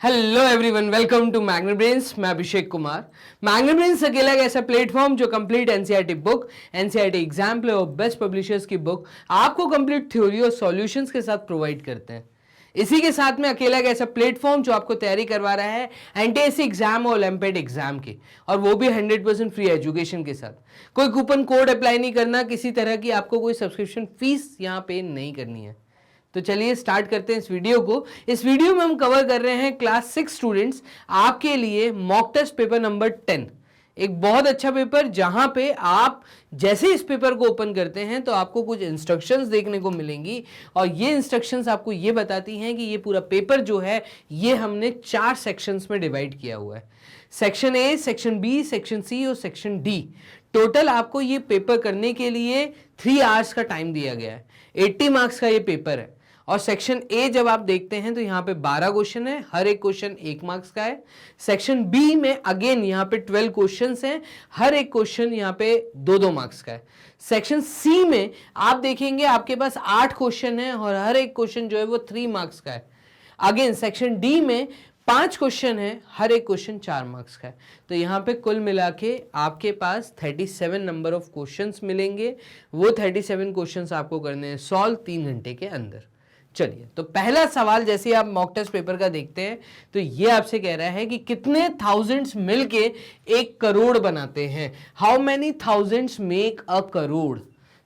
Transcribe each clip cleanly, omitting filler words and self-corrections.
Hello everyone, welcome to magnet brains. मैं Abhishek Kumar. Magnet brains अकेला एक ऐसा प्लेटफॉर्म जो complete NCERT book, NCERT exam play और बेस्ट पब्लिशर्स की बुक आपको कंप्लीट थ्योरी और सॉल्यूशंस के साथ प्रोवाइड करते हैं। इसी के साथ में अकेला एक ऐसा प्लेटफॉर्म जो आपको तैयारी करवा रहा है एनटीएससी एग्जाम और ओलंपियाड एग्जाम की, और वो भी 100% फ्री एजुकेशन के साथ। कोई कूपन कोड अप्लाई नहीं करना, किसी तरह की आपको कोई सब्सक्रिप्शन फीस यहाँ पे नहीं करनी है। तो चलिए स्टार्ट करते हैं इस वीडियो को। इस वीडियो में हम कवर कर रहे हैं क्लास 6 स्टूडेंट्स आपके लिए मॉक टेस्ट पेपर नंबर 10। एक बहुत अच्छा पेपर जहां पे आप जैसे इस पेपर को ओपन करते हैं तो आपको कुछ इंस्ट्रक्शंस देखने को मिलेंगी, और ये इंस्ट्रक्शंस आपको ये बताती हैं कि ये पूरा पेपर जो है ये हमने 4 सेक्शंस में डिवाइड किया हुआ है। Section A, section B, section C और सेक्शन डी। टोटल आपको ये पेपर करने के लिए 3 आवर्स का टाइम दिया गया है। 80 मार्क्स का ये पेपर है। और सेक्शन ए जब आप देखते हैं तो यहाँ पे 12 क्वेश्चन है, हर एक क्वेश्चन 1 मार्क्स का है। सेक्शन बी में अगेन यहाँ पे 12 क्वेश्चंस हैं, हर एक क्वेश्चन यहाँ पे 2-2 मार्क्स का है। सेक्शन सी में आप देखेंगे आपके पास 8 क्वेश्चन है और हर एक क्वेश्चन जो है वो 3 मार्क्स का है। अगेन सेक्शन डी में 5 क्वेश्चन है, हर एक क्वेश्चन 4 मार्क्स का है। तो यहाँ पे कुल मिला के आपके पास 37 नंबर ऑफ क्वेश्चंस मिलेंगे। वो 37 क्वेश्चंस आपको करने हैं सॉल्व 3 घंटे के अंदर। चलिए, तो पहला सवाल जैसे आप मॉक टेस्ट पेपर का देखते हैं तो ये आपसे कह रहा है कि कितने थाउजेंड्स मिलके 1 करोड़ बनाते हैं। How many thousands make a crore.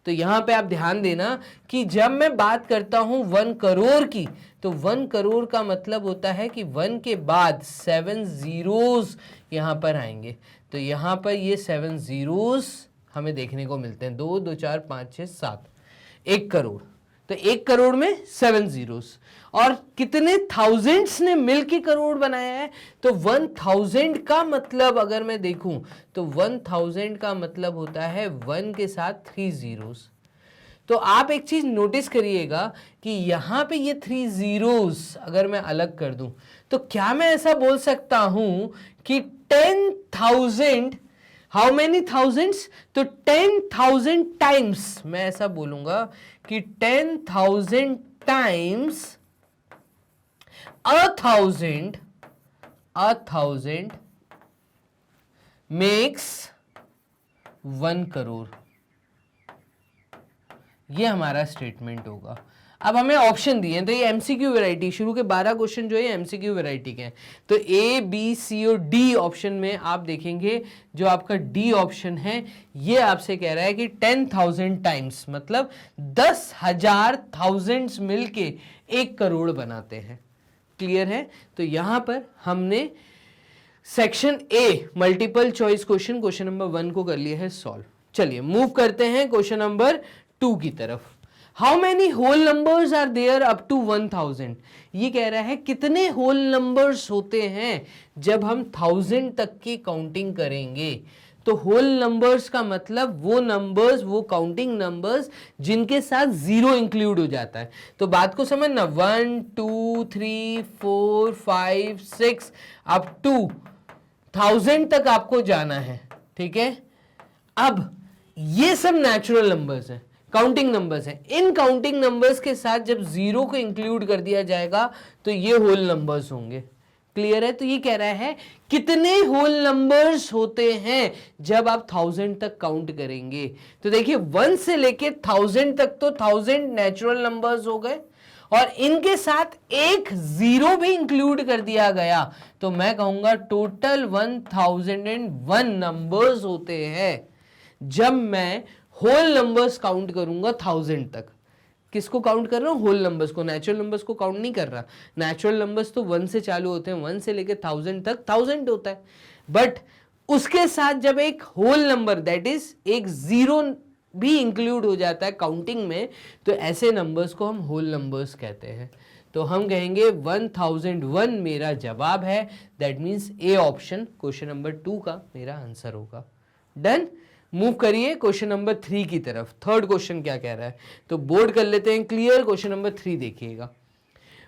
तो यहां पे आप ध्यान देना कि जब मैं बात करता हूं 1 करोड़ की, तो 1 करोड़ का मतलब होता है कि 1 के बाद 7 जीरोस यहां पर आएंगे। तो यहां पर ये 7 जीरोस हमें देखने को मिलते हैं। 2 2 4 5 6 7, 1 करोड़। तो 1 करोड़ में 7 जीरोस, और कितने थाउजेंड्स ने मिलके करोड़ बनाया है। तो 1000 का मतलब अगर मैं देखूं तो 1000 का मतलब होता है 1 के साथ 3 जीरोस। तो आप एक चीज नोटिस करिएगा कि यहां पे ये 3 जीरोस अगर मैं अलग कर दूं तो क्या मैं ऐसा बोल सकता हूं कि 10,000, हाउ मेनी थाउजेंड्स, तो 10,000 टाइम्स मैं ऐसा बोलूंगा कि 10,000 times a thousand makes 1 crore. ये हमारा स्टेटमेंट होगा। अब हमें ऑप्शन दिए हैं, तो ये एमसीक्यू वैरायटी, शुरू के 12 क्वेश्चन जो है एमसीक्यू वैरायटी के हैं। तो ए, बी, सी और डी ऑप्शन में आप देखेंगे जो आपका डी ऑप्शन है ये आपसे कह रहा है कि 10,000 टाइम्स, मतलब 10,000 थाउजेंड्स मिलके 1 करोड़ बनाते हैं। क्लियर है। तो यहां पर हमने section A multiple choice question number 1 को कर लिया है सॉल्व। चलिए मूव करते हैं क्वेश्चन नंबर 2 की तरफ। How many whole numbers are there up to 1000। ये कह रहा है कितने होल नंबर्स होते हैं जब हम 1000 तक की काउंटिंग करेंगे। तो होल नंबर्स का मतलब वो नंबर्स, वो काउंटिंग नंबर्स जिनके साथ 0 इंक्लूड हो जाता है। तो बात को समझना, 1 2 3 4 5 6 अप टू 1000 तक आपको जाना है। ठीक है। अब ये सब नेचुरल नंबर्स हैं, काउंटिंग नंबर्स हैं। इन काउंटिंग नंबर्स के साथ जब 0 को इंक्लूड कर दिया जाएगा तो ये होल नंबर्स होंगे। क्लियर है। तो ये कह रहा है कितने होल नंबर्स होते हैं जब आप 1000 तक काउंट करेंगे। तो देखिए 1 से लेके 1000 तक तो 1000 नेचुरल नंबर्स हो गए, और इनके साथ एक 0 भी इंक्लूड कर दिया गया तो मैं कहूंगा टोटल 1001 नंबर्स होते हैं जब मैं होल नंबर्स काउंट करूंगा 1000 तक। किसको काउंट कर रहा हूं? होल नंबर्स को, नेचुरल नंबर्स को काउंट नहीं कर रहा। नेचुरल नंबर्स तो 1 से चालू होते हैं, 1 से लेके 1000 तक 1000 होता है, बट उसके साथ जब एक होल नंबर दैट इज एक 0 भी इंक्लूड हो जाता है काउंटिंग में, तो ऐसे नंबर्स को हम होल नंबर्स कहते हैं। तो हम कहेंगे 1001 मेरा जवाब है। That means A option question number 2 का मेरा आंसर होगा। डन। मूव करिए क्वेश्चन नंबर 3 की तरफ। थर्ड क्वेश्चन क्या कह रहा है तो बोर्ड कर लेते हैं क्लियर। क्वेश्चन नंबर 3 देखिएगा।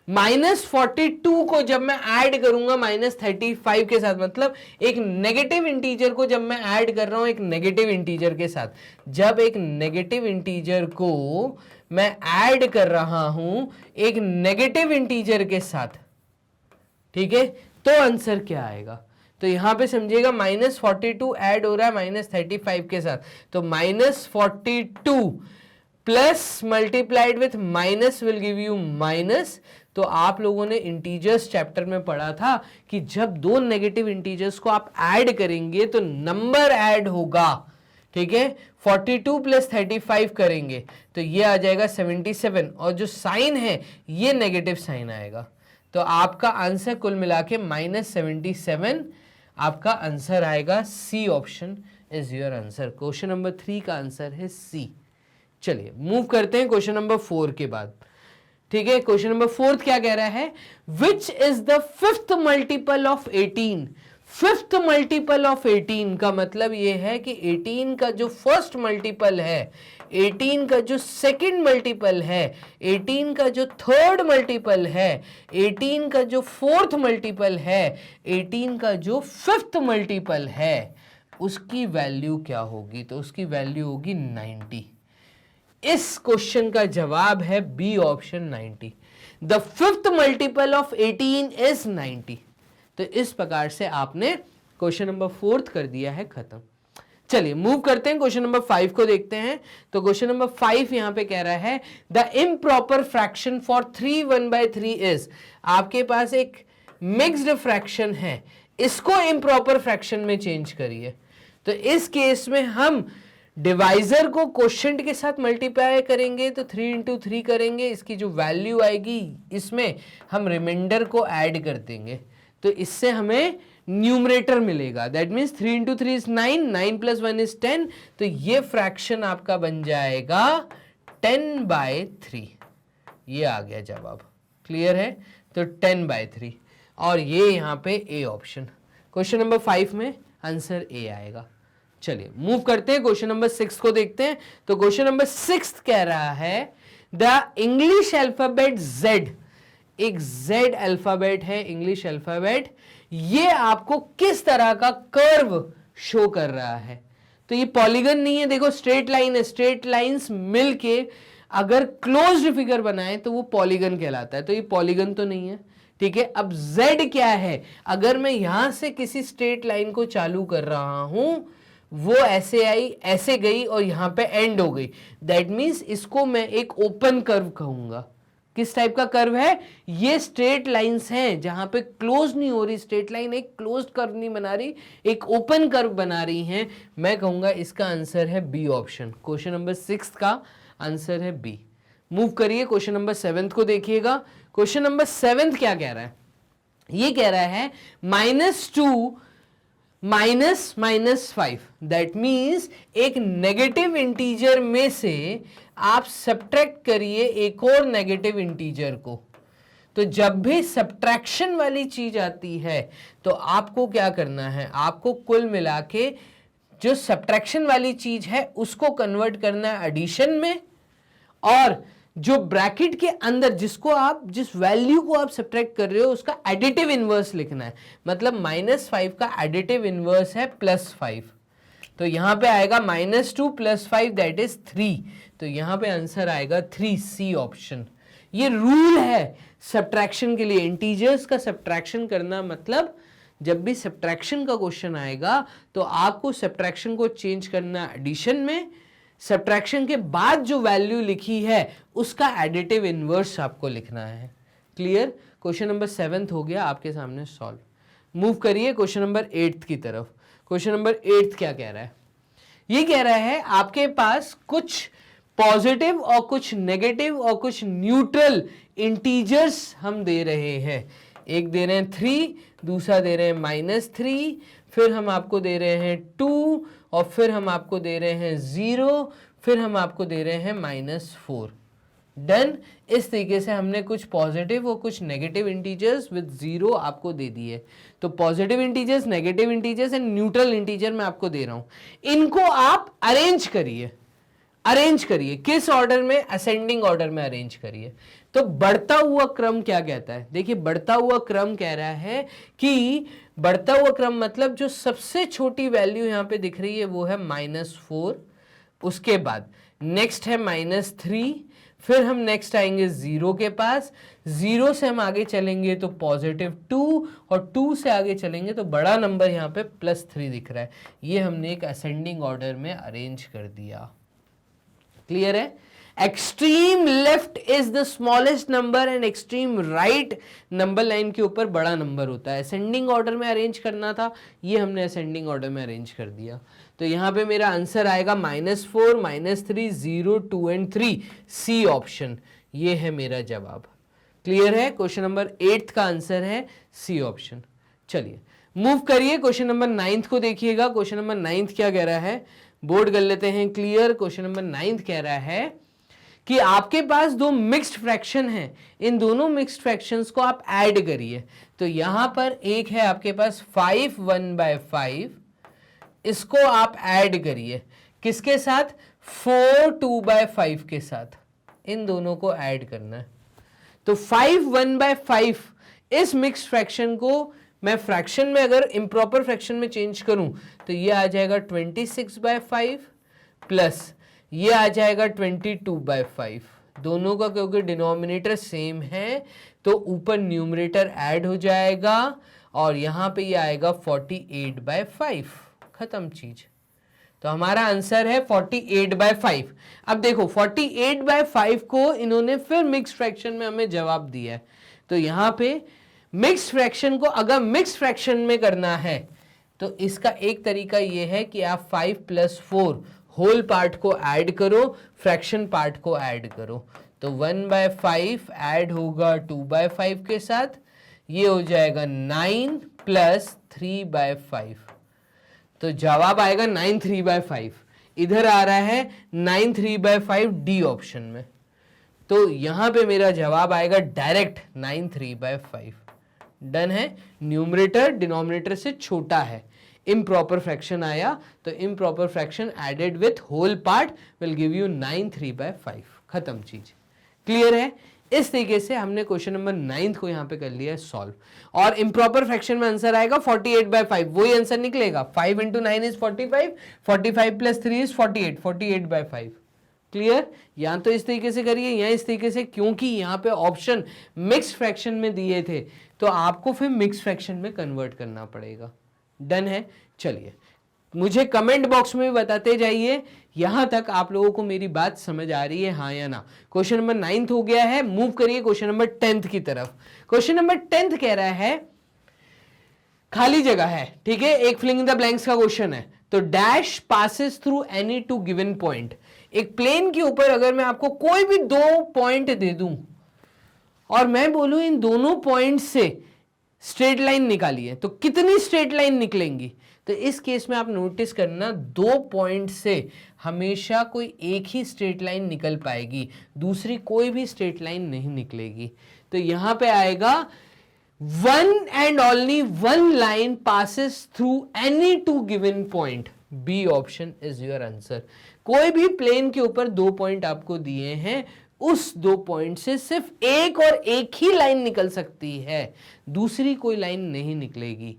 -42 को जब मैं ऐड करूंगा -35 के साथ, मतलब एक नेगेटिव इंटीजर को जब मैं ऐड कर रहा हूं एक नेगेटिव इंटीजर के साथ, जब एक नेगेटिव इंटीजर को मैं ऐड कर रहा हूं एक नेगेटिव इंटीजर के साथ, ठीक है, तो आंसर क्या आएगा? तो यहां पे समझिएगा -42 ऐड हो रहा है -35 के साथ, तो -42 plus multiplied with minus will give you minus. तो आप लोगों ने इंटीजर्स चैप्टर में पढ़ा था कि जब दो नेगेटिव इंटीजर्स को आप ऐड करेंगे तो नंबर ऐड होगा, ठीक है। 42 प्लस 35 करेंगे तो ये आ जाएगा 77, और जो साइन है ये नेगेटिव साइन आएगा। तो आपका आंसर कुल मिला के -77 आपका आंसर आएगा। C option is your answer. Question number 3 का आंसर है सी। चलिए मूव करते हैं क्वेश्चन नंबर 4 के बाद, ठीक है। क्वेश्चन नंबर 4 क्या कह रहा है? Which is the fifth multiple of 18? Fifth multiple of 18 का मतलब ये है कि 18 का जो फर्स्ट मल्टीपल है, 18 का जो सेकंड मल्टीपल है, 18 का जो थर्ड मल्टीपल है, 18 का जो फोर्थ मल्टीपल है, 18 का जो फिफ्थ मल्टीपल है, उसकी वैल्यू क्या होगी? तो उसकी वैल्यू होगी 90। इस क्वेश्चन का जवाब है B option 90। The fifth multiple of 18 is 90। तो इस प्रकार से आपने क्वेश्चन नंबर 4 कर दिया है खत्म। चलिए मूव करते हैं, क्वेश्चन नंबर 5 को देखते हैं। तो क्वेश्चन नंबर 5 यहां पे कह रहा है the improper fraction for 3 1/3 is. आपके पास एक मिक्स्ड फ्रैक्शन है, इसको इम्प्रॉपर फ्रैक्शन में चेंज करिए। तो इस केस में हम डिवाइजर को क्वोशिएंट के साथ मल्टीप्लाई करेंगे तो 3 × 3 करेंगे, इसकी जो वैल्यू आएगी इसमें हम रिमाइंडर को ऐड कर देंगे, तो इससे हमें न्यूमरेटर मिलेगा। That means 3 × 3 is 9, 9 + 1 is 10। तो ये फ्रैक्शन आपका बन जाएगा 10/3। ये आ गया जवाब, क्लियर है? तो 10/3, और ये यहाँ पे ए ऑप्शन। क्वेश्चन नंबर 5 में आंसर ए आएगा। चलिए मूव करते हैं, क्वेश्चन नंबर 6 को देखते हैं। तो क्वेश्चन नंबर 6 कह रहा है द इंग्लिश अल्फाबेट Z, एक Z अल्फाबेट है, इंग्लिश अल्फाबेट, ये आपको किस तरह का कर्व शो कर रहा है? तो ये पॉलीगन नहीं है, देखो स्ट्रेट लाइन है, स्ट्रेट लाइंस मिलके अगर क्लोज्ड फिगर बनाए तो वो पॉलीगन कहलाता है। तो ये पॉलीगन तो नहीं है, ठीक है। अब Z क्या है? अगर मैं यहां से किसी स्ट्रेट लाइन को चालू कर रहा हूं, वो ऐसे आई, ऐसे गई और यहां पे एंड हो गई, दैट मीन्स इसको मैं एक ओपन कर्व कहूंगा। किस टाइप का कर्व है? ये स्ट्रेट लाइंस हैं जहां पे क्लोज नहीं हो रही, स्ट्रेट लाइन एक क्लोज्ड कर्व नहीं बना रही, एक ओपन कर्व बना रही हैं। मैं कहूंगा इसका आंसर है बी ऑप्शन। क्वेश्चन नंबर 6 का आंसर है बी। मूव करिए, क्वेश्चन नंबर 7 को देखिएगा। क्वेश्चन नंबर 7 क्या कह रहा है? ये कह रहा है -2 -5, दैट मीन्स एक नेगेटिव इंटीजर में से आप सब्ट्रैक्ट करिए एक और नेगेटिव इंटीजर को। तो जब भी सब्ट्रैक्शन वाली चीज आती है तो आपको क्या करना है? आपको कुल मिला के जो सब्ट्रैक्शन वाली चीज है उसको कन्वर्ट करना है एडिशन में, और जो ब्रैकेट के अंदर जिस वैल्यू को आप सब्ट्रैक्ट कर रहे हो उसका एडिटिव इनवर्स लिखना है। मतलब -5 का एडिटिव इनवर्स है +5। तो यहां पे आएगा -2 + 5 दैट इज 3। तो यहां पे आंसर आएगा 3, सी ऑप्शन। ये रूल है सब्ट्रैक्शन के लिए, इंटीजर्स का सब्ट्रैक्शन करना। मतलब जब भी सब्ट्रैक्शन का क्वेश्चन आएगा तो आपको सब्ट्रैक्शन को चेंज करना एडिशन में, सब्ट्रैक्शन के बाद जो वैल्यू लिखी है उसका एडिटिव इनवर्स आपको लिखना है। क्लियर? क्वेश्चन नंबर 7 हो गया आपके सामने सॉल्व। मूव करिए क्वेश्चन नंबर 8 की तरफ। क्वेश्चन नंबर 8 क्या कह रहा है? ये कह रहा है आपके पास कुछ पॉजिटिव और कुछ नेगेटिव और कुछ न्यूट्रल इंटीजर्स हम दे रहे हैं। एक दे रहे हैं 3, दूसरा दे रहे हैं -3, फिर हम आपको दे रहे हैं 2, और फिर हम आपको दे रहे हैं 0, फिर हम आपको दे रहे हैं -4। डन। इस तरीके से हमने कुछ पॉजिटिव और कुछ नेगेटिव इंटीजर्स विद 0 आपको दे दिए। तो positive integers, negative integers and neutral integer मैं आपको दे रहा हूं। इनको आप अरेंज करिए। अरेंज करिए किस ऑर्डर में? असेंडिंग ऑर्डर में अरेंज करिए। तो बढ़ता हुआ क्रम क्या कहता है? देखिए बढ़ता हुआ क्रम कह रहा है कि बढ़ता हुआ क्रम मतलब जो सबसे छोटी वैल्यू यहां पे दिख रही है वो है -4, उसके बाद नेक्स्ट है -3, फिर हम नेक्स्ट आएंगे 0 के पास, 0 से हम आगे चलेंगे तो +2 और 2 से आगे चलेंगे तो बड़ा नंबर यहाँ पे +3 दिख रहा है। ये हमने एक असेंडिंग ऑर्डर में अरेंज कर दिया। क्लियर है? Extreme left is the smallest number and extreme right number line के ऊपर बड़ा नंबर होता है। असेंडिंग ऑर्डर में अरेंज करना था, ये हमने असेंडिंग ऑर्डर में अरेंज कर दिया। तो यहाँ पे मेरा आंसर आएगा -4, -3, 0, 2 एंड 3, सी ऑप्शन। ये है मेरा जवाब। क्लियर है? क्वेश्चन नंबर 8 का आंसर है सी ऑप्शन। चलिए मूव करिए, क्वेश्चन नंबर 9 को देखिएगा। क्वेश्चन नंबर 9 क्या कह रहा है, बोर्ड कर लेते हैं क्लियर। क्वेश्चन नंबर 9 कह रहा है कि आपके पास दो मिक्स्ड फ्रैक्शन हैं, इन दोनों मिक्स्ड फ्रैक्शंस को आप ऐड करिए। तो यहां पर एक है आपके पास 5 1/5, इसको आप ऐड करिए किसके साथ, 4 2/5 के साथ, इन दोनों को ऐड करना है। तो 5 1/5 इस मिक्स्ड फ्रैक्शन को मैं फ्रैक्शन में अगर इम्प्रॉपर फ्रैक्शन में चेंज करूं तो ये आ जाएगा 26/5 प्लस ये आ जाएगा 22/5। दोनों का क्योंकि डिनोमिनेटर सेम है तो ऊपर न्यूमरेटर ऐड हो जाएगा और यहां पे ये आएगा 48/5। खत्म चीज। तो हमारा आंसर है 48/5। अब देखो 48/5 को इन्होंने फिर मिक्स फ्रैक्शन में हमें जवाब दिया है। तो यहां पे मिक्स फ्रैक्शन को अगर मिक्स फ्रैक्शन में करना है तो इसका एक तरीका यह है कि आप 5 + 4 होल पार्ट को ऐड करो, फ्रैक्शन पार्ट को ऐड करो। तो 1/5 ऐड होगा 2/5 के साथ, ये हो जाएगा 9 + 3/5। तो जवाब आएगा 9 3/5। इधर आ रहा है 9 3/5 डी ऑप्शन में। तो यहां पे मेरा जवाब आएगा डायरेक्ट 9 3/5। डन है? न्यूमरेटर डिनोमिनेटर से छोटा है, इम्प्रॉपर फ्रैक्शन आया तो improper fraction added with whole part will give you 9 3/5। खत्म चीज। क्लियर है? इस तरीके से हमने क्वेश्चन नंबर 9 को यहां पे कर लिया है सॉल्व। और इम्प्रॉपर फ्रैक्शन में आंसर आएगा 48/5, वही आंसर निकलेगा। 5 × 9 इज 45, 45 + 3 इज 48, 48/5। क्लियर? यहां तो इस तरीके से करिए, यहां इस तरीके से, क्योंकि यहां पे ऑप्शन मिक्स फ्रैक्शन में दिए थे तो आपको फिर मिक्स फ्रैक्शन में कन्वर्ट करना पड़ेगा। डन है? चलिए मुझे कमेंट बॉक्स में भी बताते जाइए यहां तक आप लोगों को मेरी बात समझ आ रही है, हाँ या ना। क्वेश्चन नंबर 9 हो गया है, मूव करिए क्वेश्चन नंबर 10 की तरफ। क्वेश्चन नंबर 10 कह रहा है खाली जगह है, ठीक है, एक फिलिंग इन द ब्लैंक्स का क्वेश्चन है। तो dash passes through any two given point. एक प्लेन के ऊपर अगर मैं आपको कोई भी 2 पॉइंट दे दूं और मैं बोलूं इन दोनों पॉइंट से स्ट्रेट लाइन निकालिए तो कितनी स्ट्रेट लाइन निकलेंगी। तो इस केस में आप नोटिस करना 2 पॉइंट से हमेशा कोई एक ही स्ट्रेट लाइन निकल पाएगी, दूसरी कोई भी स्ट्रेट लाइन नहीं निकलेगी। तो यहां पे आएगा 1 and only 1 line passes through any 2 given point। B option is your answer. कोई भी प्लेन के ऊपर 2 पॉइंट आपको दिए हैं, उस 2 पॉइंट से सिर्फ एक और एक ही लाइन निकल सकती है, दूसरी कोई लाइन नहीं निकलेगी।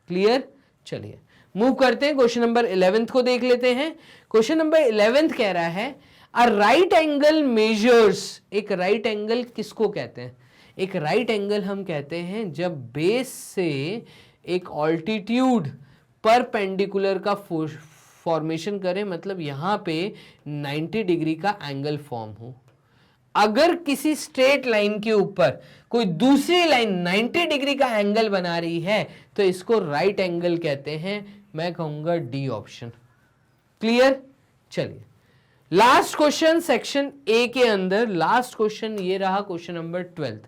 क्लियर? चलिए मूव करते हैं, क्वेश्चन नंबर 11 को देख लेते हैं। क्वेश्चन नंबर 11 कह रहा है अ राइट एंगल मेजर्स। एक राइट एंगल किसको कहते हैं? एक राइट एंगल हम कहते हैं जब बेस से एक ऑल्टीट्यूड परपेंडिकुलर का फॉर्मेशन करे, मतलब यहां पे 90 डिग्री का एंगल फॉर्म हो। अगर किसी स्ट्रेट लाइन के ऊपर कोई दूसरी लाइन 90 डिग्री का एंगल बना रही है तो इसको राइट एंगल कहते हैं। मैं कहूंगा डी ऑप्शन। क्लियर? चलिए लास्ट क्वेश्चन सेक्शन ए के अंदर, लास्ट क्वेश्चन ये रहा, question number 12।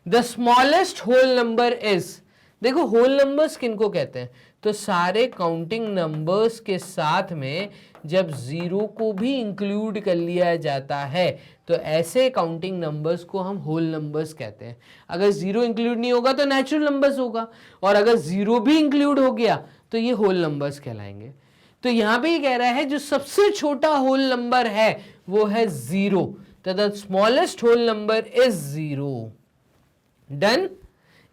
The smallest whole number is. देखो होल नंबर्स किनको कहते हैं? तो सारे काउंटिंग नंबर्स के साथ में जब 0 को भी इंक्लूड कर लिया जाता है तो ऐसे काउंटिंग नंबर्स को हम होल नंबर्स कहते हैं। अगर 0 इंक्लूड नहीं होगा तो नेचुरल नंबर्स होगा, और अगर 0 भी इंक्लूड हो गया तो ये होल नंबर्स कहलाएंगे। तो यहां पे ये कह रहा है जो सबसे छोटा होल नंबर है वो है 0। तो the smallest whole number is 0। Done?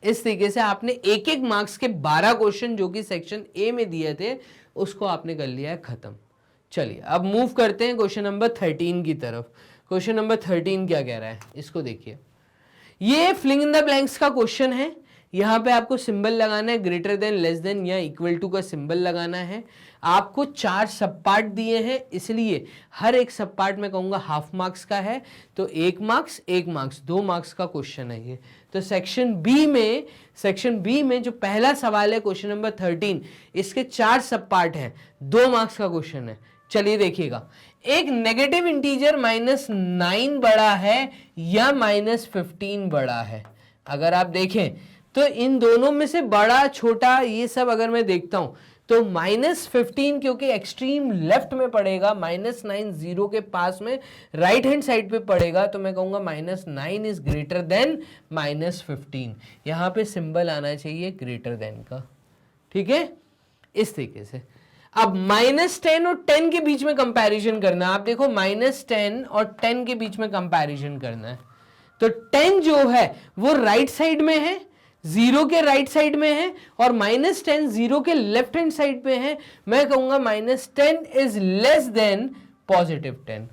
इस तरीके से आपने एक एक मार्क्स के 12 क्वेश्चन जो कि सेक्शन ए में दिए थे उसको आपने कर लिया है खत्म। चलिए अब मूव करते हैं क्वेश्चन नंबर 13 की तरफ। क्वेश्चन नंबर 13 क्या कह रहा है, इसको देखिए। ये फिलिंग इन द ब्लैंक्स का क्वेश्चन है। यहाँ पे आपको सिंबल लगाना है, ग्रेटर देन, लेस देन या इक्वल टू का सिंबल लगाना है। आपको 4 सब पार्ट दिए हैं, इसलिए हर एक सब पार्ट में कहूँगा हाफ मार्क्स का है, तो 1 मार्क्स 1 मार्क्स 2 मार्क्स का क्वेश्चन है ये। तो सेक्शन बी में जो पहला सवाल है क्वेश्चन नंबर 13, इसके 4 सब पार्ट हैं, 2 मार्क्स का क्वेश्चन है। चलिए देखिएगा, एक नेगेटिव इंटीजर -9 बड़ा है या -15 बड़ा है। अगर आप देखें तो इन दोनों में से बड़ा छोटा ये सब अगर मैं देखता हूं तो -15 क्योंकि एक्सट्रीम लेफ्ट में पड़ेगा, -9 0 के पास में राइट हैंड साइड पे पड़ेगा, तो मैं कहूंगा -9 इज ग्रेटर देन -15। यहां पे सिंबल आना चाहिए ग्रेटर देन का, ठीक है, इस तरीके से। अब -10 और 10 के बीच में कंपैरिजन करना है। आप देखो -10 और 10 के बीच में कंपैरिजन करना है, तो 10 जो है वो राइट साइड में है, 0 के राइट साइड में है, और -10 0 के लेफ्ट हैंड साइड पे है। मैं कहूंगा -10 इज लेस देन +10।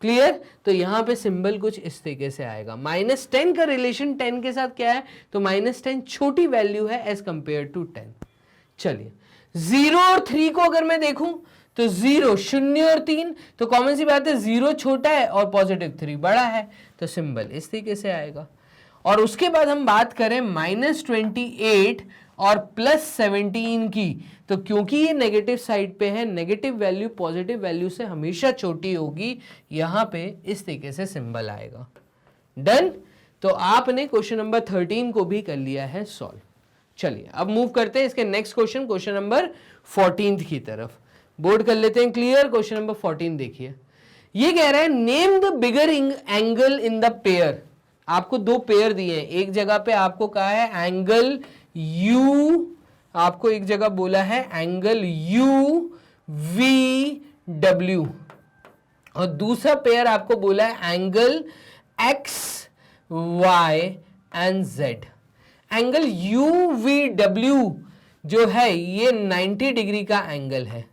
क्लियर? तो यहां पे सिंबल कुछ इस तरीके से आएगा। -10 का रिलेशन 10 के साथ क्या है, तो -10 छोटी वैल्यू है एज कंपेयर टू 10। चलिए 0 और 3 को अगर मैं देखूं तो 0 0 और 3, तो कॉमन सी बात है 0 छोटा है और +3 बड़ा है, तो सिंबल इस तरीके से आएगा। और उसके बाद हम बात करें -28 और +17 की, तो क्योंकि ये नेगेटिव साइड पे है, नेगेटिव वैल्यू पॉजिटिव वैल्यू से हमेशा छोटी होगी, यहां पे इस तरीके से सिंबल आएगा। डन? तो आपने क्वेश्चन नंबर 13 को भी कर लिया है सॉल्व। चलिए अब मूव करते हैं इसके नेक्स्ट क्वेश्चन, क्वेश्चन नंबर 14 की तरफ। बोर्ड कर लेते हैं क्लियर। क्वेश्चन नंबर 14 देखिए, ये कह रहा है name the bigger angle in the pair. आपको 2 पेयर दिए हैं, एक जगह पे आपको कहा है एंगल U, आपको एक जगह बोला है एंगल UVW, और दूसरा पेयर आपको बोला है angle XY and Z। Angle UVW जो है ये 90 डिग्री का एंगल है,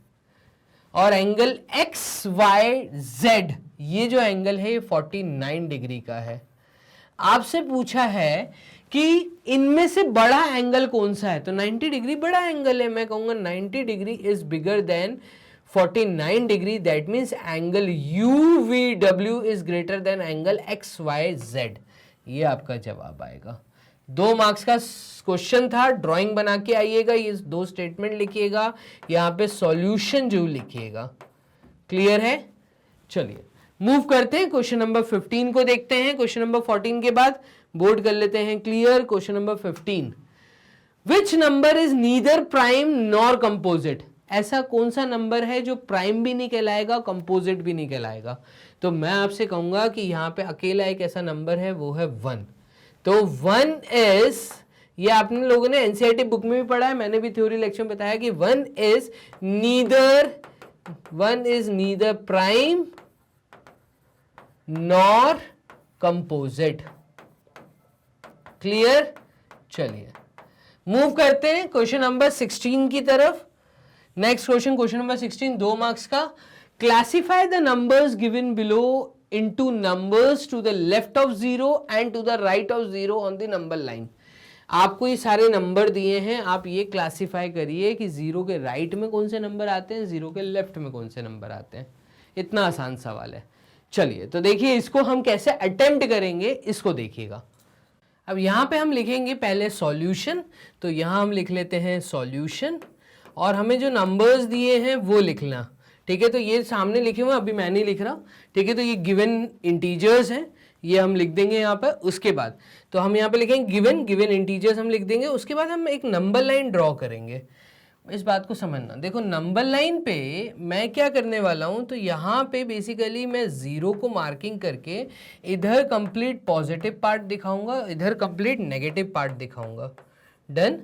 और एंगल XYZ ये जो एंगल है ये 49 डिग्री का है। आपसे पूछा है कि इनमें से बड़ा एंगल कौन सा है, तो 90 डिग्री बड़ा एंगल है। मैं कहूंगा 90 degree is bigger than 49 degree, that means angle UVW is greater than angle XYZ। ये आपका जवाब आएगा। 2 मार्क्स का क्वेश्चन था, ड्राइंग बना के आइएगा, ये 2 स्टेटमेंट लिखिएगा, यहाँ पे सॉल्यूशन जो लिखिएगा। क्लियर है? चलिए मूव करते हैं, क्वेश्चन नंबर 15 को देखते हैं। क्वेश्चन नंबर 14 के बाद बोर्ड कर लेते हैं clear. Question number 15, which number is neither prime nor composite. ऐसा कौन सा नंबर है जो प्राइम भी नहीं कहलाएगा, कंपोजिट भी नहीं कहलाएगा। तो मैं आपसे कहूंगा कि यहाँ पे अकेला एक ऐसा नंबर है, वो है 1। तो 1 इज, ये आपने लोगों ने एनसीईआरटी बुक में भी पढ़ा है, मैंने भी थ्योरी लेक्चर में बताया कि 1 is neither prime nor composite. Clear? चलिए मूव करते हैं क्वेश्चन नंबर 16 की तरफ। Next question, question number 16, 2 marks का। Classify the numbers given below into numbers to the left of 0 and to the right of 0 on the number line। आपको ये सारे number दिए हैं, आप ये क्लासिफाई करिए कि 0 के राइट में कौन से नंबर आते हैं, 0 के लेफ्ट में कौन से नंबर आते हैं। इतना आसान सवाल है। चलिए तो देखिए इसको हम कैसे अटेम्प्ट करेंगे, इसको देखिएगा। अब यहाँ पे हम लिखेंगे पहले सॉल्यूशन, तो यहाँ हम लिख लेते हैं सॉल्यूशन, और हमें जो नंबर्स दिए हैं वो लिखना। ठीक है, तो ये सामने लिखे हुए, अभी मैं नहीं लिख रहा। ठीक है, तो ये गिवन इंटीजर्स हैं, ये हम लिख देंगे यहाँ पर। उसके बाद तो हम यहाँ पे लिखेंगे गिवन इंटीजर्स हम लिख देंगे। उसके बाद हम एक नंबर लाइन ड्रॉ करेंगे। इस बात को समझना, देखो नंबर लाइन पे मैं क्या करने वाला हूँ, तो यहाँ पे बेसिकली मैं 0 को मार्किंग करके इधर कंप्लीट पॉजिटिव पार्ट दिखाऊंगा, इधर कंप्लीट नेगेटिव पार्ट दिखाऊंगा। डन?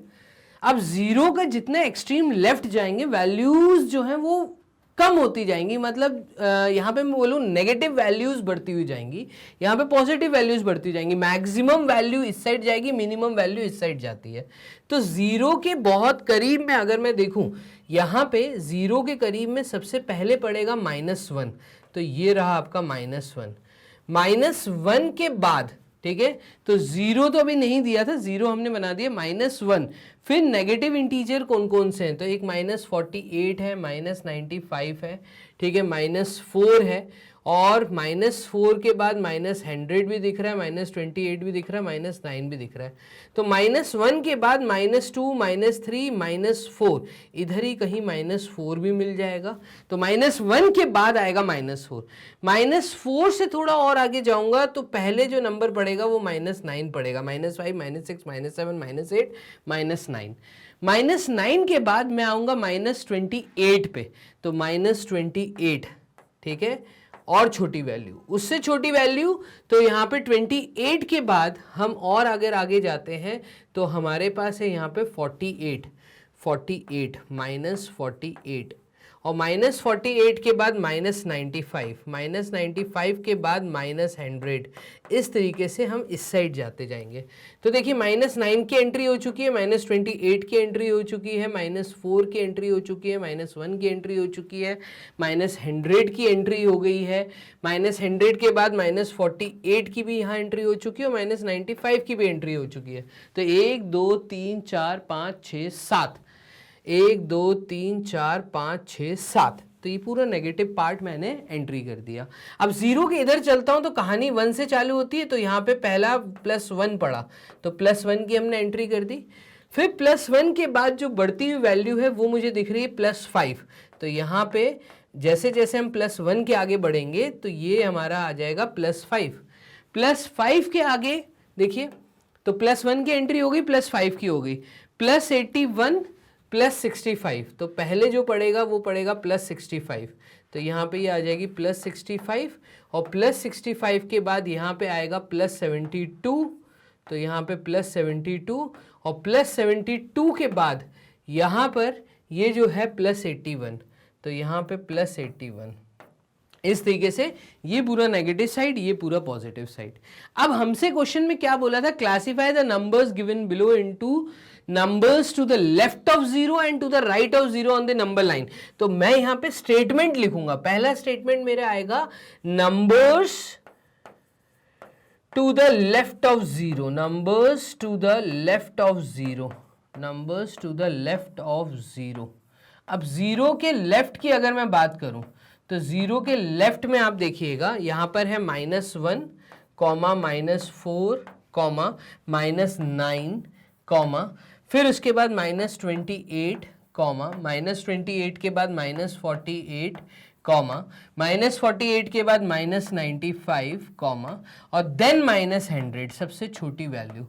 अब 0 का जितना एक्सट्रीम लेफ्ट जाएंगे वैल्यूज जो हैं वो कम होती जाएंगी, मतलब यहाँ पे मैं बोलूँ नेगेटिव वैल्यूज बढ़ती हुई जाएंगी, यहाँ पे पॉजिटिव वैल्यूज बढ़ती जाएंगी। मैक्सिमम वैल्यू इस साइड जाएगी, मिनिमम वैल्यू इस साइड जाती है। तो 0 के बहुत करीब में अगर मैं देखूँ, यहाँ पे 0 के करीब में सबसे पहले पड़ेगा -1, तो ये रहा आपका -1। -1 के बाद, ठीक है, तो 0 तो अभी नहीं दिया था, 0 हमने बना दिया, -1। फिर नेगेटिव इंटीजर कौन कौन से हैं, तो एक -48 है, -95 है, ठीक है, -4 है, और -4 के बाद -100 भी दिख रहा है, -28 भी दिख रहा है, -9 भी दिख रहा है। तो -1 के बाद -2, -3, -4, इधर ही कहीं -4 भी मिल जाएगा। तो -1 के बाद आएगा -4। -4 से थोड़ा और आगे जाऊंगा तो पहले जो नंबर पड़ेगा वो -9 पड़ेगा, -5, -6, -7, -8, -9। -9 के बाद मैं आऊंगा -28 पे, तो -28, ठीक है, और छोटी वैल्यू, उससे छोटी वैल्यू, तो यहाँ पे 28 के बाद हम और अगर आगे जाते हैं तो हमारे पास है यहाँ पे 48, -48, और -48 के बाद -95, -95 के बाद -100, इस तरीके से हम इस साइड जाते जाएंगे। तो देखिए -9 की एंट्री हो चुकी है, -28 की एंट्री हो चुकी है, -4 की एंट्री हो चुकी है, -1 की एंट्री हो चुकी है, -100 की एंट्री हो गई है, -100 के बाद -48 की भी यहाँ एंट्री हो चुकी है, और -95 की भी एंट्री हो चुकी है। तो 1 2 3 4 5 6 7, 1 2 3 4 5 6 7, तो ये पूरा नेगेटिव पार्ट मैंने एंट्री कर दिया। अब 0 के इधर चलता हूं तो कहानी 1 से चालू होती है, तो यहाँ पे पहला +1 पड़ा, तो +1 की हमने एंट्री कर दी। फिर +1 के बाद जो बढ़ती हुई वैल्यू है वो मुझे दिख रही है +5, तो यहाँ पे जैसे जैसे हम +1 के आगे बढ़ेंगे तो ये हमारा आ जाएगा +5। +5 के आगे देखिए, तो +1 की एंट्री हो गई, +5 की हो गई, +81 +65, तो पहले जो पड़ेगा वो पड़ेगा +65, तो यहाँ पे ये आ जाएगी +65, और +65 के बाद यहाँ पे आएगा +72, तो यहाँ पे +72, और +72 के बाद यहाँ पर ये जो है +81, तो यहाँ पे +81। इस तरीके से ये पूरा नेगेटिव साइड, ये पूरा पॉजिटिव साइड। अब हमसे क्वेश्चन में क्या बोला था, classify the numbers given below into numbers to the left of 0 and to the right of 0 on the number line. तो मैं यहां पे स्टेटमेंट लिखूंगा, पहला स्टेटमेंट मेरा आएगा numbers to the left of 0, numbers to the left of 0, numbers to the left of 0। अब 0 के लेफ्ट की अगर मैं बात करूं तो 0 के लेफ्ट में आप देखिएगा यहाँ पर है -1, -4, -9, फिर उसके बाद -28, -28 के बाद -48, -48 के बाद -95, और देन -100, सबसे छोटी वैल्यू।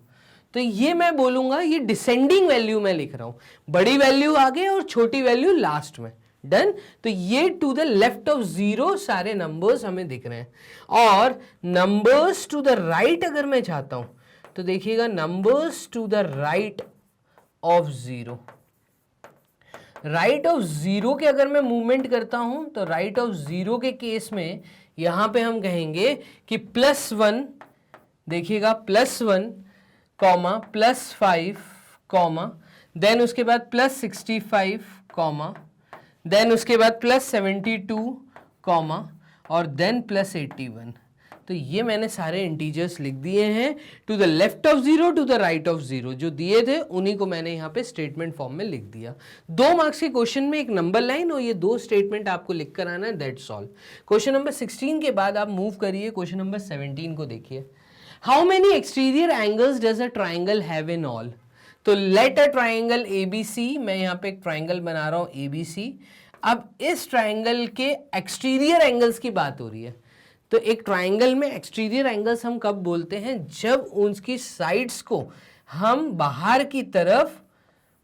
तो ये मैं बोलूंगा ये डिसेंडिंग वैल्यू में लिख रहा हूं, बड़ी वैल्यू आगे और छोटी वैल्यू लास्ट में। डन। तो ये टू द लेफ्ट ऑफ 0 सारे नंबर्स हमें दिख रहे हैं, और नंबर्स टू द राइट अगर मैं चाहता हूं तो देखिएगा numbers to the right of 0, right of 0 के अगर मैं मूवमेंट करता हूं तो राइट ऑफ 0 के केस में यहां पे हम कहेंगे कि +1, देखिएगा +1, +5, देन उसके बाद +65, देन उसके बाद +72, और देन +81। तो ये मैंने सारे इंटीजर्स लिख दिए हैं, to the left of 0, to the right of 0, जो दिए थे उन्हीं को मैंने यहाँ पे स्टेटमेंट फॉर्म में लिख दिया। 2 मार्क्स के क्वेश्चन में एक नंबर लाइन और ये 2 स्टेटमेंट आपको लिख कर आना है, दैट्स ऑल। क्वेश्चन नंबर 16 के बाद आप मूव करिए, क्वेश्चन नंबर 17 को देखिए। How many exterior angles does a triangle have in all? तो लेट अ ट्राइंगल ABC, मैं यहाँ पे एक ट्राइंगल बना रहा हूँ ABC। अब इस ट्राइंगल के एक्सटीरियर एंगल्स की बात हो रही है। तो एक ट्राइंगल में एक्सटीरियर एंगल्स हम कब बोलते हैं? जब उसकी साइड्स को हम बाहर की तरफ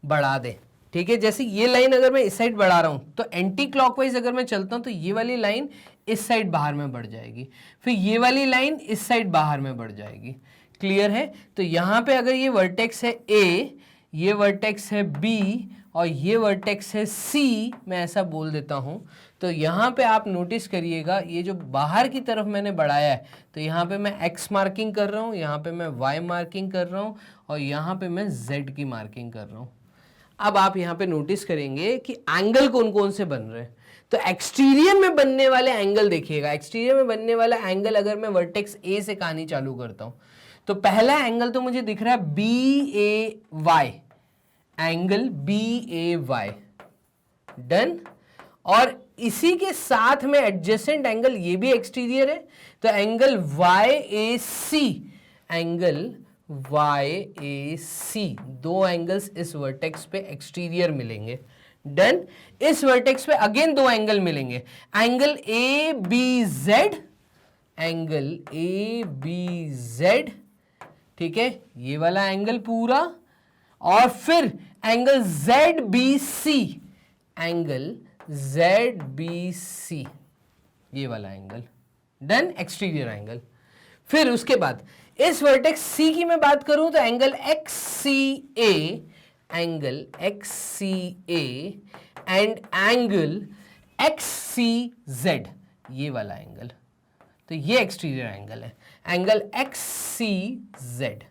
बढ़ा दें, ठीक है। जैसे ये लाइन अगर मैं इस साइड बढ़ा रहा हूं तो एंटी क्लॉकवाइज अगर मैं चलता हूं तो ये वाली लाइन इस साइड बाहर में बढ़ जाएगी, फिर ये वाली लाइन इस साइड बाहर में बढ़ जाएगी। क्लियर है? तो यहां पे अगर ये वर्टेक्स है A, ये वर्टेक्स है B और ये वर्टेक्स है C, मैं ऐसा बोल देता हूं, तो यहाँ पे आप नोटिस करिएगा ये जो बाहर की तरफ मैंने बढ़ाया है, तो यहाँ पे मैं X मार्किंग कर रहा हूँ, यहाँ पे मैं Y मार्किंग कर रहा हूँ और यहाँ पे मैं Z की मार्किंग कर रहा हूँ। अब आप यहाँ पे नोटिस करेंगे कि एंगल कौन कौन से बन रहे हैं। तो एक्सटीरियर में बनने वाले एंगल देखिएगा, एक्सटीरियर में बनने वाला एंगल अगर मैं वर्टेक्स ए से कहानी चालू करता हूं तो पहला एंगल तो मुझे दिख रहा है बी ए वाई, एंगल बी ए वाई, डन। और इसी के साथ में एडजेसेंट एंगल ये भी एक्सटीरियर है, तो एंगल वाई ए सी, एंगल वाई ए सी, दो एंगल्स इस वर्टेक्स पे एक्सटीरियर मिलेंगे, डन। इस वर्टेक्स पे अगेन दो एंगल मिलेंगे, angle A B Z, angle A B Z, ठीक है, ये वाला एंगल पूरा, और फिर angle Z B C, angle Z B C, ये वाला एंगल, डन, एक्सटीरियर एंगल। फिर उसके बाद इस वर्टेक्स सी की मैं बात करूं तो angle X C A, angle X C A and angle X C Z, ये वाला एंगल, तो ये एक्सटीरियर एंगल है, angle X C Z,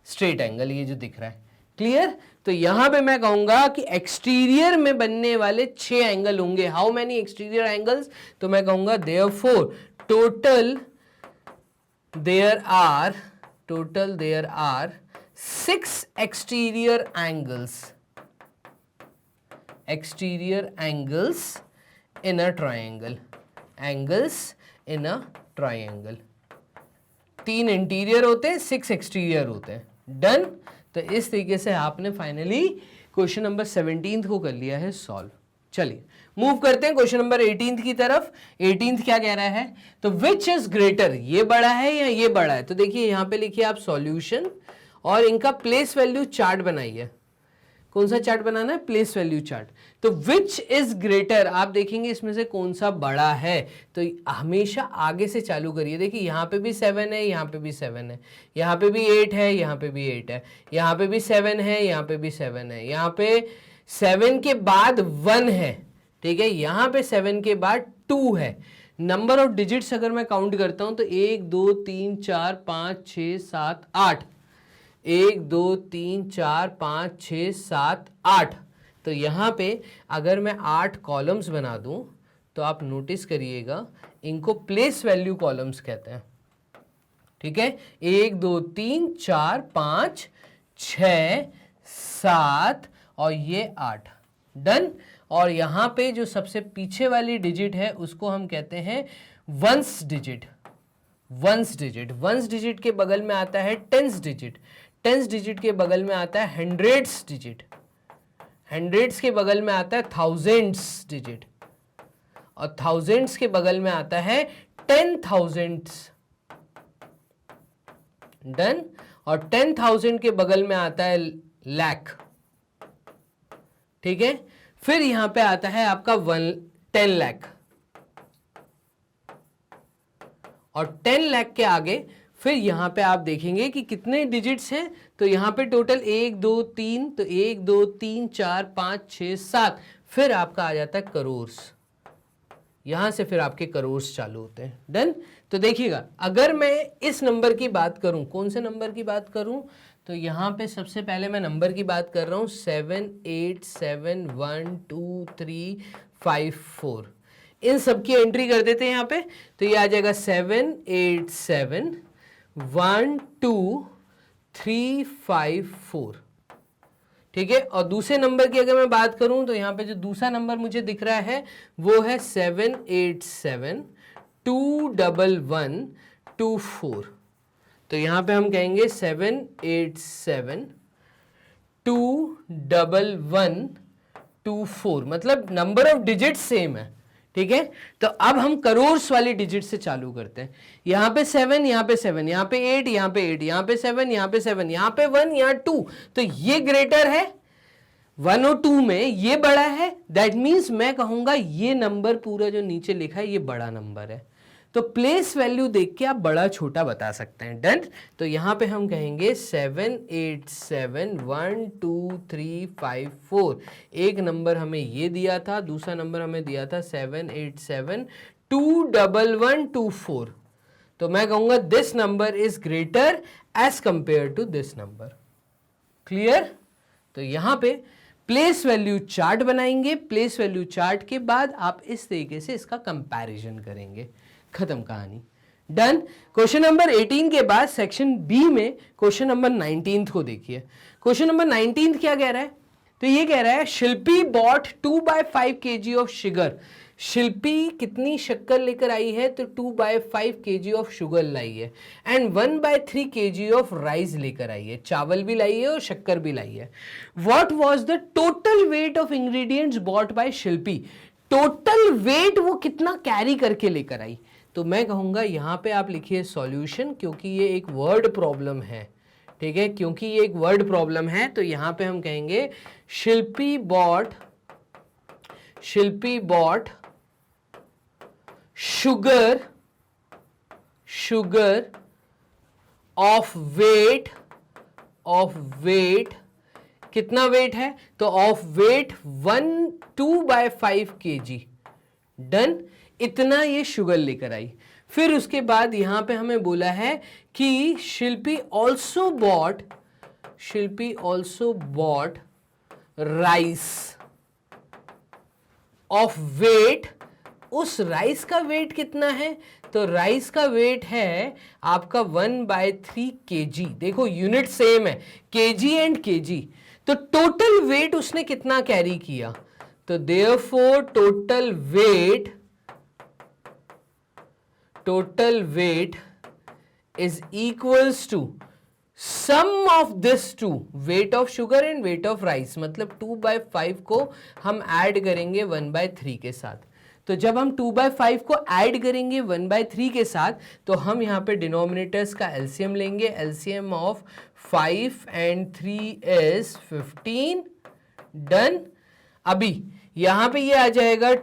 straight angle ये जो दिख रहा है, क्लियर। तो यहां पे मैं कहूंगा कि एक्सटीरियर में बनने वाले 6 एंगल होंगे। हाउ मेनी एक्सटीरियर एंगल्स, तो मैं कहूंगा therefore total there are 6 exterior angles in a triangle, angles in a triangle, 3 interior होते हैं, 6 एक्सटीरियर होते हैं, डन। तो इस तरीके से आपने फाइनली क्वेश्चन नंबर 17 को कर लिया है सॉल्व। चलिए मूव करते हैं क्वेश्चन नंबर 18 की तरफ। 18 क्या कह रहा है, तो विच इज ग्रेटर, ये बड़ा है या ये बड़ा है। तो देखिए यहां पे लिखिए आप सॉल्यूशन और इनका प्लेस वैल्यू चार्ट बनाइए। कौन सा चार्ट बनाना है, प्लेस वैल्यू चार्ट। तो विच इज ग्रेटर, आप देखेंगे इसमें से कौन सा बड़ा है, तो हमेशा आगे से चालू करिए। देखिए यहाँ पे भी 7 है, यहाँ पे भी 7 है, यहाँ पे भी 8 है, यहाँ पे भी 8 है, यहाँ पे भी 7 है, यहाँ पे भी 7 है, यहाँ पे 7 के बाद 1 है, ठीक है, यहाँ पे 7 के बाद 2 है। नंबर ऑफ डिजिट्स अगर मैं काउंट करता हूं तो 1 2 3 4 5 6 7 8, 1 2 3 4 5 6 7 8। तो यहाँ पे अगर मैं 8 कॉलम्स बना दूं तो आप नोटिस करिएगा इनको प्लेस वैल्यू कॉलम्स कहते हैं, ठीक है। 1 2 3 4 5 6 7 और ये 8, डन। और यहाँ पे जो सबसे पीछे वाली डिजिट है उसको हम कहते हैं ones digit. Ones digit, ones digit के बगल में आता है टेंस डिजिट, टेंस डिजिट के बगल में आता है हंड्रेड्स डिजिट, हंड्रेड्स के बगल में आता है थाउजेंड्स डिजिट, और थाउजेंड्स के बगल में आता है 10,000, डन। और 10,000 के बगल में आता है लाख, ठीक है। फिर यहां पे आता है आपका 10 लाख, और 10 लाख के आगे फिर यहां पे आप देखेंगे कि कितने डिजिट्स हैं। तो यहां पे टोटल 1 2 3, तो 1 2 3 4 5 6 7, फिर आपका आ जाता है करोर्स, यहां से फिर आपके करोर्स चालू होते हैं, डन। तो देखिएगा अगर मैं इस नंबर की बात करूं, कौन से नंबर की बात करूं, तो यहाँ पे सबसे पहले मैं नंबर की बात कर रहा हूँ 7 8 7 1 2 3 5 4, इन सब की एंट्री कर देते हैं यहाँ पे। तो ये आ जाएगा 7 8 7 1 2 3 5 4, ठीक है। और दूसरे नंबर की अगर मैं बात करूं तो यहाँ पे जो दूसरा नंबर मुझे दिख रहा है वो है 7 8 7 2 1 1 2 4। तो यहाँ पे हम कहेंगे 7 8 7 2 1 1 2 4, मतलब नंबर ऑफ डिजिट सेम है, ठीक है। तो अब हम करोर्स वाली डिजिट से चालू करते हैं। यहाँ पे 7, यहाँ पे 7, यहाँ पे 8, यहाँ पे 8, यहाँ पे 7, यहाँ पे 7, यहाँ पे 1, यहाँ 2, तो ये ग्रेटर है 1 और 2 में, ये बड़ा है। दैट मीन्स मैं कहूंगा ये नंबर पूरा जो नीचे लिखा है ये बड़ा नंबर है। तो प्लेस वैल्यू देख के आप बड़ा छोटा बता सकते हैं, डन। तो यहां पे हम कहेंगे 7 8 7 1 2 3 5 4, एक नंबर हमें ये दिया था, दूसरा नंबर हमें दिया था 7 8 7 2 1 1 2 4। तो मैं कहूंगा this number is greater as compare to this number, clear. तो यहां पे प्लेस वैल्यू चार्ट बनाएंगे, प्लेस वैल्यू चार्ट के बाद आप इस तरीके से इसका कंपैरिजन करेंगे, खत्म कहानी, डन। क्वेश्चन नंबर 18 के बाद सेक्शन बी में क्वेश्चन नंबर 19 को देखिए। क्वेश्चन नंबर 19 क्या कह रहा है, तो ये कह रहा है शिल्पी बॉट 2/5 kg ऑफ शुगर। शिल्पी कितनी शक्कर लेकर आई है, तो 2/5 kg ऑफ शुगर लाई है, एंड 1/3 kg ऑफ राइस लेकर आई है, चावल भी लाई है और शक्कर भी लाई है। What was the total weight of ingredients bought by Shilpi. Total weight वो कितना कैरी करके लेकर आई, तो मैं कहूंगा यहां पे आप लिखिए सॉल्यूशन, क्योंकि ये एक वर्ड प्रॉब्लम है, ठीक है, क्योंकि ये एक वर्ड प्रॉब्लम है, तो यहां पे हम कहेंगे शिल्पी बॉट शुगर ऑफ वेट कितना वेट है, तो ऑफ वेट 2/5 kg, डन। इतना ये शुगर लेकर आई। फिर उसके बाद यहां पे हमें बोला है कि Shilpi also bought rice of weight. उस राइस का वेट कितना है, तो राइस का वेट है आपका 1/3 kg। देखो यूनिट सेम है, kg एंड kg, तो टोटल वेट उसने कितना कैरी किया, तो therefore total wait is equals to sum of this two, weight of sugar and weight of rice, मतलब 2/5 को हम ऐड करेंगे 1/3 के साथ। तो जब हम 2/5 को ऐड करेंगे 1/3 के साथ, तो हम यहाँ पे डिनोमिनेटर्स का एलसीएम लेंगे। LCM of 5 and 3 is 15, done. अभी यहाँ पे ये आ जाएगा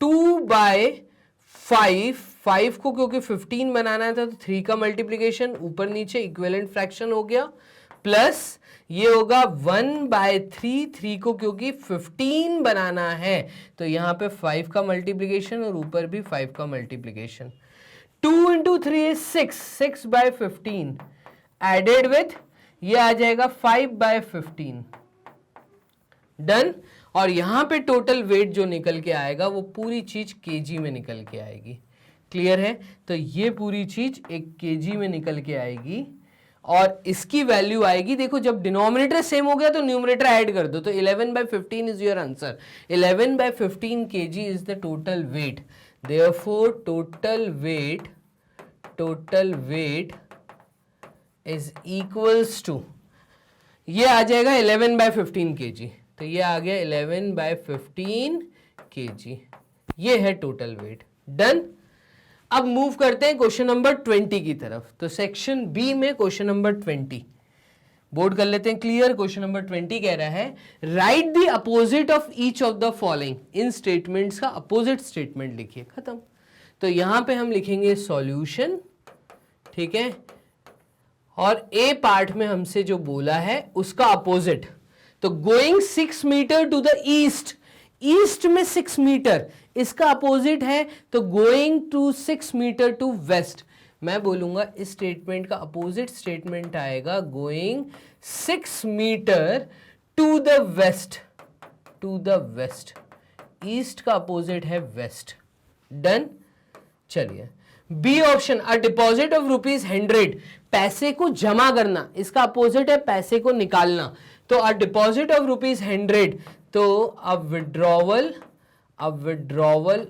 2/5, 5 को क्योंकि 15 बनाना था तो 3 का मल्टीप्लीकेशन, ऊपर नीचे इक्विवेलेंट फ्रैक्शन हो गया, प्लस ये होगा 1/3, 3 को क्योंकि 15 बनाना है तो यहाँ पे 5 का मल्टीप्लीकेशन और ऊपर भी 5 का multiplication. 2 into 3 is 6, 6/15 added with ये आ जाएगा 5/15, डन। और यहां पे टोटल वेट जो निकल के आएगा वो पूरी चीज केजी में निकल के आएगी, क्लियर है। तो ये पूरी चीज एक केजी में निकल के आएगी और इसकी वैल्यू आएगी, देखो जब डिनोमिनेटर सेम हो गया तो न्यूमरेटर ऐड कर दो, तो 11/15 is your answer. 11/15 kg is the total weight, therefore total weight is equals to, ये आ जाएगा 11/15 kg, तो ये आ गया 11/15 kg, ये है टोटल वेट, डन। अब मूव करते हैं क्वेश्चन नंबर 20 की तरफ। तो सेक्शन बी में क्वेश्चन नंबर 20 बोर्ड कर लेते हैं क्लियर। क्वेश्चन नंबर 20 कह रहा है right the opposite of each of the following. In statements का अपोजिट स्टेटमेंट लिखिए, खत्म। तो यहां पे हम लिखेंगे सॉल्यूशन, ठीक है, और ए पार्ट में हमसे जो बोला है उसका अपोजिट, तो going 6 metre to the east, east में 6 मीटर, इसका अपोजिट है तो going to 6 metre to west. मैं बोलूंगा इस स्टेटमेंट का अपोजिट स्टेटमेंट आएगा going 6 metre to the west, east का अपोजिट है वेस्ट, डन। चलिए B option, a deposit of ₹100, पैसे को जमा करना, इसका अपोजिट है पैसे को निकालना, तो अ डिपॉजिट ऑफ ₹100, तो अ विड्रॉवल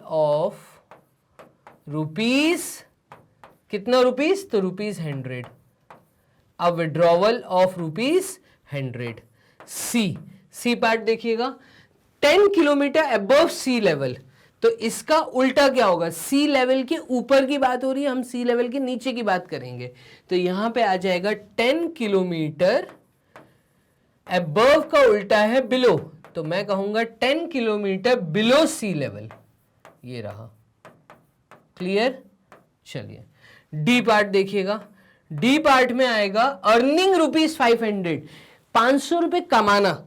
ऑफ रुपीज, कितना रुपीज, तो ₹100, अ विड्रॉवल ऑफ ₹100। सी पार्ट देखिएगा, 10 किलोमीटर अबव सी लेवल, तो इसका उल्टा क्या होगा, सी लेवल के ऊपर की बात हो रही है, हम सी लेवल के नीचे की बात करेंगे, तो यहां पे आ जाएगा 10 किलोमीटर, अबव का उल्टा है बिलो, तो मैं कहूंगा 10 किलोमीटर बिलो सी लेवल, ये रहा, क्लियर। चलिए डी पार्ट देखिएगा, डी पार्ट में आएगा अर्निंग ₹500, 500 रुपए कमाना,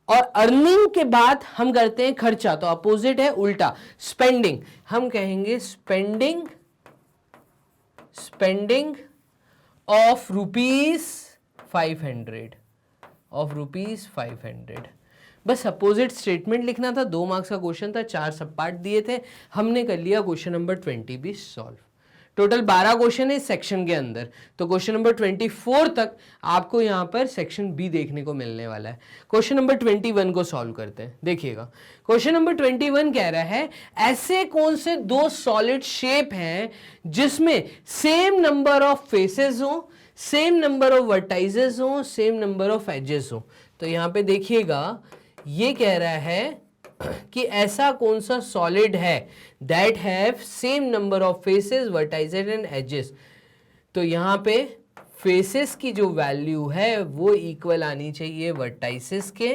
और अर्निंग के बाद हम करते हैं खर्चा, तो अपोजिट है उल्टा, स्पेंडिंग, हम कहेंगे स्पेंडिंग ऑफ ₹500, बस अपोजिट स्टेटमेंट लिखना था, 2 मार्क्स का क्वेश्चन था, 4 सब पार्ट दिए थे, हमने कर लिया क्वेश्चन नंबर 20 भी सॉल्व। टोटल 12 क्वेश्चन है इस सेक्शन के अंदर, तो क्वेश्चन नंबर 24 तक आपको यहाँ पर सेक्शन बी देखने को मिलने वाला है। क्वेश्चन नंबर 21 को सॉल्व करते हैं। देखिएगा क्वेश्चन नंबर 21 कह रहा है ऐसे कौन से 2 सॉलिड शेप हैं जिसमें सेम नंबर ऑफ फेसेस हो, सेम नंबर ऑफ वर्टाइजेस हो, सेम नंबर ऑफ एजेस हो। तो यहाँ पे देखिएगा ये कह रहा है कि ऐसा कौन सा सॉलिड है that have same number of faces, vertices and edges. तो यहाँ पे फेसेस की जो वैल्यू है वो इक्वल आनी चाहिए वर्टाइसेस के,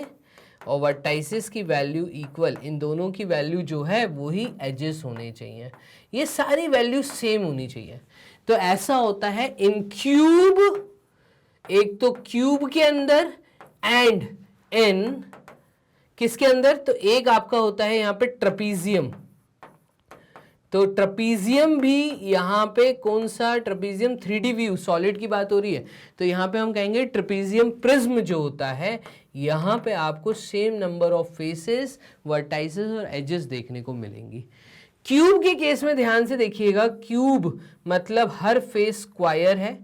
और वर्टाइसेस की वैल्यू इक्वल, इन दोनों की वैल्यू जो है वो ही एजेस होने चाहिए, ये सारी वैल्यू सेम होनी चाहिए। तो ऐसा होता है इन क्यूब, एक तो क्यूब के अंदर एंड इन किसके अंदर, तो एक आपका होता है यहां पे ट्रपीजियम। तो ट्रपीजियम भी यहां पे कौन सा, ट्रपीजियम 3D व्यू सॉलिड की बात हो रही है, तो यहां पे हम कहेंगे ट्रपीजियम प्रिज्म जो होता है, यहां पे आपको same number of faces, vertices और एजेस देखने को मिलेंगी। क्यूब के केस में ध्यान से देखिएगा, क्यूब मतलब हर फेस स्क्वायर है,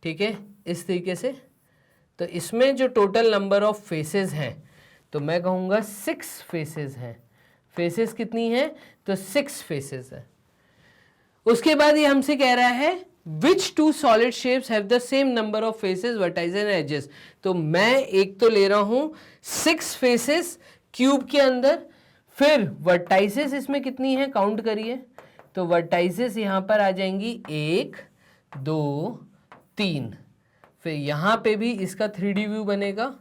ठीक है, इस तरीके से। तो इसमें जो टोटल नंबर ऑफ फेसेस हैं तो मैं कहूँगा 6 फेसेस हैं। फेसेस कितनी हैं, तो 6 फेसेस है। उसके बाद ये हमसे कह रहा है which 2 solid shapes have the same number of faces, vertices and edges. तो मैं एक तो ले रहा हूँ 6 फेसेस क्यूब के अंदर, फिर वर्टाइसेस इसमें कितनी है काउंट करिए, तो वर्टाइसेस यहाँ पर आ जाएंगी 1 2 3, फिर यहाँ पे भी इसका 3D व्यू बनेगा,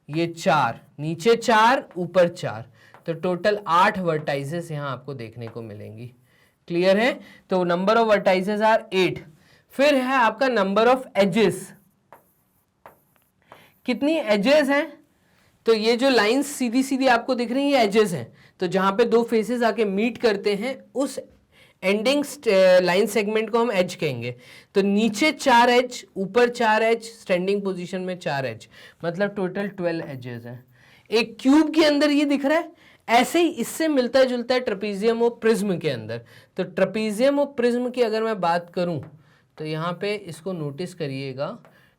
ये 4, नीचे 4 ऊपर 4, तो टोटल 8 वर्टाइसेस यहाँ आपको देखने को मिलेंगी। क्लियर है, तो नंबर ऑफ वर्टाइसेस आर 8। फिर है आपका नंबर ऑफ एजेस, कितनी एजेस हैं, तो ये जो लाइंस सीधी सीधी आपको दिख रही है एजेस हैं। तो जहां पे 2 फेसेस आके मीट करते हैं उस एंडिंग लाइन सेगमेंट को हम एज कहेंगे। तो नीचे 4 एज, ऊपर 4 एज, स्टैंडिंग पोजीशन में 4 एज, मतलब टोटल 12 एजेस हैं। एक क्यूब के अंदर ये दिख रहा है, ऐसे ही इससे मिलता जुलता है ट्रपीजियम और प्रिज्म के अंदर। तो ट्रपीजियम और प्रिज्म की अगर मैं बात करूं तो यहाँ पे इसको नोटिस करिएगा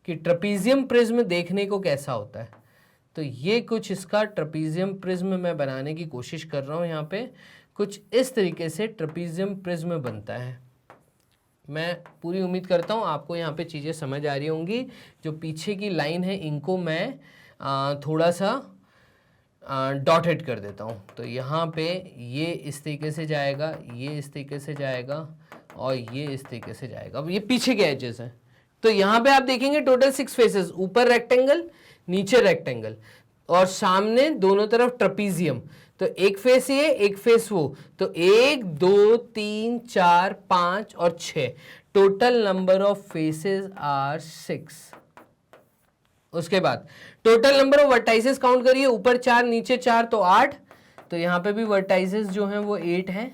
कि ट्रपीजियम प्रिज्म देखने को कैसा होता है। तो ये कुछ इसका ट्रपीजियम प्रिज्म मैं बनाने की कोशिश कर रहा हूँ, यहाँ पे कुछ इस तरीके से ट्रपीजियम प्रिज्म बनता है। मैं पूरी उम्मीद करता हूँ आपको यहाँ पे चीज़ें समझ आ रही होंगी। जो पीछे की लाइन है इनको मैं थोड़ा सा डॉटेड कर देता हूँ। तो यहाँ पे ये इस तरीके से जाएगा, ये इस तरीके से जाएगा और ये इस तरीके से जाएगा। अब ये पीछे के एजेस हैं। तो यहाँ पे आप देखेंगे टोटल 6 फेसेस, ऊपर रेक्टेंगल, नीचे रेक्टेंगल और सामने दोनों तरफ ट्रपीजियम। तो एक फेस ये, एक फेस वो, तो 1 2 3 4 5 और 6, total number of faces are 6। उसके बाद total number of vertices count करिए, ऊपर 4 नीचे 4 तो 8। तो यहाँ पे भी वर्टाइसेस जो हैं वो 8 हैं।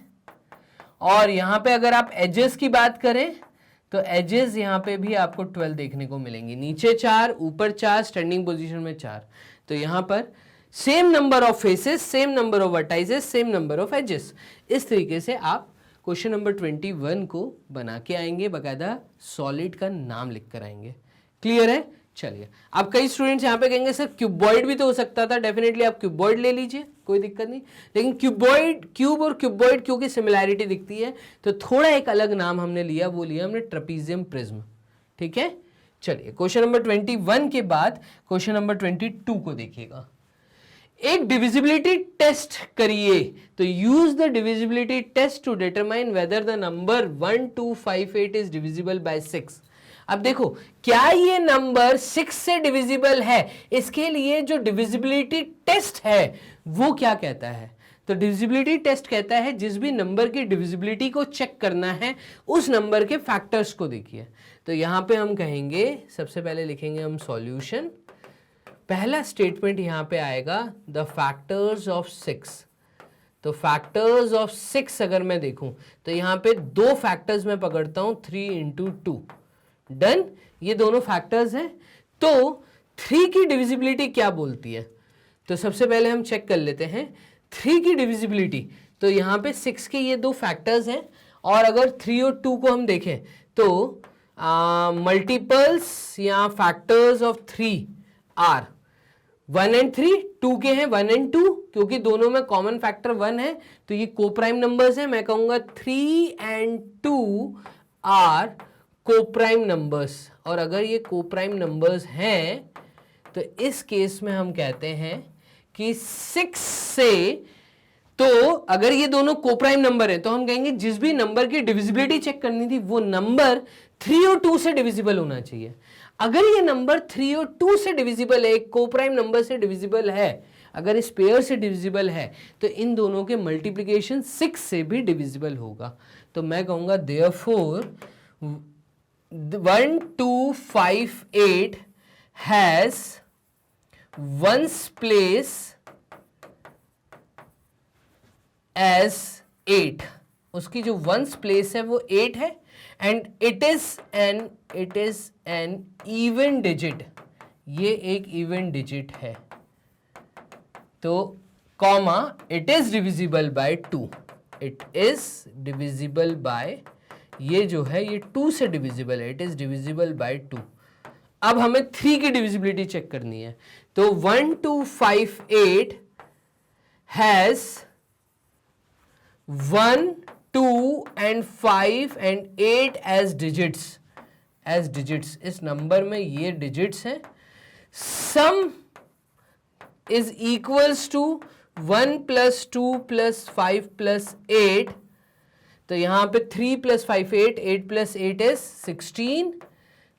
और यहाँ पे अगर आप एजेस की बात करें तो एजेस यहाँ पे भी आपको 12 देखने को मिलेंगी, नीचे 4 ऊपर 4, स्टैंडिंग पोजीशन में 4। तो यहाँ पर same number of faces, same number of vertices, same number of edges. इस तरीके से आप क्वेश्चन नंबर 21 को बना के आएंगे, बाकायदा सॉलिड का नाम लिख कर आएंगे। क्लियर है? चलिए, अब कई स्टूडेंट्स यहाँ पे कहेंगे सर क्यूबॉइड भी तो हो सकता था। डेफिनेटली आप क्यूबॉइड ले लीजिए, कोई दिक्कत नहीं, लेकिन क्यूबॉइड, क्यूब और क्यूबॉइड क्योंकि सिमिलैरिटी दिखती है तो थोड़ा एक अलग नाम हमने लिया, वो लिया हमने ट्रपीजियम प्रिज्म। ठीक है, चलिए क्वेश्चन नंबर 21 के बाद क्वेश्चन नंबर 22 को देखिएगा। एक डिविजिबिलिटी टेस्ट करिए, तो use the divisibility test to determine whether the number 1258 is divisible by 6। अब देखो क्या ये नंबर 6 से डिविजिबल है, इसके लिए जो डिविजिबिलिटी टेस्ट है वो क्या कहता है। तो डिविजिबिलिटी टेस्ट कहता है जिस भी नंबर की डिविजिबिलिटी को चेक करना है उस नंबर के फैक्टर्स को देखिए। तो यहां पे हम कहेंगे, सबसे पहले लिखेंगे हम सॉल्यूशन। पहला स्टेटमेंट यहां पे आएगा द फैक्टर्स ऑफ 6। तो फैक्टर्स ऑफ 6 अगर मैं देखूं तो यहां पे 2 फैक्टर्स मैं पकड़ता हूं, 3 into 2। डन, ये दोनों फैक्टर्स हैं। तो 3 की डिविजिबिलिटी क्या बोलती है? तो सबसे पहले हम चेक कर लेते हैं 3 की डिविजिबिलिटी। तो यहाँ पे 6 के ये 2 फैक्टर्स हैं, और अगर 3 और 2 को हम देखें तो मल्टीपल्स या फैक्टर्स ऑफ 3 आर 1 एंड 3, 2 के हैं 1 एंड 2, क्योंकि दोनों में कॉमन फैक्टर 1 है तो ये कोप्राइम नंबर्स हैं। मैं कहूंगा 3 एंड 2 आर कोप्राइम नंबर्स, और अगर ये कोप्राइम नंबर्स हैं तो इस केस में हम कहते हैं कि 6 से, तो अगर ये दोनों कोप्राइम नंबर है तो हम कहेंगे जिस भी नंबर की डिविजिबिलिटी चेक करनी थी वो नंबर 3 और 2 से डिविजिबल होना चाहिए। अगर ये नंबर 3 और 2 से डिविजिबल है, एक कोप्राइम नंबर से डिविजिबल है, अगर इस पेयर से डिविजिबल है, तो इन दोनों के मल्टीप्लिकेशन 6 से भी डिविजिबल होगा। तो मैं कहूंगा therefore 1 2 5 8 has ones place as 8, उसकी जो वंस प्लेस है वो 8 है, and it is an even digit, ये एक इवन डिजिट है। तो comma it is divisible by 2, it is divisible by, ये जो है ये 2 से डिविजिबल है, इट इज डिविजिबल बाय 2। अब हमें 3 की डिविजिबिलिटी चेक करनी है। तो 1 2 5 8 has 1 2 and 5 and 8 as digits। इस नंबर में ये digits हैं। sum is equals to 1 plus 2 plus 5 plus 8, तो यहाँ पे 3 plus 5 8, 8 plus 8 is 16।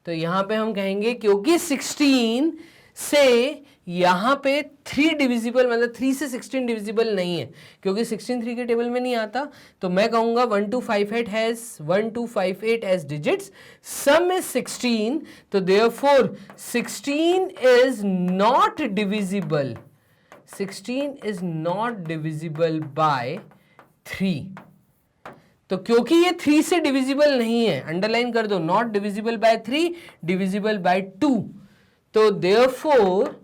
तो यहाँ पे हम कहेंगे क्योंकि 16 से यहाँ पे 3 डिविजिबल, मतलब 3 से 16 डिविजिबल नहीं है, क्योंकि 16 3 के टेबल में नहीं आता। तो मैं कहूँगा 1 2 5 8 has 1 2 5 8 as digits, sum is 16, तो therefore 16 is not divisible, 16 is not divisible by 3। तो क्योंकि ये 3 से डिविजिबल नहीं है, अंडरलाइन कर दो, not divisible by 3, divisible by 2। तो therefore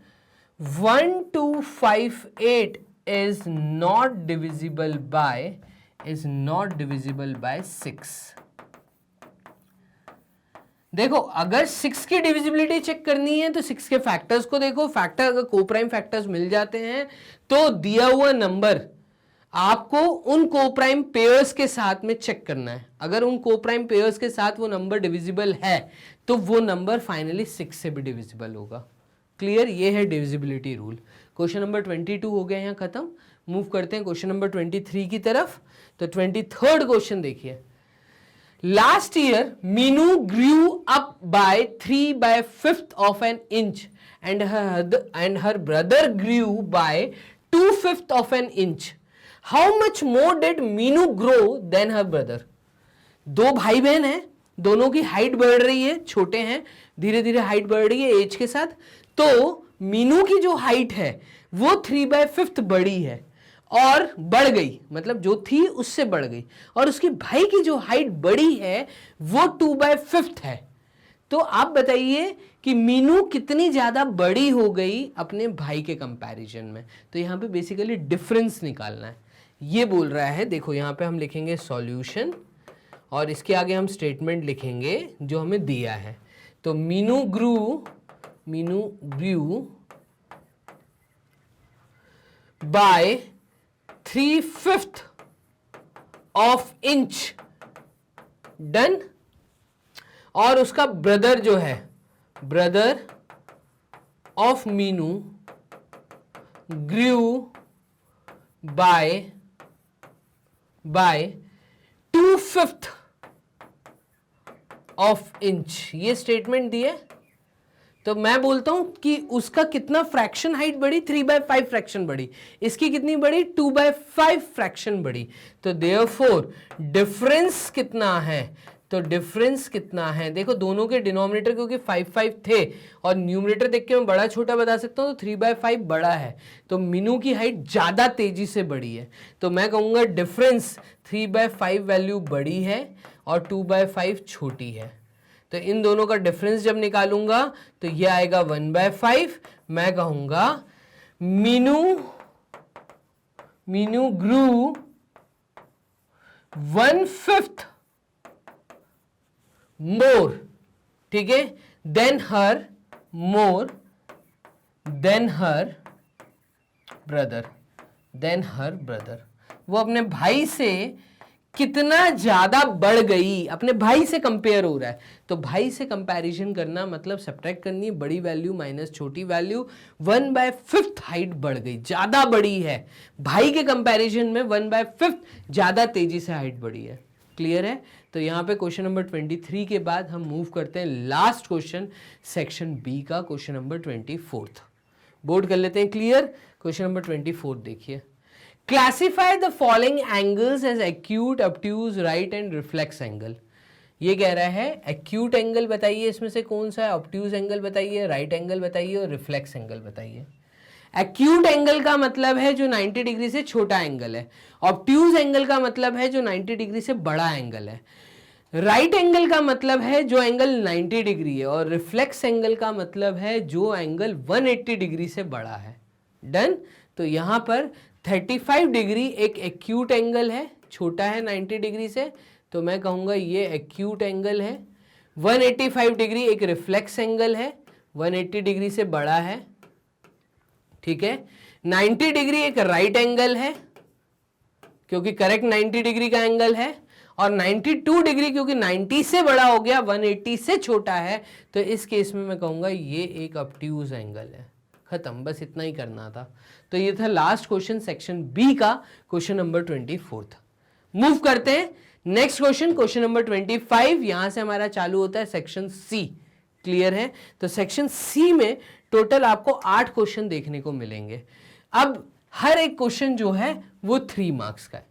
1 2 5 8 is not divisible by 6। देखो अगर 6 की डिविजिबिलिटी चेक करनी है तो 6 के फैक्टर्स को देखो, फैक्टर अगर कोप्राइम फैक्टर्स मिल जाते हैं तो दिया हुआ नंबर आपको उन कोप्राइम पेयर्स के साथ में चेक करना है। अगर उन कोप्राइम पेयर्स के साथ वो नंबर डिविजिबल है तो वो नंबर फाइनली 6 से भी डिविजिबल होगा। क्लियर, ये है डिविजिबिलिटी रूल। क्वेश्चन नंबर 22 हो गया यहाँ खत्म। मूव करते हैं क्वेश्चन नंबर 23 की तरफ। तो 23rd क्वेश्चन देखिए, last year Meenu grew up by 3/5 of an inch and her brother grew by 2/5 of an inch. How much more did Meenu grow than her brother? दो भाई बहन हैं, दोनों की हाइट बढ़ रही है, छोटे हैं, धीरे धीरे हाइट बढ़ रही है एज के साथ। तो मीनू की जो हाइट है वो 3/5 बड़ी है और बढ़ गई, मतलब जो थी उससे बढ़ गई, और उसकी भाई की जो हाइट बड़ी है वो 2/5 है। तो आप बताइए कि मीनू कितनी ज्यादा बड़ी हो गई अपने भाई के कंपैरिजन में। तो यहां पे बेसिकली डिफरेंस निकालना है, ये बोल रहा है। देखो यहां पे हम लिखेंगे सॉल्यूशन और इसके आगे हम स्टेटमेंट लिखेंगे जो हमें दिया है। तो Meenu grew by 3/5 of inch, done. और उसका ब्रदर जो है, brother of Meenu grew by 2/5 of inch, ये स्टेटमेंट दिए। तो मैं बोलता हूं कि उसका कितना फ्रैक्शन हाइट बढ़ी, 3/5 फ्रैक्शन बढ़ी, इसकी कितनी बढ़ी, 2/5 फ्रैक्शन बढ़ी। तो देयरफॉर डिफरेंस कितना है, तो डिफरेंस कितना है, देखो दोनों के डिनोमिनेटर क्योंकि 5 थे और न्यूमरेटर देख के मैं बड़ा छोटा बता सकता हूं, तो 3/5 बड़ा है, तो मीनू की हाइट ज्यादा तेजी से बढ़ी है। तो मैं कहूंगा डिफरेंस 3/5 वैल्यू बड़ी है और 2/5 छोटी है। तो इन दोनों का डिफरेंस जब निकालूंगा तो ये आएगा 1/5। मैं कहूंगा मीनू grew 1/5 more, ठीक है, देन हर ब्रदर। वो अपने भाई से कितना ज्यादा बढ़ गई, अपने भाई से कंपेयर हो रहा है। तो भाई से कंपैरिजन करना मतलब सब्ट्रैक्ट करनी है, बड़ी वैल्यू माइनस छोटी वैल्यू, 1/5 हाइट बढ़ गई, ज्यादा बड़ी है भाई के कंपैरिजन में, 1/5 ज्यादा तेजी से हाइट बढ़ी है। क्लियर है? तो यहाँ पे क्वेश्चन नंबर 23 के बाद हम मूव करते हैं लास्ट क्वेश्चन सेक्शन बी का, क्वेश्चन नंबर 24 बोर्ड कर लेते हैं। क्लियर? क्वेश्चन नंबर 24 देखिए, classify the following angles as acute, obtuse, right and reflex angle. ये कह रहा है एक्यूट एंगल बताइए इसमें से कौन सा है, ऑब्ट्यूज एंगल बताइए, राइट एंगल बताइए और रिफ्लेक्स एंगल बताइए। एक्यूट एंगल का मतलब है जो 90 डिग्री से छोटा एंगल है, ऑब्ट्यूज एंगल का मतलब है जो 90 डिग्री से बड़ा एंगल है, राइट एंगल का मतलब है जो एंगल 90 डिग्री है, और रिफ्लेक्स एंगल का मतलब है जो एंगल 180 डिग्री से बड़ा है। डन? तो यहां पर 35 डिग्री एक एक्यूट एंगल है, छोटा है 90 डिग्री से, तो मैं कहूंगा ये एक्यूट एंगल है। 185 डिग्री एक रिफ्लेक्स एंगल है, 180 डिग्री से बड़ा है, ठीक है। 90 डिग्री एक राइट एंगल है क्योंकि करेक्ट 90 डिग्री का एंगल है, और 92 डिग्री क्योंकि 90 से बड़ा हो गया, 180 से छोटा है, तो इस केस में मैं कहूंगा ये एक ऑब्ट्यूज एंगल है। खत्म, बस इतना ही करना था। तो ये था लास्ट क्वेश्चन सेक्शन बी का, क्वेश्चन नंबर 24। मूव करते हैं नेक्स्ट क्वेश्चन, क्वेश्चन नंबर 25। यहां से हमारा चालू होता है सेक्शन सी। क्लियर है? तो सेक्शन सी में टोटल आपको 8 क्वेश्चन देखने को मिलेंगे। अब हर एक क्वेश्चन जो है वो 3 मार्क्स का है।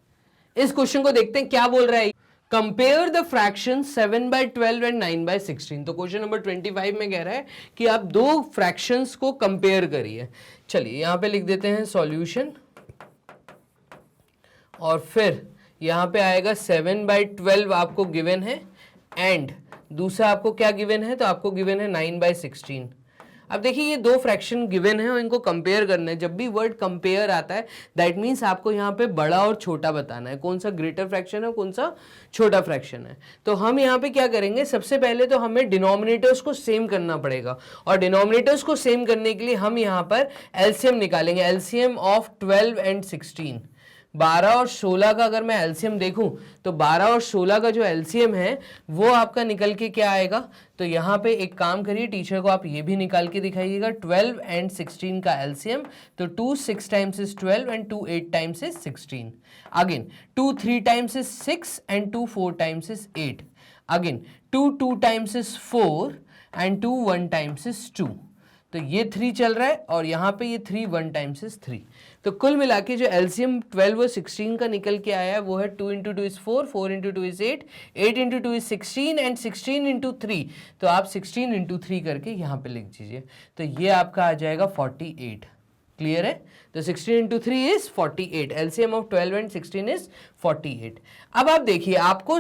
इस क्वेश्चन को देखते हैं क्या बोल रहा है। Compare the fraction 7/12 and 9/16। तो क्वेश्चन नंबर 25 में कह रहा है कि आप दो फ्रैक्शंस को कंपेयर करिए। चलिए यहां पे लिख देते हैं सॉल्यूशन, और फिर यहां पे आएगा 7/12 आपको गिवन है, एंड दूसरा आपको क्या गिवन है, तो आपको गिवन है 9/16। अब देखिए ये दो फ्रैक्शन गिवन है और इनको कंपेयर करना है। जब भी वर्ड कंपेयर आता है दैट मीन्स आपको यहाँ पे बड़ा और छोटा बताना है, कौन सा ग्रेटर फ्रैक्शन है कौन सा छोटा फ्रैक्शन है। तो हम यहाँ पे क्या करेंगे, सबसे पहले तो हमें डिनोमिनेटर्स को सेम करना पड़ेगा, और डिनोमिनेटर्स को सेम करने के लिए हम यहाँ पर एलसीएम निकालेंगे। एलसीएम ऑफ 12 एंड 16, 12 और 16 का अगर मैं एलसीएम देखूं तो 12 और 16 का जो एलसीएम है वो आपका निकल के क्या आएगा। तो यहाँ पे एक काम करिए, टीचर को आप ये भी निकाल के दिखाइएगा, 12 एंड 16 का एलसीएम। तो 2 6 times is 12 and 2 8 times is 16। Again 2 3 times is 6 and 2 4 times is 8। Again 2 2 times is 4 and 2 1 times is 2। तो ये 3 चल रहा है और यहाँ पे ये 3 1 टाइम्स इज 3। तो कुल मिला के जो एलसीएम 12 और 16 का निकल के आया है वो है 2 × 2 इज 4, 4 × 2 इज 8, 8 × 2 इज 16 एंड 16 × 3। तो आप 16 × 3 करके यहाँ पे लिख दीजिए, तो ये आपका आ जाएगा 48। क्लियर है? तो 16 × 3 is 48। LCM of 12 and 16 is 48। अब आप देखिए आपको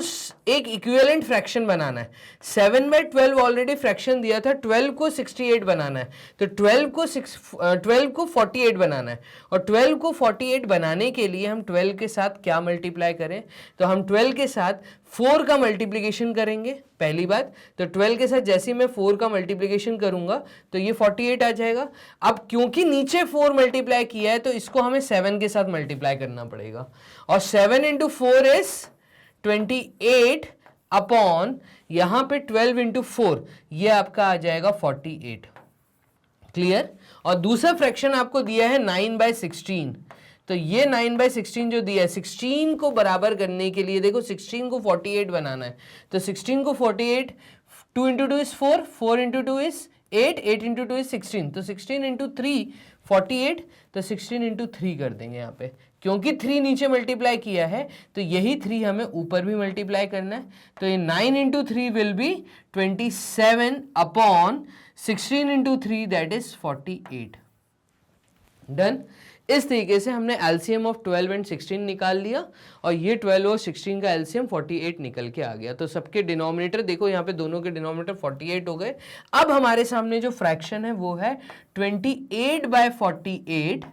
एक इक्विवेलेंट फ्रैक्शन बनाना है। 7/12 ऑलरेडी फ्रैक्शन दिया था, 12 को 68 बनाना है, तो 12 को 48 बनाना है, और 12 को 48 बनाने के लिए हम 12 के साथ क्या मल्टीप्लाई करें, तो हम 12 के साथ 4 का मल्टीप्लिकेशन करेंगे पहली बात। तो 12 के साथ जैसे ही मैं 4 का मल्टीप्लिकेशन करूंगा तो ये 48 आ जाएगा। अब क्योंकि नीचे 4 मल्टीप्लाई किया है तो इसको हमें 7 के साथ मल्टीप्लाई करना पड़ेगा, और 7 × 4 इज 28 अपॉन यहां पे 12 × 4, ये आपका आ जाएगा 48। क्लियर? और दूसरा फ्रैक्शन आपको दिया है 9/16। तो ये 9/16 जो दिया है, 16 को बराबर करने के लिए देखो 16 को 48 बनाना है, तो 16 को 48, 2 × 2 इज 4, 4 × 2 इज 8, 8 × 2 इज 16, तो 16 × 3 48, तो 16 × 3 कर देंगे यहाँ पे, क्योंकि 3 नीचे मल्टीप्लाई किया है तो यही 3 हमें ऊपर भी मल्टीप्लाई करना है। तो ये 9 × 3 will be 27 upon 16 × 3 that is 48। Done? इस तरीके से हमने एलसीएम ऑफ 12 एंड 16 निकाल लिया और ये 12 और 16 का एलसीएम 48 निकल के आ गया। तो सबके डिनोमिनेटर देखो, यहाँ पे दोनों के डिनोमिनेटर 48 हो गए। अब हमारे सामने जो फ्रैक्शन है वो है 28/48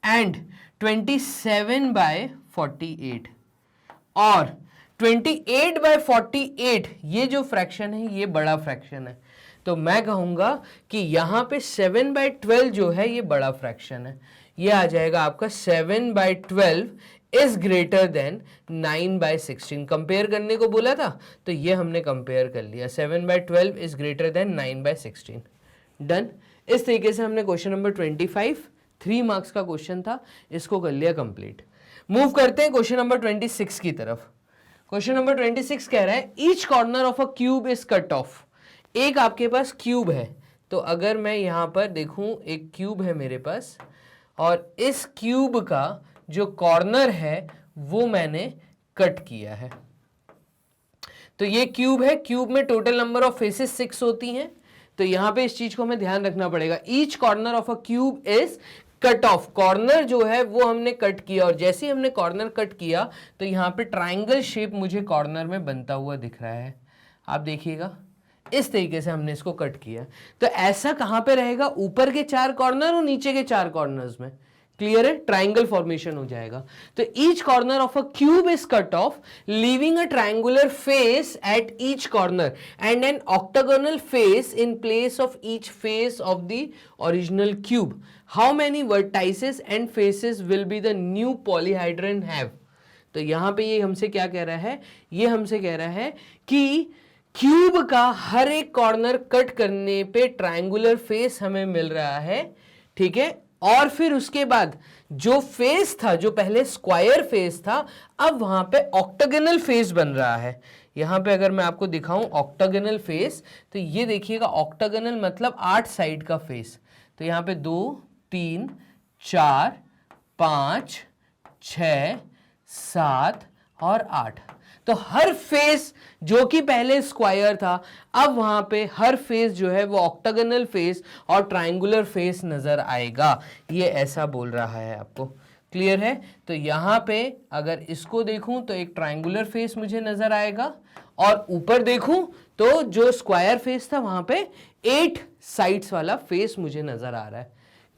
एंड 27/48 और 28/48 ये जो फ्रैक्शन है ये बड़ा फ्रैक्शन है। तो मैं कहूंगा कि यहां पे 7/12 जो है ये बड़ा फ्रैक्शन है। ये आ जाएगा आपका 7/12 इज ग्रेटर देन 9/16। कंपेयर करने को बोला था तो ये हमने कंपेयर कर लिया, 7/12 इज ग्रेटर देन 9/16। डन। इस तरीके से हमने क्वेश्चन नंबर 25 3 मार्क्स का क्वेश्चन था, इसको कर लिया कंप्लीट। मूव करते हैं क्वेश्चन नंबर 26 की तरफ। क्वेश्चन नंबर 26 कह रहा है each corner of a cube is cut of. एक आपके पास क्यूब है, तो अगर मैं यहां पर देखूं एक क्यूब है मेरे पास और इस क्यूब का जो कॉर्नर है वो मैंने कट किया है। तो ये क्यूब है, क्यूब में टोटल नंबर ऑफ फेसेस 6 होती हैं। तो यहां पे इस चीज को हमें ध्यान रखना पड़ेगा, each corner of a cube is cut of. Corner जो है वो हमने कट किया और जैसे ही हमने कॉर्नर कट किया तो यहाँ पे ट्राइंगल शेप मुझे कॉर्नर में बनता हुआ दिख रहा है। आप देखिएगा इस तरीके से हमने इसको कट किया। तो ऐसा कहां पे रहेगा, ऊपर के 4 कॉर्नर और नीचे के 4 कॉर्नर्स में। क्लियर है, ट्राइंगल फॉर्मेशन हो जाएगा। तो each corner of a cube is cut off leaving a triangular face at each corner and an octagonal face in place of each face of the original cube. How many vertices and faces will be the new polyhedron have. तो यहां पे ये हमसे क्या कह रहा है, ये हमसे कह रहा है कि क्यूब का हर एक कॉर्नर कट करने पे ट्रायंगुलर फेस हमें मिल रहा है, ठीक है। और फिर उसके बाद जो फेस था, जो पहले स्क्वायर फेस था, अब वहां पे ऑक्टागोनल फेस बन रहा है। यहां पे अगर मैं आपको दिखाऊं ऑक्टागोनल फेस, तो ये देखिएगा ऑक्टागोनल मतलब 8 साइड का फेस। तो यहां पे 2 3 4 5 6 7 और 8। तो हर फेस जो कि पहले स्क्वायर था, अब वहां पे हर फेस जो है वो ऑक्टागोनल फेस और ट्रायंगुलर फेस नजर आएगा। ये ऐसा बोल रहा है आपको, क्लियर है। तो यहां पे अगर इसको देखूं तो एक ट्रायंगुलर फेस मुझे नजर आएगा और ऊपर देखूं तो जो स्क्वायर फेस था वहां पे 8 साइड्स वाला फेस मुझे नजर आ रहा है।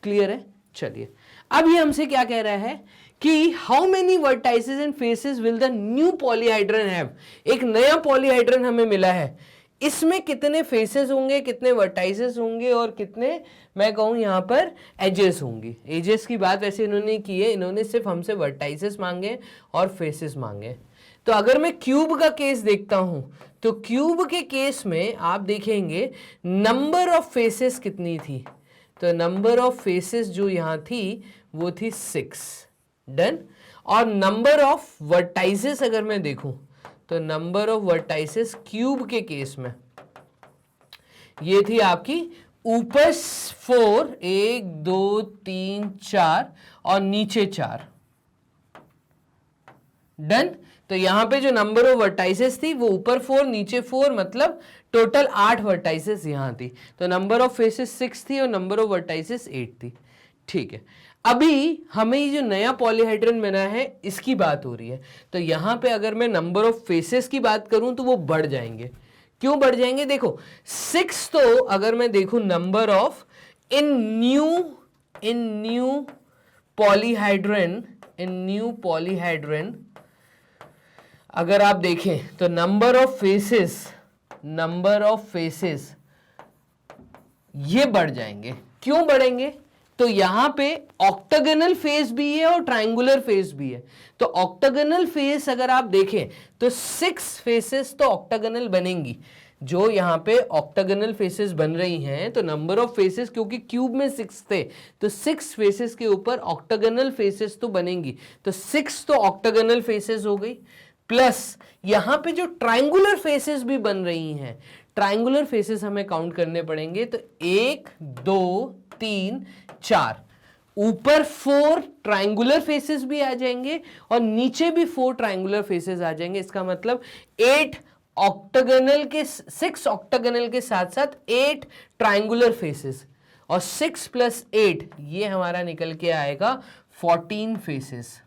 क्लियर है। चलिए अब ये हमसे क्या कह रहा है कि how many vertices and faces will the new polyhedron have. एक नया पॉलीहाइड्रन हमें मिला है, इसमें कितने फेसेस होंगे, कितने वर्टाइसेस होंगे और कितने मैं कहूं यहां पर एजेस होंगी। एजेस की बात वैसे इन्होंने की है, इन्होंने सिर्फ हमसे वर्टाइसेस मांगे और फेसेस मांगे। तो अगर मैं क्यूब का केस देखता हूं तो क्यूब के केस में आप देखेंगे नंबर ऑफ फेसेस कितनी थी। तो नंबर ऑफ फेसेस जो यहां थी वो थी 6। डन। और नंबर ऑफ वर्टाइसेस अगर मैं देखूं तो नंबर ऑफ वर्टाइसेस क्यूब के केस में ये थी आपकी ऊपर 4 1 2 3 4 और नीचे 4। डन। तो यहां पे जो नंबर ऑफ वर्टाइसेस थी वो ऊपर 4 नीचे 4, मतलब टोटल 8 वर्टाइसेस यहां थी। तो नंबर ऑफ फेसेस 6 थी और नंबर ऑफ वर्टाइसेस 8 थी। ठीक है, अभी हमें ये जो नया पॉलीहाइड्रन मिला है इसकी बात हो रही है। तो यहां पे अगर मैं नंबर ऑफ फेसेस की बात करूं तो वो बढ़ जाएंगे। क्यों बढ़ जाएंगे, देखो 6 तो अगर मैं देखूं नंबर ऑफ इन न्यू पॉलीहाइड्रन अगर आप देखें तो नंबर ऑफ फेसेस ये बढ़ जाएंगे। क्यों बढ़ेंगे, तो यहां पे ऑक्टागोनल फेस भी है और ट्रायंगुलर फेस भी है। तो ऑक्टागोनल फेस अगर आप देखें तो 6 फेसेस तो ऑक्टागोनल बनेंगी। जो यहां पे ऑक्टागोनल फेसेस बन रही हैं तो नंबर ऑफ फेसेस, क्योंकि क्यूब में 6 थे तो 6 फेसेस के ऊपर ऑक्टागोनल फेसेस तो बनेंगी। तो 6 तो ऑक्टागोनल फेसेस हो गई, प्लस यहां पे जो ट्रायंगुलर फेसेस भी बन रही हैं, ट्रायंगुलर फेसेस हमें काउंट करने पड़ेंगे। तो 1 2 3 4, ऊपर 4 ट्रायंगुलर फेसेस भी आ जाएंगे और नीचे भी 4 ट्रायंगुलर फेसेस आ जाएंगे। इसका मतलब 8 ऑक्टागोनल के 6 ऑक्टागोनल के साथ साथ 8 ट्रायंगुलर फेसेस, और 6 + 8 ये हमारा निकल के आएगा 14 फेसेस।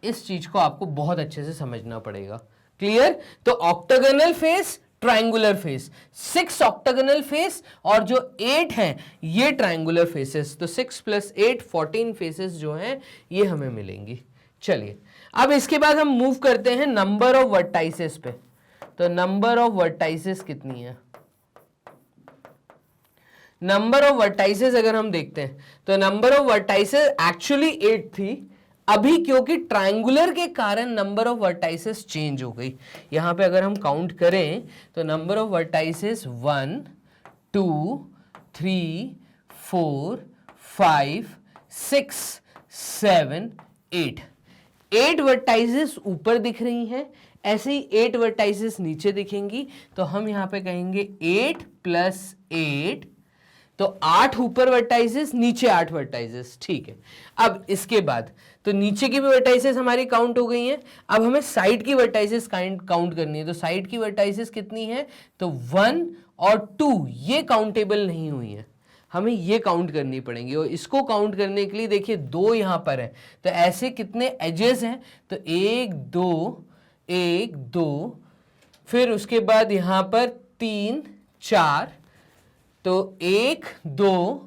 इस चीज को आपको बहुत अच्छे से समझना पड़ेगा। क्लियर? तो octagonal face, triangular face, 6 octagonal face और जो 8 हैं ये ट्रायंगुलर फेसेस। तो 6 + 8 14 फेसेस जो हैं ये हमें मिलेंगी। चलिए अब इसके बाद हम मूव करते हैं नंबर ऑफ वर्टाइसेस पे। तो नंबर ऑफ वर्टाइसेस कितनी है? नंबर ऑफ वर्टाइसेस अगर हम देखते हैं तो नंबर ऑफ वर्टाइसेस एक्चुअली 8 थी, अभी क्योंकि ट्रायंगुलर के कारण नंबर ऑफ वर्टाइसेस चेंज हो गई। यहां पे अगर हम काउंट करें तो नंबर ऑफ वर्टाइसेस 1 2 3 4 5 6 7 8 8 वर्टाइसेस ऊपर दिख रही हैं, ऐसे ही 8 वर्टाइसेस नीचे दिखेंगी। तो हम यहां पे कहेंगे 8 + 8, तो 8 ऊपर वर्टाइसेस, नीचे 8 वर्टाइसेस। ठीक है, अब इसके बाद तो नीचे की भी वर्टाइसेस हमारी काउंट हो गई हैं। अब हमें साइड की वर्टाइसेस काउंट करनी है। तो साइड की वर्टाइसेस कितनी है? तो 1 और 2 ये काउंटेबल नहीं हुई है, हमें ये काउंट करनी पड़ेंगी। और इसको काउंट करने के लिए देखिए 2 यहां पर है, तो ऐसे कितने एजेस हैं? तो 1 2 1 2, फिर उसके बाद यहां पर 3 4, तो 1 2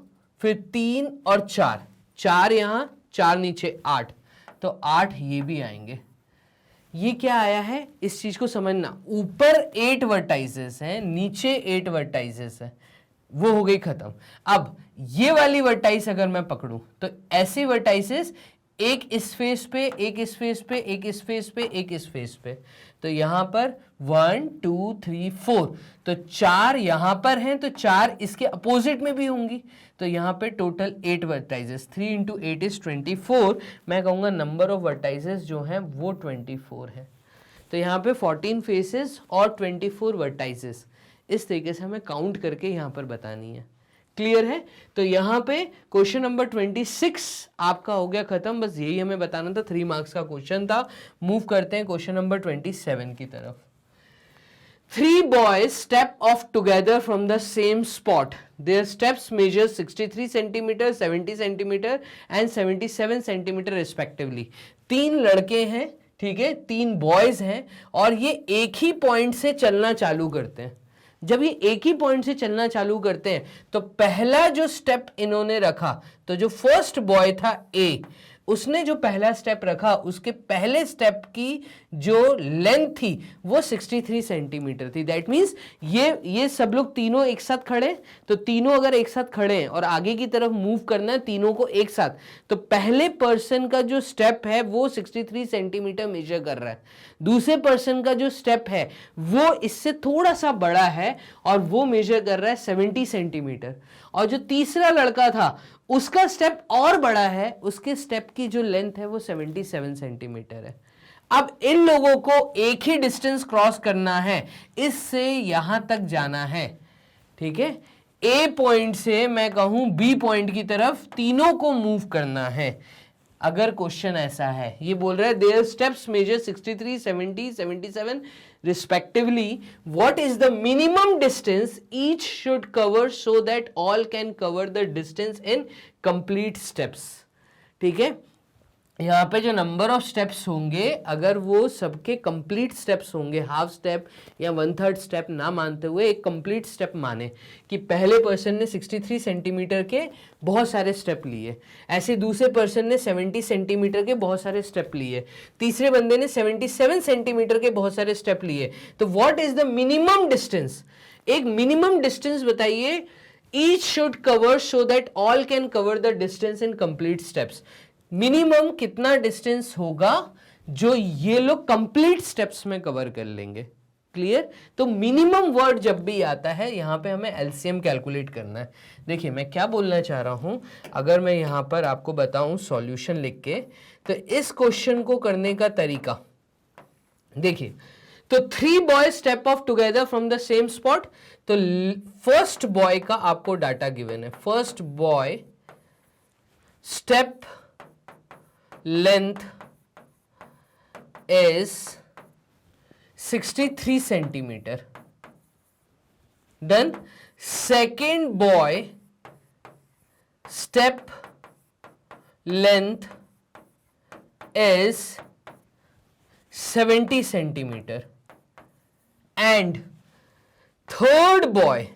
फिर 3 और 4, 4 यहां 4 नीचे 8, तो 8 ये भी आएंगे। ये क्या आया है इस चीज को समझना। ऊपर 8 वर्टाइसेस हैं, नीचे 8 वर्टाइसेस है, वो हो गई खत्म। अब ये वाली वर्टाइस अगर मैं पकड़ूं तो ऐसी वर्टाइसेस एक इस फेस पे, एक इस फेस पे, एक इस फेस पे, एक इस फेस पे। तो यहां पर 1 2 3 4, तो 4 यहां पर हैं, तो 4 इसके अपोजिट में भी होंगी। तो यहां पे टोटल 8 वर्टाइसेस, 3 × 8 = 24। मैं कहूंगा नंबर ऑफ वर्टाइसेस जो हैं वो 24 है। तो यहाँ पे 14 फेसेस और 24 वर्टाइसेस, इस तरीके से हमें काउंट करके यहाँ पर बतानी है। क्लियर है? तो यहाँ पे क्वेश्चन नंबर 26 आपका हो गया खत्म। बस यही हमें बताना था, 3 मार्क्स का क्वेश्चन था। मूव करते हैं क्वेश्चन नंबर 27 की तरफ। 3 boys step off together from the same spot. Their steps measure 63 centimeter, 70 centimeter and 77 centimeter respectively. 3 लड़के हैं, ठीक है, 3 बॉयज हैं और ये एक ही पॉइंट से चलना चालू करते हैं। जब ये एक ही पॉइंट से चलना चालू करते हैं तो पहला जो स्टेप इन्होंने रखा, तो जो फर्स्ट बॉय था ए, उसने जो पहला स्टेप रखा, उसके पहले स्टेप की जो लेंथ थी वो 63 सेंटीमीटर थी। दैट मीन्स ये सब लोग तीनों एक साथ खड़े, तो तीनों अगर एक साथ खड़े हैं और आगे की तरफ मूव करना है तीनों को एक साथ, तो पहले पर्सन का जो स्टेप है वो 63 सेंटीमीटर मेजर कर रहा है। दूसरे पर्सन का जो स्टेप है वो इससे थोड़ा सा बड़ा है और वो मेजर कर रहा है 70 सेंटीमीटर। और जो तीसरा लड़का था उसका स्टेप और बड़ा है, उसके स्टेप की जो लेंथ है वो 77 सेंटीमीटर है। अब इन लोगों को एक ही डिस्टेंस क्रॉस करना है, इससे यहां तक जाना है, ठीक है। ए पॉइंट से मैं कहूं बी पॉइंट की तरफ तीनों को मूव करना है। अगर क्वेश्चन ऐसा है, ये बोल रहा है there steps major 63, 70, 77 respectively, what is the minimum distance each should cover so that all can cover the distance in complete steps। ठीक है, यहाँ पे जो नंबर ऑफ स्टेप्स होंगे, अगर वो सबके कंप्लीट स्टेप्स होंगे, हाफ स्टेप या 1/3 स्टेप ना मानते हुए एक कंप्लीट स्टेप माने कि पहले पर्सन ने 63 सेंटीमीटर के बहुत सारे स्टेप लिए, ऐसे दूसरे पर्सन ने 70 सेंटीमीटर के बहुत सारे स्टेप लिए, तीसरे बंदे ने 77 सेंटीमीटर के बहुत सारे स्टेप लिए। तो what is the minimum distance? एक मिनिमम डिस्टेंस बताइए। Each should cover so that all can cover the distance in complete steps. Minimum कितना डिस्टेंस होगा जो ये लोग कंप्लीट स्टेप्स में कवर कर लेंगे। क्लियर? तो मिनिमम वर्ड जब भी आता है यहां पे हमें एलसीएम कैलकुलेट करना है। देखिए मैं क्या बोलना चाह रहा हूं, अगर मैं यहां पर आपको बताऊं सॉल्यूशन लिख के, तो इस क्वेश्चन को करने का तरीका देखिए। तो 3 boy step of together from the same spot. तो फर्स्ट बॉय का आपको डाटा गिवन है, first boy step length is 63 centimeter. Then second boy step length is 70 centimeter and third boy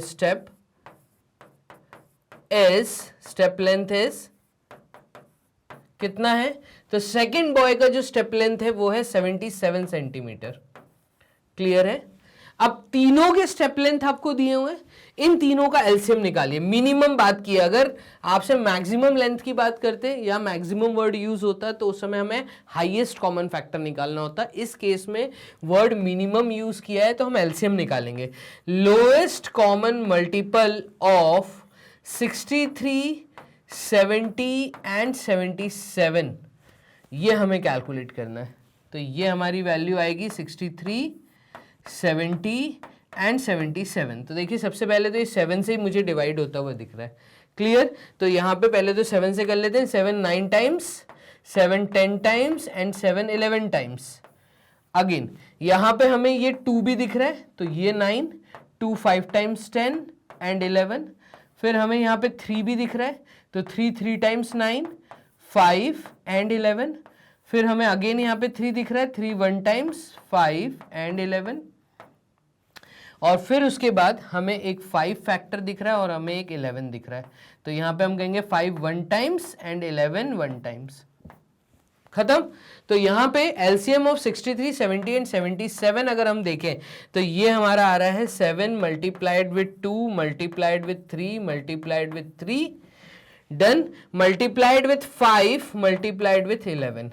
step length is कितना है? तो second boy का जो step length है वो है 77 सेंटीमीटर। क्लियर है? अब तीनों के स्टेप लेंथ आपको दिए हुए, इन तीनों का एलसीएम निकालिए। मिनिमम बात की, अगर आपसे मैक्सिमम लेंथ की बात करते या मैक्सिमम वर्ड यूज होता तो उस समय हमें हाईएस्ट कॉमन फैक्टर निकालना होता। इस केस में वर्ड मिनिमम यूज किया है तो हम एलसीएम निकालेंगे। Lowest common multiple of 63, 70 and 77 ये हमें कैलकुलेट करना है। तो ये हमारी वैल्यू आएगी 63, 70 एंड 77। तो देखिए सबसे पहले तो ये 7 से ही मुझे डिवाइड होता हुआ दिख रहा है। क्लियर? तो यहाँ पे पहले तो 7 से कर लेते हैं। 7 9 times, 7 10 times and 7 11 times. Again यहाँ पे हमें ये 2 भी दिख रहा है तो ये 9, 2 5 टाइम्स 10 एंड 11। फिर हमें यहाँ पे 3 भी दिख रहा है तो 3 3 टाइम्स 9, 5 एंड 11। फिर हमें अगेन यहाँ पे 3 दिख रहा है, 3 1 टाइम्स 5 एंड 11। और फिर उसके बाद हमें एक 5 फैक्टर दिख रहा है और हमें एक 11 दिख रहा है। तो यहाँ पे हम कहेंगे 5 1 टाइम्स एंड 11 1 टाइम्स। खत्म? तो यहाँ पे एलसीएम ऑफ 63, 70 एंड 77 अगर हम देखें तो ये हमारा आ रहा है 7 multiplied with 2 multiplied with 3 multiplied with 3 done, multiplied with 5 multiplied with 11।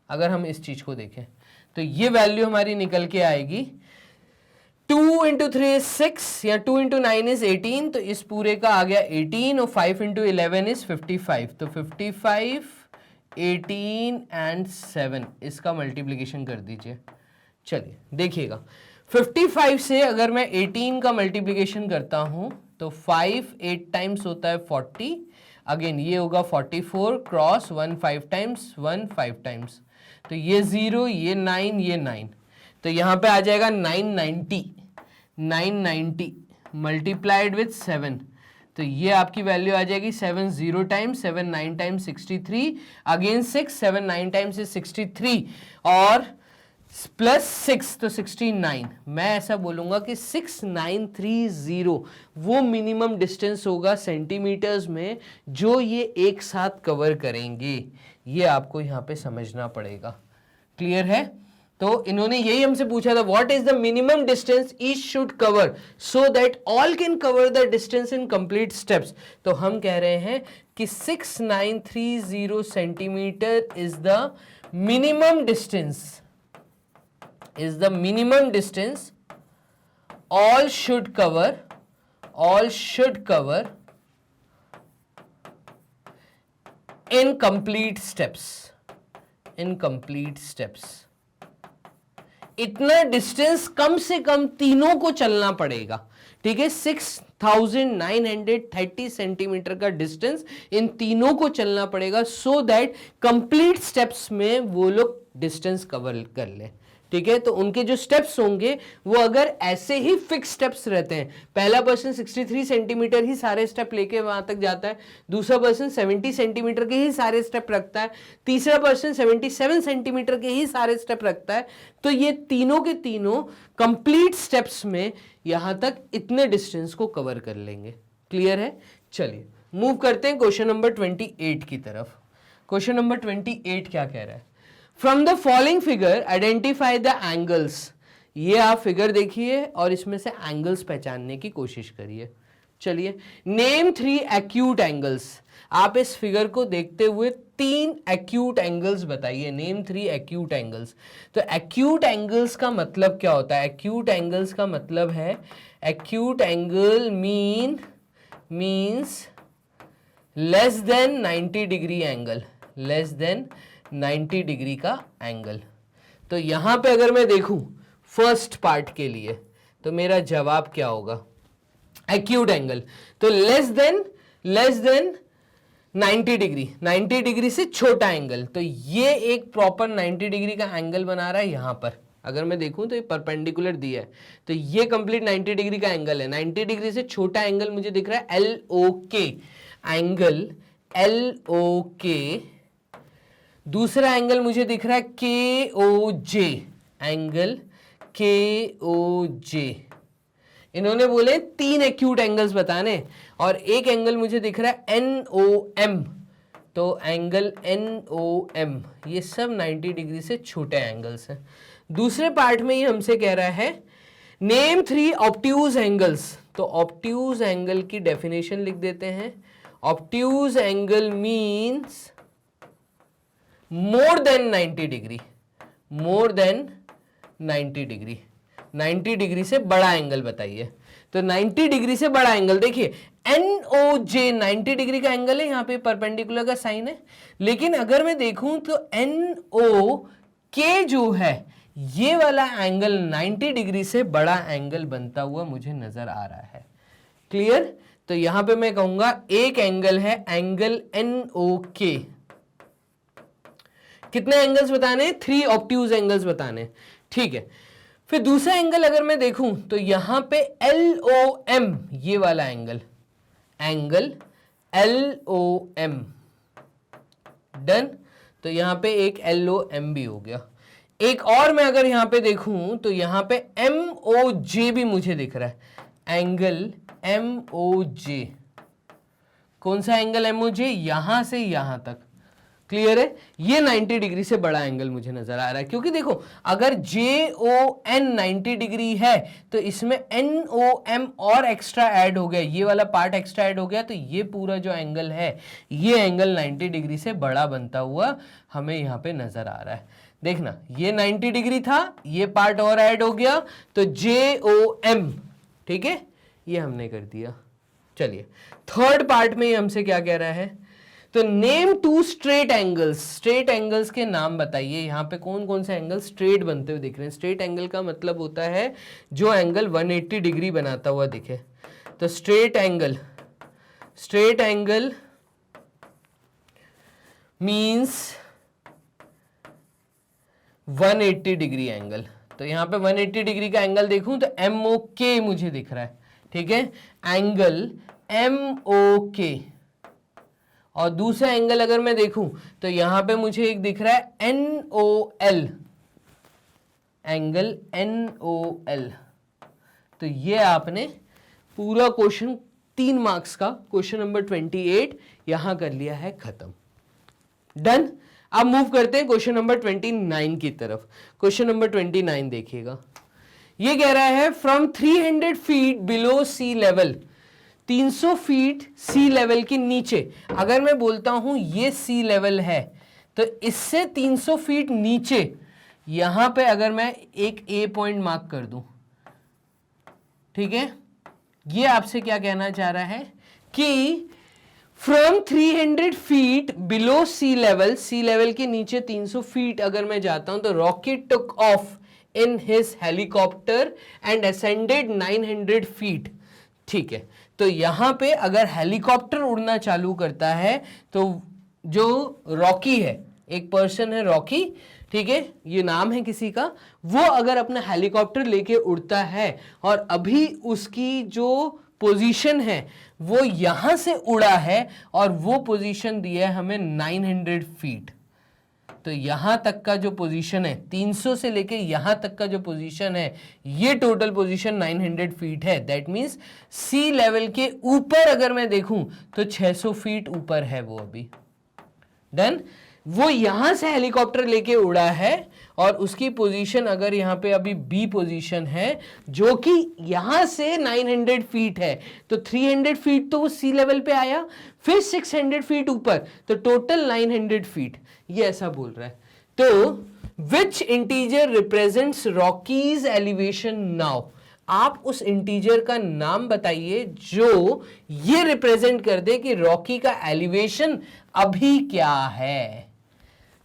अगर हम इस चीज को देखें तो ये वैल्यू हमारी निकल के आएगी 2 इंटू 3 इज 6 या 2 इंटू 9 इज 18। तो इस पूरे का आ गया 18 और 5 इंटू 11 इज 55। तो 55, 18 एंड 7 इसका मल्टीप्लिकेशन कर दीजिए। चलिए देखिएगा 55 से अगर मैं 18 का मल्टीप्लिकेशन करता हूं तो 5 8 टाइम्स होता है 40। अगेन ये होगा 44 क्रॉस 1 5 टाइम्स 1 5 टाइम्स। तो ये 0, ये 9, ये 9। तो यहाँ पे आ जाएगा 990 मल्टीप्लाइड विथ 7। तो ये आपकी वैल्यू आ जाएगी 7 0 times 7 9 times 63। Again 6 7 9 times is 63 और प्लस 6 तो 69। मैं ऐसा बोलूंगा कि 6930 वो मिनिमम डिस्टेंस होगा सेंटीमीटर्स में जो ये एक साथ कवर करेंगे। ये आपको यहाँ पे समझना पड़ेगा। क्लियर है? तो इन्होंने यही हमसे पूछा था what is the minimum distance each should cover so that all can cover the distance in complete steps. तो हम कह रहे हैं कि 6930 centimetre is the minimum distance all should cover in complete steps। इतना डिस्टेंस कम से कम तीनों को चलना पड़ेगा। ठीक है, 6930 सेंटीमीटर का डिस्टेंस इन तीनों को चलना पड़ेगा सो दैट कंप्लीट स्टेप्स में वो लोग डिस्टेंस कवर कर ले। ठीक है, तो उनके जो स्टेप्स होंगे वो अगर ऐसे ही फिक्स स्टेप्स रहते हैं, पहला पर्सन 63 सेंटीमीटर ही सारे स्टेप लेके वहां तक जाता है, दूसरा पर्सन 70 सेंटीमीटर के ही सारे स्टेप रखता है, तीसरा पर्सन 77 सेंटीमीटर के ही सारे स्टेप रखता है, तो ये तीनों के तीनों कंप्लीट स्टेप्स में यहां तक इतने डिस्टेंस को कवर कर लेंगे। क्लियर है? चलिए मूव करते हैं क्वेश्चन नंबर 28 की तरफ। क्वेश्चन नंबर 28 क्या कह रहा है? From the following figure identify the angles. ये आप फिगर देखिए और इसमें से एंगल्स पहचानने की कोशिश करिए। चलिए, नेम 3 एक्यूट एंगल्स। आप इस फिगर को देखते हुए 3 एक्यूट एंगल्स बताइए। Name 3 acute angles. तो एक्यूट एंगल्स का मतलब क्या होता है? एक्यूट एंगल्स का मतलब है, acute angle means less than 90 degree angle, less than 90 degree का एंगल। तो यहां पे अगर मैं देखूं फर्स्ट पार्ट के लिए तो मेरा जवाब क्या होगा? Acute angle. तो लेस देन 90 डिग्री, 90 डिग्री से छोटा एंगल। तो ये एक प्रॉपर 90 डिग्री का एंगल बना रहा है। यहां पर अगर मैं देखूं तो ये परपेंडिकुलर दिया है, तो ये कंप्लीट 90 डिग्री का एंगल है। 90 डिग्री से छोटा एंगल मुझे दिख रहा है LOK। एंगल LOK, दूसरा एंगल मुझे दिख रहा है KOJ, एंगल KOJ। इन्होंने बोले 3 एक्यूट एंगल्स बताने, और एक एंगल मुझे दिख रहा है NOM, तो एंगल NOM, ये सब 90 डिग्री से छोटे एंगल्स हैं। दूसरे पार्ट में ये हमसे कह रहा है नेम 3 ऑब्ट्यूज एंगल्स, तो ऑब्ट्यूज एंगल की डेफिनेशन लिख देते हैं। Obtuse angle means more than 90 degree, more than 90 degree, 90 degree से बड़ा एंगल बताइए। तो 90 डिग्री से बड़ा एंगल, देखिए NOJ 90 डिग्री का एंगल है, यहां पे परपेंडिकुलर का साइन है, लेकिन अगर मैं देखूं तो NOK जो है ये वाला एंगल 90 डिग्री से बड़ा एंगल बनता हुआ मुझे नजर आ रहा है। क्लियर? तो यहां पे मैं कहूंगा एक एंगल है एंगल NOK। कितने एंगल्स बताने? 3 ऑब्ट्यूज एंगल्स बताने, ठीक है। फिर दूसरा एंगल अगर मैं देखूं तो यहां पे LOM, ये वाला एंगल, एंगल LOM, डन। तो यहां पे एक LOM भी हो गया। एक और मैं अगर यहां पे देखूं तो यहां पे MOJ भी मुझे दिख रहा है, एंगल MOJ। कौन सा एंगल MOJ? यहां से यहां तक। क्लियर है? ये 90 डिग्री से बड़ा एंगल मुझे नजर आ रहा है, क्योंकि देखो अगर JON 90 डिग्री है तो इसमें NOM और एक्स्ट्रा ऐड हो गया, ये वाला पार्ट एक्स्ट्रा ऐड हो गया, तो ये पूरा जो एंगल है ये एंगल 90 डिग्री से बड़ा बनता हुआ हमें यहाँ पे नजर आ रहा है। देखना, ये 90 डिग्री था, ये पार्ट और ऐड हो गया, तो JOM, ठीक है, ये हमने कर दिया। चलिए थर्ड पार्ट में ये हमसे क्या कह रहा है, तो name 2 straight angles, straight angles के नाम बताइए। यहां पे कौन कौन से एंगल स्ट्रेट बनते हुए दिख रहे हैं? स्ट्रेट एंगल का मतलब होता है जो एंगल 180 डिग्री बनाता हुआ दिखे। तो straight angle means 180 degree angle. तो यहां पे 180 डिग्री का एंगल देखूं तो MOK मुझे दिख रहा है, ठीक है, एंगल MOK। और दूसरा एंगल अगर मैं देखूं तो यहां पे मुझे एक दिख रहा है NOL, एंगल NOL। तो ये आपने पूरा क्वेश्चन 3 मार्क्स का क्वेश्चन नंबर 28 यहां कर लिया है खत्म। डन। अब मूव करते हैं क्वेश्चन नंबर 29 की तरफ। क्वेश्चन नंबर 29 देखिएगा, ये कह रहा है from 300 feet below sea level, 300 feet sea level के नीचे। अगर मैं बोलता हूं ये सी लेवल है तो इससे 300 फीट नीचे, यहां पे अगर मैं एक A पॉइंट मार्क कर दूं, ठीक है, ये आपसे क्या कहना चाह रहा है कि from 300 feet below sea level के नीचे 300 फीट अगर मैं जाता हूं तो rocket took off in his helicopter and ascended 900 feet. ठीक है, तो यहां पे अगर हेलीकॉप्टर उड़ना चालू करता है तो जो रॉकी है, एक पर्सन है रॉकी, ठीक है, ये नाम है किसी का, वो अगर अपना हेलीकॉप्टर लेके उड़ता है और अभी उसकी जो पोजीशन है वो यहां से उड़ा है और वो पोजीशन दिया है हमें 900 फीट। तो यहां तक का जो पोजीशन है 300 से लेके यहां तक का जो पोजीशन है ये टोटल पोजीशन 900 फीट है। दैट मींस सी लेवल के ऊपर अगर मैं देखूं तो 600 फीट ऊपर है वो अभी। डन। वो यहां से हेलीकॉप्टर लेके उड़ा है और उसकी पोजीशन अगर यहां पे अभी बी पोजीशन है जो कि यहां से 900 फीट है, तो 300 फीट तो वो सी लेवल पे आया, फिर 600 फीट ऊपर, तो टोटल 900 फीट, ये ऐसा बोल रहा है। तो which integer represents Rocky's elevation now, आप उस इंटीजर का नाम बताइए जो ये रिप्रेजेंट कर दे कि रॉकी का एलिवेशन अभी क्या है।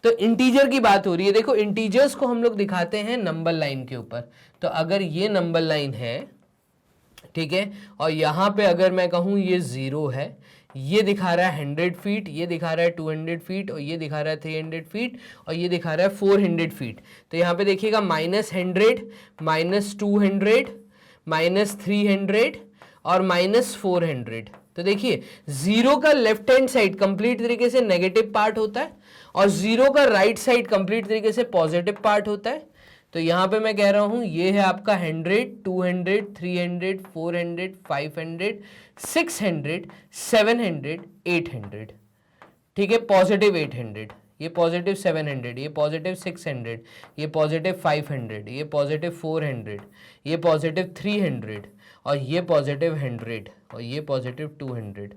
तो इंटीजर की बात हो रही है। देखो इंटीजर्स को हम लोग दिखाते हैं नंबर लाइन के ऊपर। तो अगर ये नंबर लाइन है, ठीक है, और यहां पे अगर मैं कहूं ये 0 है, ये दिखा रहा है 100 फीट, ये दिखा रहा है 200 फीट, और ये दिखा रहा है 300 फीट, और ये दिखा रहा है 400 फीट। तो यहां पे देखिएगा -100, -200, -300 और -400। तो देखिए जीरो का लेफ्ट हैंड साइड कंप्लीट तरीके से नेगेटिव पार्ट होता है और जीरो का राइट साइड कंप्लीट तरीके से पॉजिटिव पार्ट होता है। तो यहां पे मैं कह रहा हूं ये है आपका 100, 200, 300, 400, 500, 600, 700, 800, ठीक है, पॉजिटिव 800, ये पॉजिटिव 700, ये पॉजिटिव 600, ये पॉजिटिव 500, ये पॉजिटिव 400, ये पॉजिटिव 300 और ये पॉजिटिव 100 और ये पॉजिटिव 200।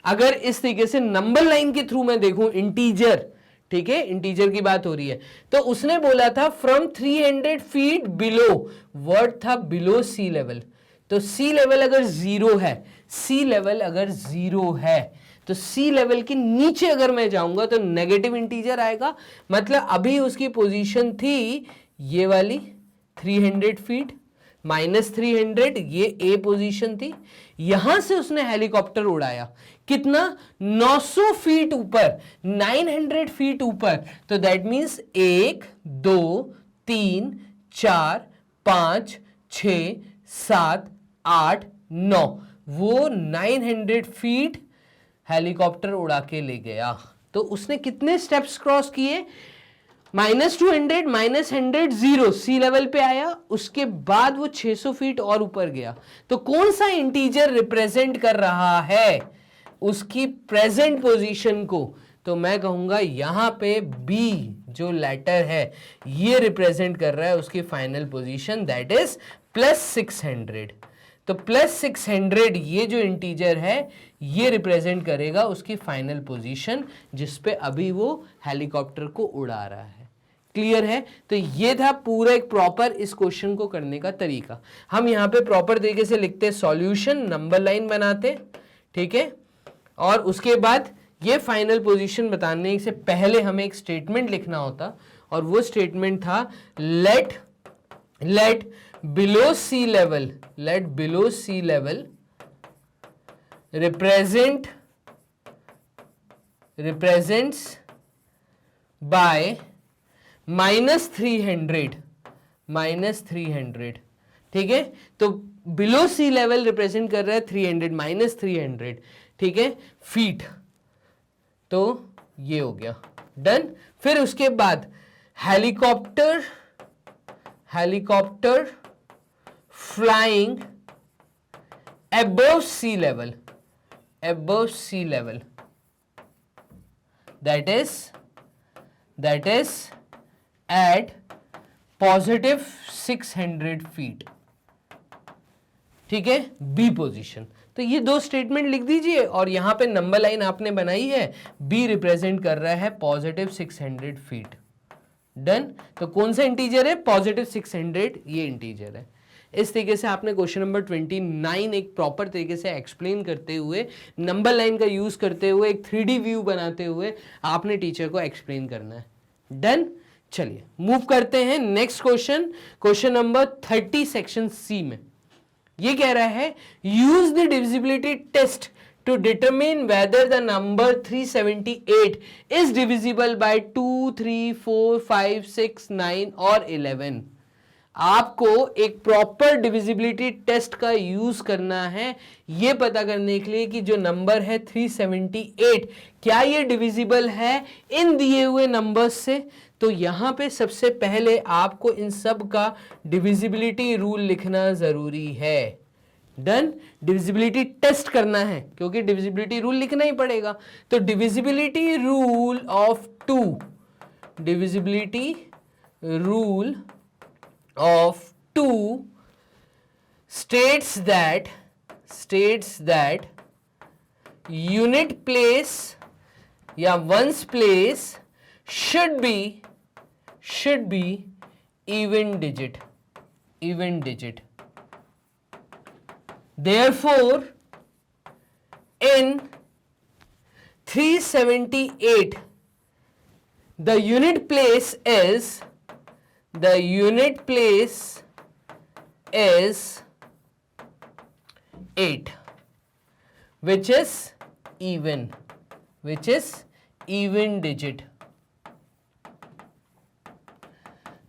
अगर इस तरीके से नंबर लाइन के थ्रू मैं देखूं इंटीजर, ठीक है, इंटीजर की बात हो रही है, तो उसने बोला था फ्रॉम 300 फीट बिलो, वर्ड था बिलो सी लेवल। तो सी लेवल अगर जीरो है, सी लेवल अगर जीरो है तो सी लेवल के नीचे अगर मैं जाऊंगा तो नेगेटिव इंटीजर आएगा। मतलब अभी उसकी पोजीशन थी ये वाली 300 फीट -300, ये ए पोजीशन थी। यहां से उसने हेलीकॉप्टर उड़ाया कितना, 900 फीट ऊपर, 900 फीट ऊपर। तो दैट मीन्स 1 2 3 4 5 6 7 8 9, वो 900 फीट हेलीकॉप्टर उड़ा के ले गया। तो उसने कितने स्टेप्स क्रॉस किए, -200, -100, 0 सी लेवल पे आया, उसके बाद वो 600 फीट और ऊपर गया। तो कौन सा इंटीजर रिप्रेजेंट कर रहा है उसकी प्रेजेंट पोजीशन को, तो मैं कहूंगा यहां पे बी जो लेटर है ये रिप्रेजेंट कर रहा है उसकी फाइनल पोजीशन, दैट इज +600। तो +600 ये जो इंटीजर है ये रिप्रेजेंट करेगा उसकी फाइनल पोजीशन जिस पे अभी वो हेलीकॉप्टर को उड़ा रहा है। क्लियर है? तो ये था पूरा एक प्रॉपर इस क्वेश्चन को करने का तरीका। हम यहां पे प्रॉपर तरीके से लिखते सॉल्यूशन, नंबर लाइन बनाते, ठीक है, और उसके बाद ये फाइनल पोजीशन बताने से पहले हमें एक स्टेटमेंट लिखना होता और वो स्टेटमेंट था late below sea level, let below sea level represents by -300, ठीक है। तो बिलो सी लेवल रिप्रेजेंट कर रहा है 300, -300, ठीक है, फीट। तो ये हो गया डन। फिर उसके बाद helicopter flying above sea level, that is at +600 feet, ठीक है, बी पोजीशन। तो ये दो स्टेटमेंट लिख दीजिए और यहां पे नंबर लाइन आपने बनाई है, बी रिप्रेजेंट कर रहा है +600 फीट। डन। तो कौन सा इंटीजर है, +600, ये इंटीजर है। इस तरीके से आपने क्वेश्चन नंबर 29 एक प्रॉपर तरीके से एक्सप्लेन करते हुए, नंबर लाइन का यूज करते हुए, एक 3D व्यू बनाते हुए आपने टीचर को एक्सप्लेन करना है। डन। चलिए मूव करते हैं next question, question number 30 section C में। ये कह रहा है use the divisibility test to determine whether the number 378 is divisible by 2, 3, 4, 5, 6, 9 और 11। आपको एक प्रॉपर डिविजिबिलिटी टेस्ट का यूज करना है ये पता करने के लिए कि जो नंबर है 378 क्या ये डिविजिबल है इन दिए हुए नंबर्स से। तो यहां पे सबसे पहले आपको इन सब का डिविजिबिलिटी रूल लिखना जरूरी है। डन। डिविजिबिलिटी टेस्ट करना है क्योंकि डिविजिबिलिटी रूल लिखना ही पड़ेगा। तो divisibility rule of 2, divisibility rule of 2 states that unit place या ones place should be even digit. Therefore, in 378, the unit place is 8, which is even digit.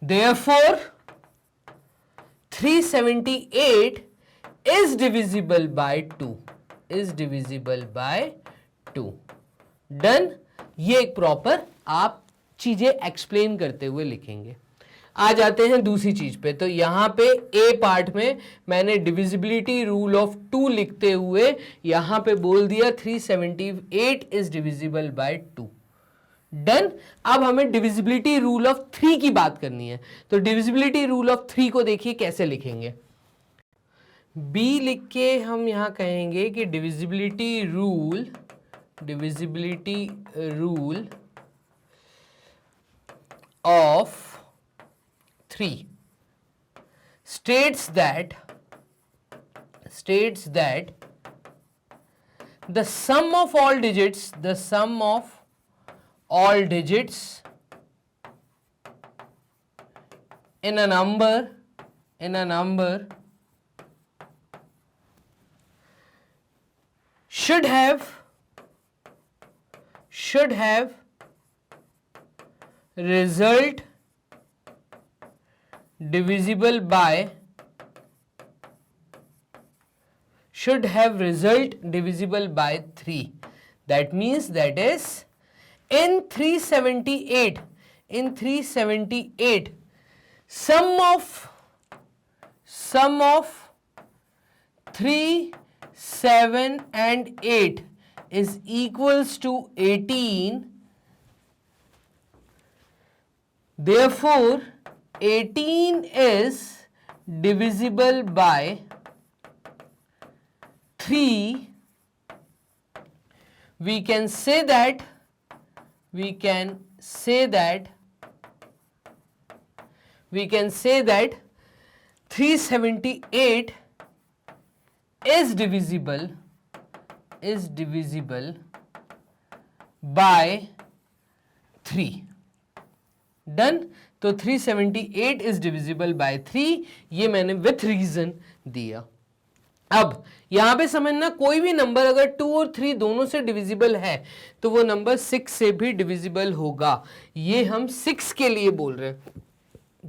Therefore, 378 is divisible by 2. is divisible by 2. Done. ये एक proper आप चीजें explain करते हुए लिखेंगे. आ जाते हैं दूसरी चीज पे. तो यहां पे ए पार्ट में मैंने डिविजिबिलिटी रूल ऑफ 2 लिखते हुए यहां पे बोल दिया 378 इज डिविजिबल बाय 2. डन. अब हमें डिविजिबिलिटी रूल ऑफ 3 की बात करनी है. तो डिविजिबिलिटी रूल ऑफ 3 को देखिए कैसे लिखेंगे. बी लिख के हम यहां कहेंगे कि divisibility rule of 3 states that the sum of all digits in a number should have result divisible by 3. That means that is in 378 sum of 3, 7 and 8 is equals to 18. Therefore 18 is divisible by 3. We can say that 378 is divisible by 3. Done. तो 378 is divisible by 3. ये मैंने with reason दिया. अब यहां पे समझना, कोई भी नंबर अगर 2 और 3 दोनों से डिविजिबल है तो वो नंबर 6 से भी डिविजिबल होगा. ये हम 6 के लिए बोल रहे हैं.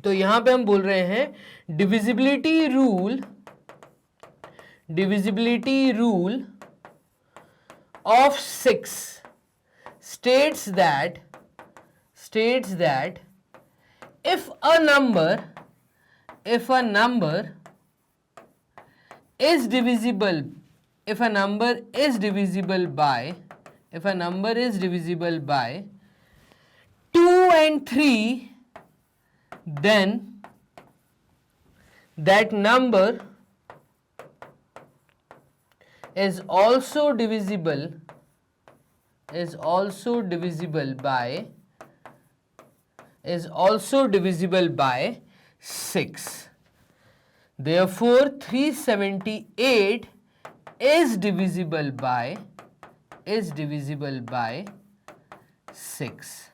तो यहां पे हम बोल रहे हैं divisibility rule of 6 states that if a number is divisible by 2 and 3, then that number is also divisible by 6. Therefore 378 is divisible by 6.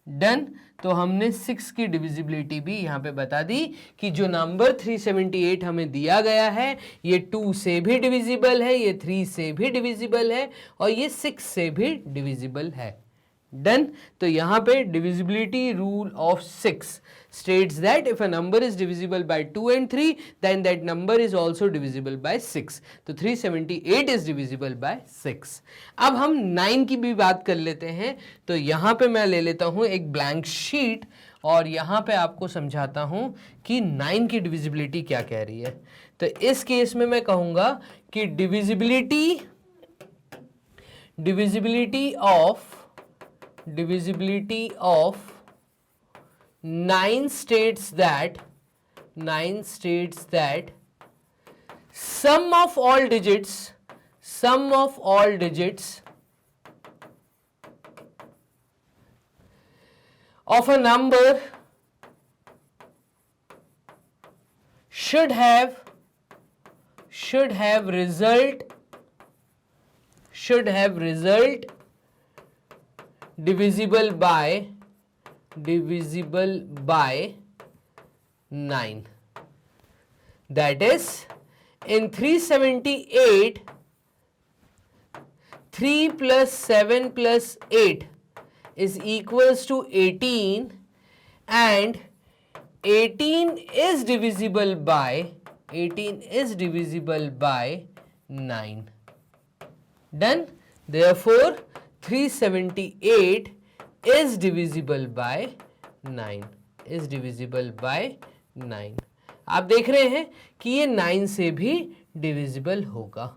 Done. तो हमने 6 की डिविजिबिलिटी भी यहां पे बता दी कि जो नंबर 378 हमें दिया गया है ये 2 से भी डिविजिबल है, ये 3 से भी डिविजिबल है और ये 6 से भी डिविजिबल है. डन. तो यहां पे divisibility rule of 6 states that if a number is divisible by 2 and 3 then that number is also divisible by 6. तो 378 is divisible by 6. अब हम 9 की भी बात कर लेते हैं. तो यहां पे मैं ले लेता हूं एक ब्लैंक शीट और यहां पे आपको समझाता हूं कि 9 की डिविजिबिलिटी क्या कह रही है. तो इस केस में मैं कहूंगा कि divisibility of 9 states that sum of all digits of a number should have result divisible by 9. That is, in 378 3 plus 7 plus 8 is equals to 18 and 18 is divisible by 9. Done. Therefore 378 is divisible by 9, is divisible by 9. आप देख रहे हैं कि ये 9 से भी divisible होगा.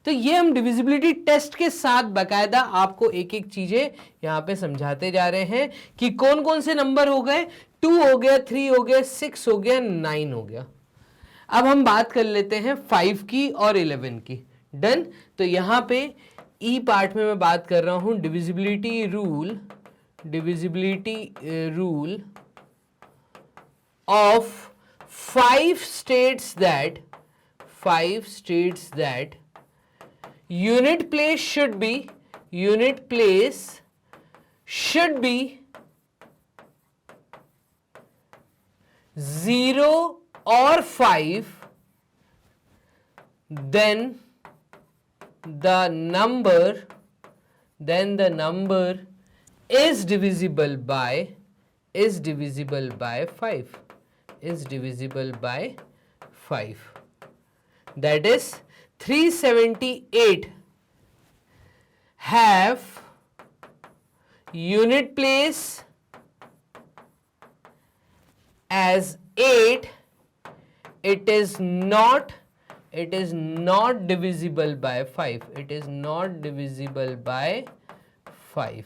तो ये हम डिविजिबिलिटी टेस्ट के साथ बकायदा आपको एक एक चीजें यहां पे समझाते जा रहे हैं कि कौन कौन से नंबर हो गए. 2 हो गया, 3 हो गया, 6 हो गया, 9 हो गया. अब हम बात कर लेते हैं 5 की और 11 की. डन. तो यहां पे ई पार्ट में मैं बात कर रहा हूं divisibility rule, divisibility rule of 5 states that unit place should be 0 or 5, then the number is divisible by 5, is divisible by 5. That is 378 have unit place as 8. It is not divisible by 5. It is not divisible by 5.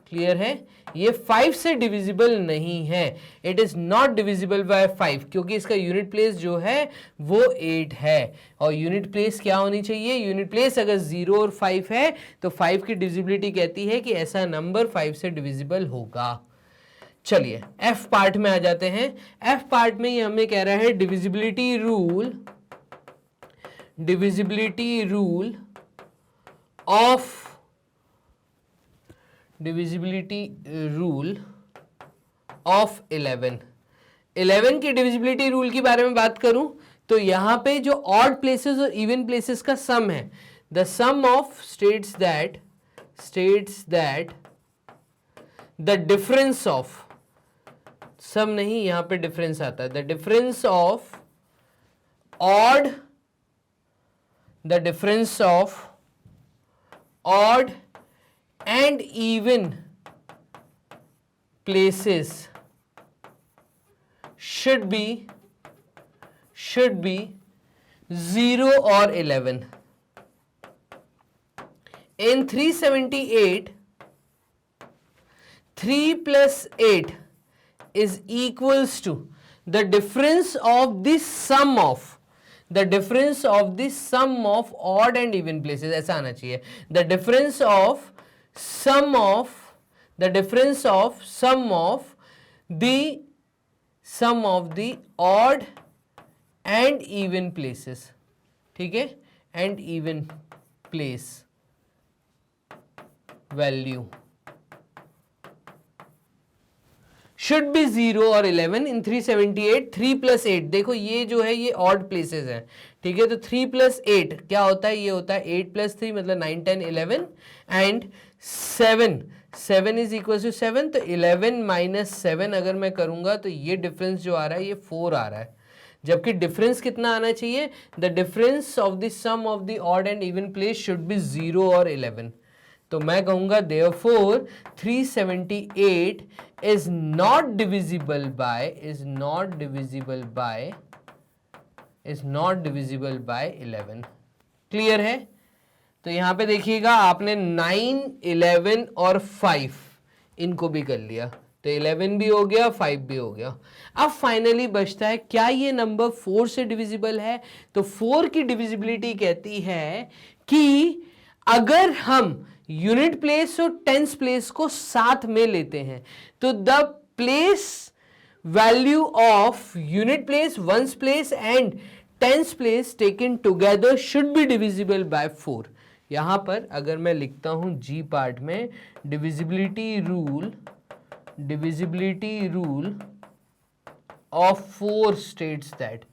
Clear है. ये 5 से divisible नहीं है. It is not divisible bye 5 क्योंकि इसका unit place जो है वो 8 है. और यूनिट प्लेस क्या होनी चाहिए? यूनिट प्लेस अगर 0 और 5 है तो 5 की डिविजिबिलिटी कहती है कि ऐसा नंबर 5 से डिविजिबल होगा. चलिए एफ पार्ट में आ जाते हैं. एफ पार्ट में ये हमें कह रहा है divisibility rule of divisibility rule of 11 की डिविजिबिलिटी रूल के बारे में बात करूं तो यहां पे जो ऑड प्लेसेस और इवन प्लेसेस का सम है, the sum of states that the difference of, sum नहीं यहां पे डिफरेंस आता है, the difference of odd and even places should be 0 or 11. In 378 3 plus 8 is equals to the difference of the sum of odd and even places. ऐसा आना चाहिए. The difference of sum of the odd and even places. ठीक है. and even place value should be 0 और 11 in 378. 3 plus 8 देखो ये जो है ये ऑड प्लेसेस है. ठीक है. तो 3 plus 8 क्या होता है? ये होता है 8 plus 3 मतलब 9 10 11 एंड 7 इज इक्वल टू 7. तो 11 माइनस 7 अगर मैं करूंगा तो ये डिफरेंस जो आ रहा है ये 4 आ रहा है. जबकि डिफरेंस कितना आना चाहिए? The difference of the sum of the odd and even place should be 0 और 11. तो मैं कहूंगा therefore 378 is not divisible by 11. Clear है. तो यहां पे देखिएगा आपने 9 11 और 5 इनको भी कर लिया. तो 11 भी हो गया, 5 भी हो गया. अब फाइनली बचता है क्या ये नंबर 4 से डिविजिबल है? तो 4 की डिविजिबिलिटी कहती है कि अगर हम यूनिट प्लेस और टेंस प्लेस को साथ में लेते हैं तो the place value of unit place, ones place and tens place taken together should be divisible by 4. यहां पर अगर मैं लिखता हूं जी पार्ट में divisibility rule of 4 states that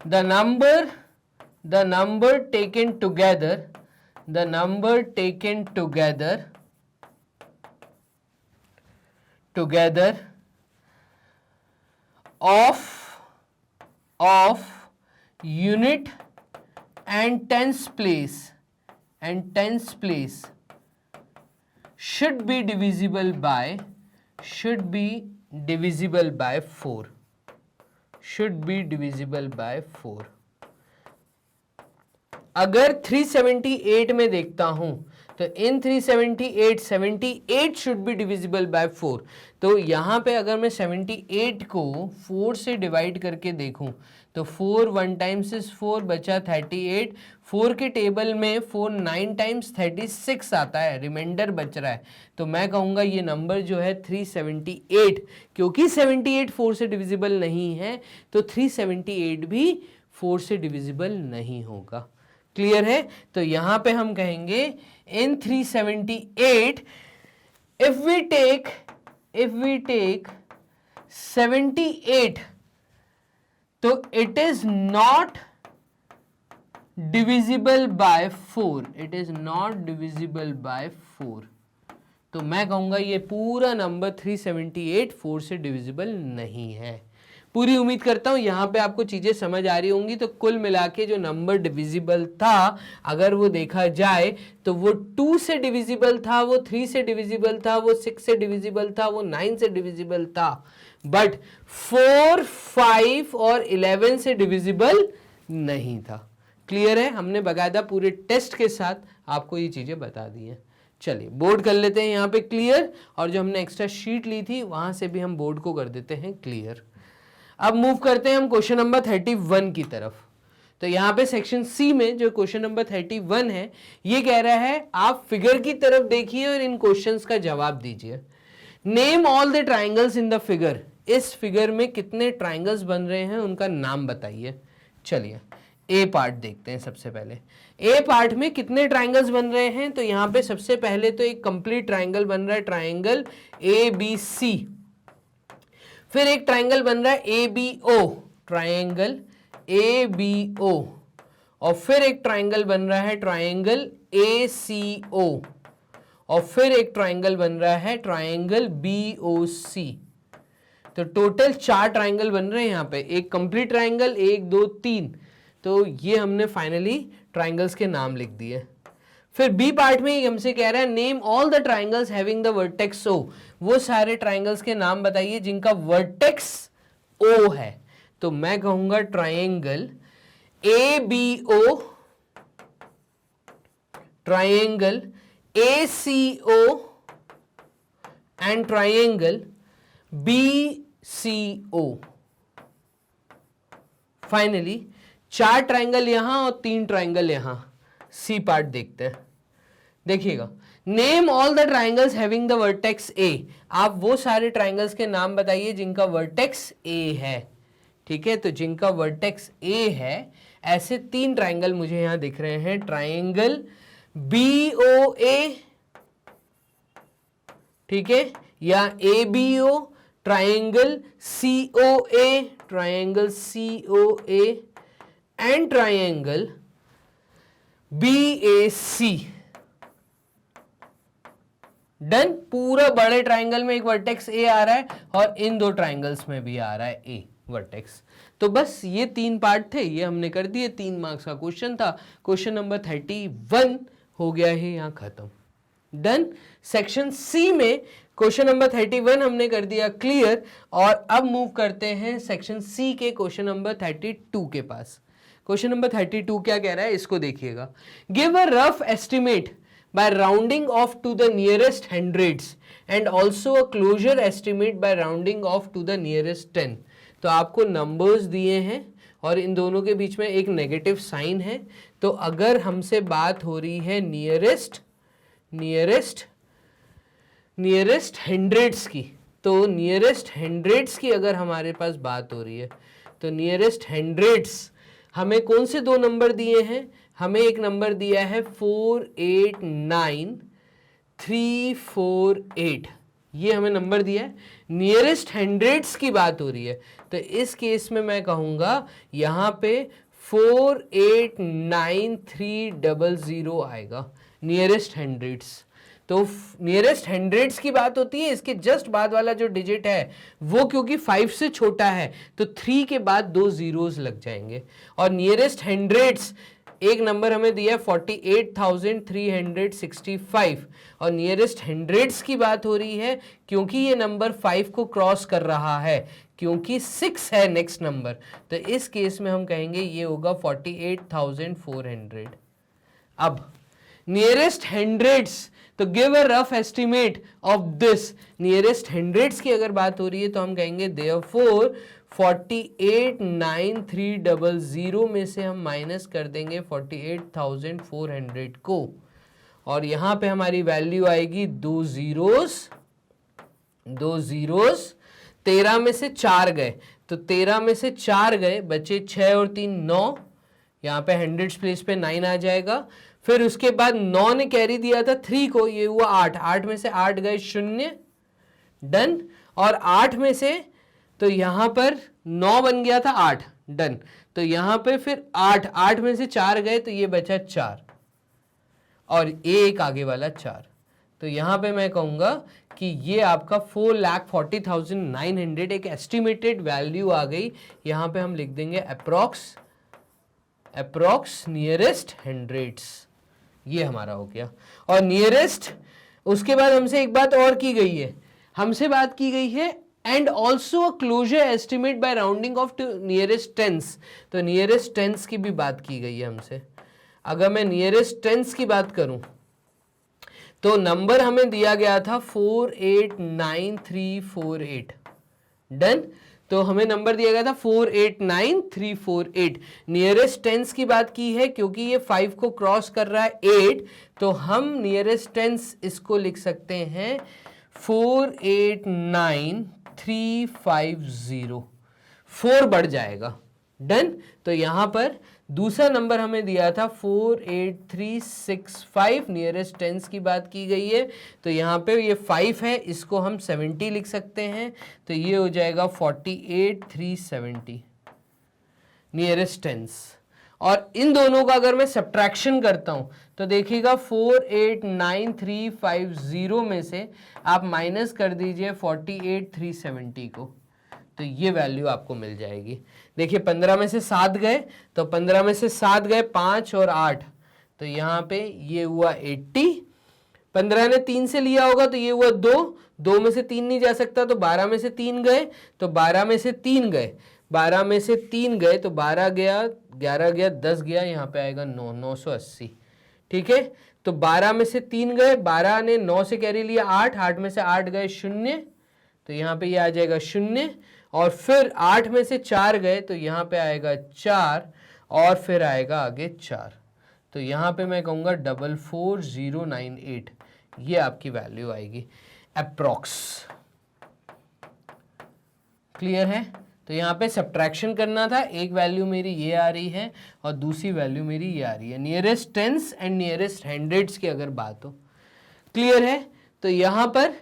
the number taken together of of unit and tens place should be divisible by 4. should be divisible by 4. अगर 378 में देखता हूं तो इन 378 शुड बी डिविजिबल बाय 4. तो यहां पे अगर मैं 78 को 4 से डिवाइड करके देखूं तो 4 1 टाइम्स इज 4 बचा 38. 4 के टेबल में 4 9 टाइम्स 36 आता है, रिमाइंडर बच रहा है. तो मैं कहूंगा ये नंबर जो है 378, क्योंकि 78 4 से डिविजिबल नहीं है तो 378 भी 4 से डिविजिबल नहीं होगा. क्लियर है? तो यहां पे हम कहेंगे in 378 if we take 78 तो it is not divisible by 4. it is not divisible by 4. तो मैं कहूंगा ये पूरा नंबर 378 4 से डिविजिबल नहीं है. पूरी उम्मीद करता हूं यहां पे आपको चीजें समझ आ रही होंगी. तो कुल मिला के जो नंबर डिविजिबल था अगर वो देखा जाए तो वो 2 से डिविजिबल था, वो 3 से डिविजिबल था, वो 6 से डिविजिबल था, वो 9 से डिविजिबल था, बट 4 5 और 11 से डिविजिबल नहीं था. क्लियर है? हमने बकायदा पूरे टेस्ट के साथ आपको ये चीजें बता दी हैं. चलिए बोर्ड कर लेते हैं यहाँ पे क्लियर, और जो हमने एक्स्ट्रा शीट ली थी वहां से भी हम बोर्ड को कर देते हैं क्लियर. अब मूव करते हैं हम क्वेश्चन नंबर 31 की तरफ. तो यहाँ पे सेक्शन सी में जो क्वेश्चन नंबर 31 है ये कह रहा है आप फिगर की तरफ देखिए और इन क्वेश्चंस का जवाब दीजिए. Name all the triangles in the figure. इस फिगर में कितने ट्राइंगल्स बन रहे हैं उनका नाम बताइए. चलिए ए पार्ट देखते हैं. सबसे पहले ए पार्ट में कितने ट्राइंगल्स बन रहे हैं. तो यहाँ पे सबसे पहले तो एक कंप्लीट ट्राइंगल बन रहा है, ट्राइंगल ए बी सी. फिर एक ट्राइंगल बन रहा है A B O, triangle A B O. और फिर एक ट्राइंगल बन रहा है ट्राइंगल ए सी ओ. और फिर एक ट्राइंगल बन रहा है ट्राइंगल बी ओ सी. तो टोटल 4 ट्राइंगल बन रहे हैं यहाँ पे. एक कंप्लीट ट्राइंगल, 1 2 3. तो ये हमने फाइनली ट्राइंगल्स के नाम लिख दिए. फिर बी पार्ट में हमसे कह रहा है name all the triangles having the vertex O. वो सारे ट्राइंगल्स के नाम बताइए जिनका वर्टेक्स ओ है. तो मैं कहूंगा triangle A B O, triangle A C O and triangle B C O. Finally 4 triangle यहां और 3 ट्राइंगल यहां. सी पार्ट देखते हैं. देखिएगा name all the triangles having the vertex ए. आप वो सारे ट्राइंगल्स के नाम बताइए जिनका वर्टेक्स ए है. ठीक है, तो जिनका वर्टेक्स ए है ऐसे 3 ट्राइंगल मुझे यहां दिख रहे हैं. ट्राइंगल बी ओ ए, ठीक है, या A B O, triangle C O A, triangle C O A and triangle BAC. Done. पूरा बड़े ट्राइंगल में एक वर्टेक्स ए आ रहा है और इन 2 ट्राइंगल्स में भी आ रहा है ए वर्टेक्स. तो बस ये 3 पार्ट थे, ये हमने कर दिए. 3 मार्क्स का क्वेश्चन था. क्वेश्चन नंबर 31 हो गया है यहाँ खत्म. डन. सेक्शन सी में क्वेश्चन नंबर 31 हमने कर दिया क्लियर. और अब मूव करते हैं सेक्शन सी के क्वेश्चन नंबर 32 के पास. क्वेश्चन नंबर 32 क्या कह रहा है इसको देखिएगा. Give a rough estimate by rounding off to the nearest hundreds and also a closer estimate by rounding off to the nearest 10. तो आपको नंबर्स दिए हैं और इन दोनों के बीच में एक नेगेटिव साइन है. तो अगर हमसे बात हो रही है नियरेस्ट हंड्रेड्स की, तो नियरेस्ट हंड्रेड्स की अगर हमारे पास बात हो रही है तो नियरेस्ट हंड्रेड्स हमें कौन से 2 नंबर दिए हैं. हमें एक नंबर दिया है 489348. ये हमें नंबर दिया है. नियरेस्ट हंड्रेड्स की बात हो रही है तो इस केस में मैं कहूंगा यहां पे 489300 आएगा नियरेस्ट हंड्रेड्स. तो नियरेस्ट हंड्रेड्स की बात होती है, इसके जस्ट बाद वाला जो डिजिट है वो क्योंकि 5 से छोटा है तो 3 के बाद 2 जीरोस लग जाएंगे। और नियरेस्ट हंड्रेड्स एक नंबर हमें दिया है 48,365 और नियरेस्ट हंड्रेड्स की बात हो रही है क्योंकि ये नंबर 5 को क्रॉस कर रहा है, क्योंकि 6 है नेक्स्ट नंबर, तो इस केस में हम कहेंगे ये होगा 48,400। अब नियरेस्ट हंड्रेड्स, तो give a rough estimate of this. Nearest hundreds की अगर बात हो रही है तो हम कहेंगे देयरफॉर 48,9300 में से हम माइनस कर देंगे 48,400 को, और यहां पे हमारी वैल्यू आएगी 2 जीरोस, 13 में से 4 गए तो 13 में से 4 गए, बचे 6 और 3 9, यहाँ पे हंड्रेड्स प्लेस पे 9 आ जाएगा। फिर उसके बाद 9 ने कैरी दिया था 3 को, ये हुआ 8, 8 में से 8 गए 0, डन। और 8 में से तो यहां पर 9 बन गया था 8, डन। तो यहां पे फिर 8 में से 4 गए तो ये बचा 4 और एक आगे वाला 4। तो यहां पे मैं कहूंगा कि ये आपका 4,40,900 एक एस्टिमेटेड वैल्यू आ गई। यहां पे हम लिख देंगे अप्रॉक्स नियरेस्ट हंड्रेड्स, ये हमारा हो गया। और नियरेस्ट, उसके बाद हमसे एक बात और की गई है, हमसे बात की गई है and also a closer estimate by rounding off to nearest tens. तो नियरेस्ट टेंस की भी बात की गई है हमसे। अगर मैं नियरेस्ट टेंस की बात करूं तो नंबर हमें दिया गया था 489348, डन। तो हमें नंबर दिया गया था 489348। नियरेस्ट टेंस की बात की है क्योंकि ये 5 को क्रॉस कर रहा है 8, तो हम नियरेस्ट टेंस इसको लिख सकते हैं 489350, 4 बढ़ जाएगा, डन। तो यहां पर दूसरा नंबर हमें दिया था 48365, नियरेस्ट टेंस की बात की गई है, तो यहाँ पे ये 5 है, इसको हम 70 लिख सकते हैं, तो ये हो जाएगा 48,370 नियरेस्ट टेंस। और इन दोनों का अगर मैं सब्ट्रैक्शन करता हूं तो देखिएगा 489350 में से आप माइनस कर दीजिए 48,370 को, तो ये वैल्यू आपको मिल जाएगी। देखिए 15 में से 7 गए तो 15 में से 7 गए 5 और 8, तो यहाँ पे ये हुआ 80। 15 ने 3 से लिया होगा तो ये हुआ 2, 2 में से 3 नहीं जा सकता तो 12 में से 3 गए, तो 12 में से 3 गए, 12 में से 3 गए तो 12 गया, 11 गया, 10 गया, यहाँ पे आएगा 9, 980, ठीक है। तो 12 में से 3 गए, 12 ने 9 से कैरी लिया 8, 8 में से 8 गए 0, तो यहाँ पे ये आ जाएगा 0, और फिर 8 में से 4 गए तो यहाँ पे आएगा 4, और फिर आएगा आगे 4, तो यहाँ पे मैं कहूँगा 44098, ये आपकी वैल्यू आएगी अप्रॉक्स। क्लियर है? तो यहाँ पे सब्ट्रैक्शन करना था, एक वैल्यू मेरी ये आ रही है और दूसरी वैल्यू मेरी ये आ रही है, nearest tense and nearest hundreds की अगर बात हो। क्लियर है? तो यहाँ पर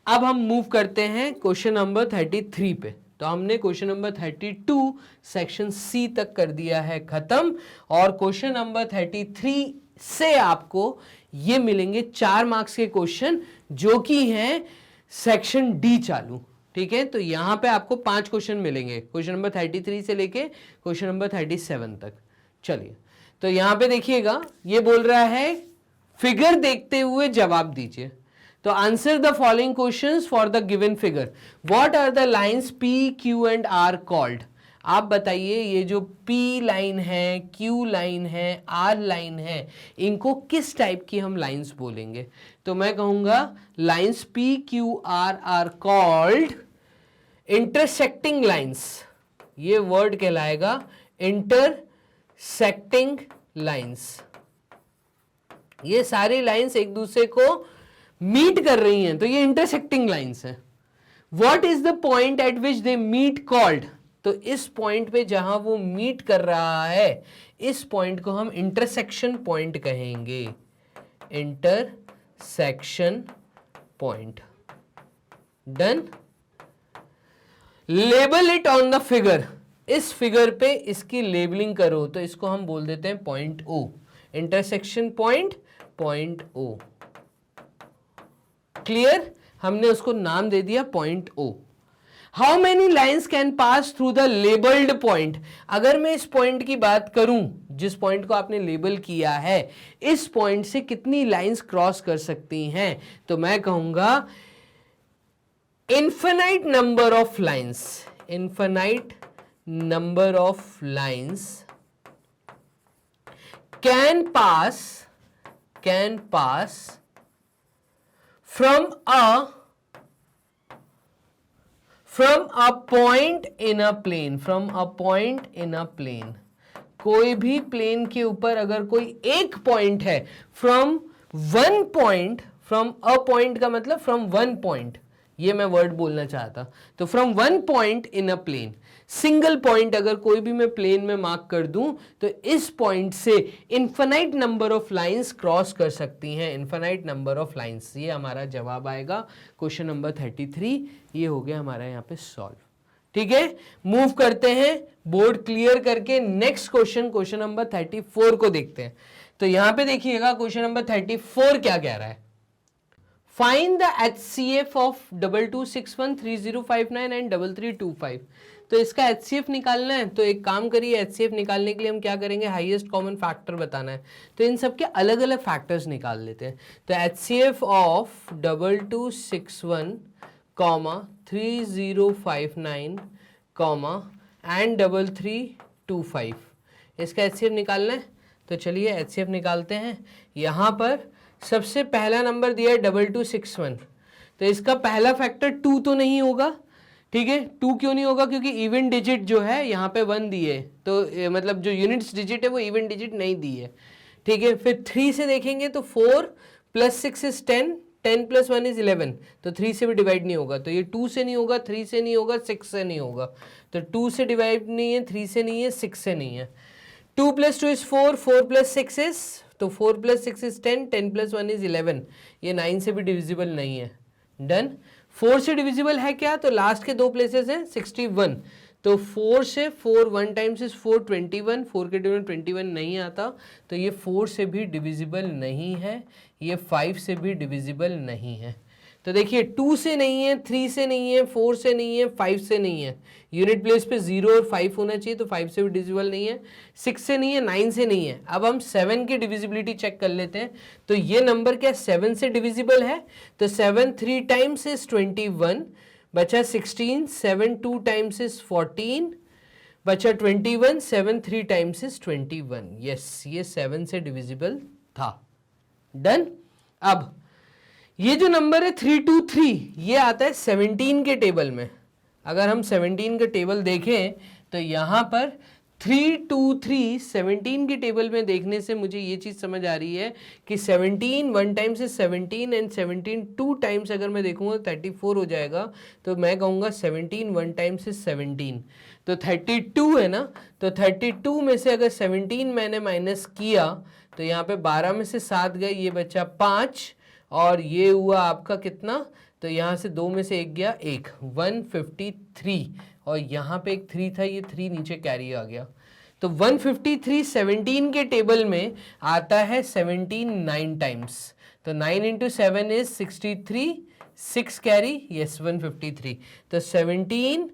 अब हम मूव करते हैं क्वेश्चन नंबर 33 पे। तो हमने क्वेश्चन नंबर 32 सेक्शन सी तक कर दिया है खत्म, और क्वेश्चन नंबर 33 से आपको ये मिलेंगे 4 मार्क्स के क्वेश्चन जो कि हैं सेक्शन डी चालू, ठीक है। तो यहां पे आपको 5 क्वेश्चन मिलेंगे क्वेश्चन नंबर 33 से लेके क्वेश्चन नंबर 37 तक। चलिए, तो यहां पे देखिएगा ये बोल रहा है फिगर देखते हुए जवाब दीजिए। तो answer the following questions for the given figure. What are the lines P Q and R called? आप बताइए ये जो P लाइन है, Q लाइन है, R लाइन है, इनको किस टाइप की हम लाइंस बोलेंगे? तो मैं कहूंगा lines P Q R are called intersecting lines. ये वर्ड कहलाएगा इंटरसेक्टिंग लाइंस। ये सारी लाइंस एक दूसरे को मीट कर रही हैं तो ये इंटरसेक्टिंग लाइंस है। What is the point at which they meet called? तो इस पॉइंट पे जहां वो मीट कर रहा है, इस पॉइंट को हम इंटरसेक्शन पॉइंट कहेंगे। Intersection point, done. Label it on the figure. इस फिगर पे इसकी लेबलिंग करो, तो इसको हम बोल देते हैं point O। Intersection point, point O। Clear, हमने उसको नाम दे दिया point O. How many lines can pass through the labelled point, अगर मैं इस पॉइंट की बात करूं, जिस पॉइंट को आपने लेबल किया है, इस पॉइंट से कितनी लाइन्स क्रॉस कर सकती हैं, तो मैं कहूंगा infinite number of lines, infinite number of lines can pass from a point in a plane, from a point in a plane, कोई भी प्लेन के ऊपर अगर कोई एक पॉइंट है, from one point, from a point का मतलब from one point, ये मैं वर्ड बोलना चाहता, तो from one point in a plane, single point अगर कोई भी मैं प्लेन में मार्क कर दूं तो इस पॉइंट से infinite number of lines cross कर सकती हैं, इन्फिनाइट नंबर ऑफ लाइंस। ये हमारा जवाब आएगा क्वेश्चन नंबर 33। ये हो गया हमारा यहाँ पे सॉल्व। ठीक है, मूव करते हैं बोर्ड क्लियर करके नेक्स्ट क्वेश्चन, क्वेश्चन नंबर 34 को देखते हैं। तो यहां पे देखिएगा क्वेश्चन नंबर 34 क्या कह रहा है, find the HCF of 2261 3059 and 3325। तो इसका HCF निकालना है, तो एक काम करिए, HCF निकालने के लिए हम क्या करेंगे, हाईएस्ट कॉमन फैक्टर बताना है, तो इन सब के अलग अलग फैक्टर्स निकाल लेते हैं। तो HCF ऑफ 2261 3059 एंड 3325, इसका HCF निकालना है। तो चलिए HCF निकालते हैं। यहाँ पर सबसे पहला नंबर दिया है 2261, तो इसका पहला फैक्टर 2 तो नहीं होगा। ठीक है, 2 क्यों नहीं होगा, क्योंकि इवन डिजिट जो है यहाँ पे 1 दिए, तो मतलब जो यूनिट्स डिजिट है वो इवन डिजिट नहीं दी है। ठीक है, फिर 3 से देखेंगे तो 4 + 6 इज 10, 10 + 1 इज 11, तो 3 से भी डिवाइड नहीं होगा, तो ये 2 से नहीं होगा, 3 से नहीं होगा, 6 से नहीं होगा, तो 2 से डिवाइड नहीं है, 3 से नहीं है, 6 से नहीं है। 2 + 2 इज 4, 4 + 6 इज, तो 4 + 6 इज 10, 10 + 1 इज 11, ये 9 से भी डिविजिबल नहीं है। डन। 4 से डिविजिबल है क्या, तो लास्ट के 2 प्लेसेस हैं 61, तो 4 से 4 1 टाइम्स इज 4 21, 4 के डिविजन 21 नहीं आता, तो ये 4 से भी डिविजिबल नहीं है, ये 5 से भी डिविजिबल नहीं है। तो देखिए 2 से नहीं है, 3 से नहीं है, 4 से नहीं है, 5 से नहीं है, यूनिट प्लेस पे 0 और 5 होना चाहिए, तो 5 से भी डिविजिबल नहीं है, 6 से नहीं है, 9 से नहीं है। अब हम 7 की डिविजिबिलिटी चेक कर लेते हैं, तो ये नंबर क्या 7 से डिविजिबल है, तो 7 3 टाइम्स इज 21, बचा 16, 7 2 टाइम्स इज 14, बचा 21, 7 3 टाइम्स इज 21। यस, ये 7 से डिविजिबल था। डन। अब ये जो नंबर है 323, ये आता है 17 के टेबल में। अगर हम 17 का टेबल देखें तो यहाँ पर 323 17 के टेबल में देखने से मुझे ये चीज़ समझ आ रही है कि 17 1 टाइम्स इज 17 एंड 17 2 टाइम्स अगर मैं देखूँगा 34 हो जाएगा, तो मैं कहूँगा 17 1 टाइम्स इज 17, तो 32 है ना, तो 32 में से अगर 17 मैंने माइनस किया तो यहाँ पे 12 में से 7 गए, ये बचा 5, और ये हुआ आपका कितना, तो यहाँ से 2 में से 1 गया 1, 153, और यहाँ पे एक 3 था, ये 3 नीचे कैरी आ गया, तो 153 17 के टेबल में आता है 17 9 टाइम्स, तो 9 × 7 इज 63, 6 कैरी, यस 153, तो 17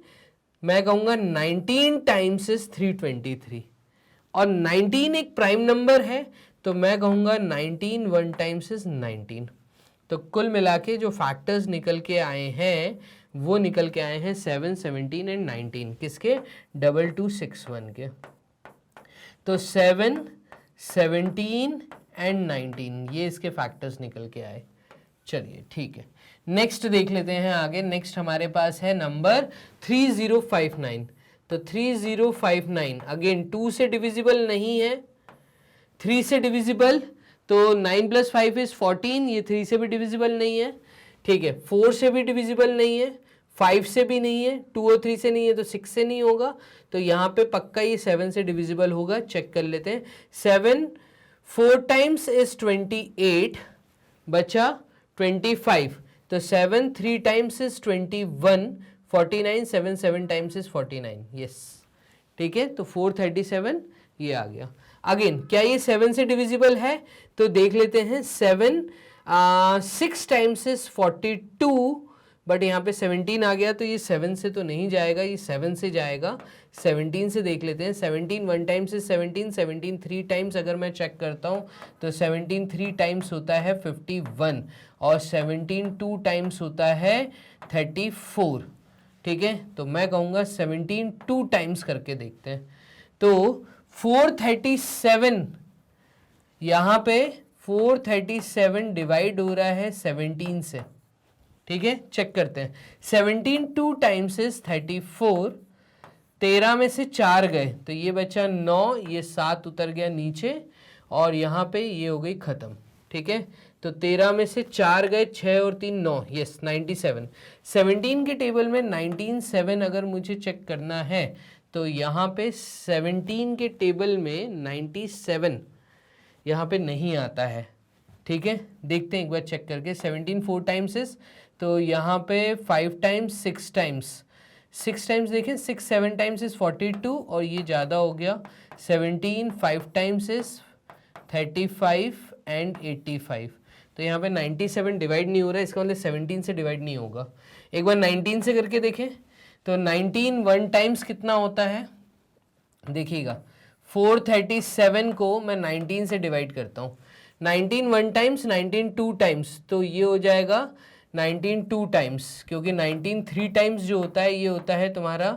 मैं कहूँगा 19 टाइम्स इज 323, और 19 एक प्राइम नंबर है, तो मैं कहूँगा 19 1 टाइम्स इज 19। तो कुल मिला के जो फैक्टर्स निकल के आए हैं वो निकल के आए हैं 7 17 एंड 19, किसके 2261 के। तो 7 17 एंड 19 ये इसके फैक्टर्स निकल के आए। चलिए ठीक है, नेक्स्ट देख लेते हैं आगे। नेक्स्ट हमारे पास है नंबर 3059। तो 3059 अगेन 2 से डिविजिबल नहीं है, 3 से डिविजिबल, तो 9 + 5 इज 14, ये 3 से भी डिविजिबल नहीं है। ठीक है, 4 से भी डिविजिबल नहीं है, 5 से भी नहीं है, 2 और 3 से नहीं है, तो 6 से नहीं होगा, तो यहाँ पे पक्का ये 7 से डिविजिबल होगा। चेक कर लेते हैं। 7 4 टाइम्स इज 28, बचा 25, तो 7 3 times is 21, 49, 7 7 times is 49, yes ठीक है, तो 437 ये आ गया। अगेन क्या ये 7 से डिविजिबल है, तो देख लेते हैं। 7 6 टाइम्स इज 42, बट यहाँ पे 17 आ गया तो ये 7 से तो नहीं जाएगा, ये 7 से जाएगा। 17 से देख लेते हैं। 17 1 टाइम्स इज 17, 17 3 टाइम्स अगर मैं चेक करता हूँ तो 17 3 टाइम्स होता है 51 और 17 2 टाइम्स होता है 34। ठीक है, तो मैं कहूँगा 17 2 टाइम्स करके देखते हैं। तो 437 यहाँ पे 437 डिवाइड हो रहा है 17 से। ठीक है, चेक करते हैं। 17 2 टाइम्स इज 34, 13 में से 4 गए तो ये बचा 9, ये 7 उतर गया नीचे और यहाँ पे ये हो गई खत्म। ठीक है, तो 13 में से 4 गए, 6 और 3 9, यस 97। 17 के टेबल में 197 अगर मुझे चेक करना है तो यहाँ पे 17 के टेबल में 97 यहाँ पे नहीं आता है। ठीक है, देखते हैं एक बार चेक करके। 17 4 टाइम्स इज, तो यहाँ पे 5 टाइम्स 6 टाइम्स, 6 टाइम्स देखें, 6 7 टाइम्स इज 42 और ये ज़्यादा हो गया। 17 5 टाइम्स इज 35 एंड 85, तो यहाँ पे 97 डिवाइड नहीं हो रहा है, इसका मतलब 17 से डिवाइड नहीं होगा। एक बार 19 से करके देखें तो 19 1 टाइम्स कितना होता है, देखिएगा 437 को मैं 19 से डिवाइड करता हूँ। 19 1 टाइम्स, 19 2 टाइम्स, तो ये हो जाएगा 19 2 टाइम्स, क्योंकि 19 3 टाइम्स जो होता है ये होता है तुम्हारा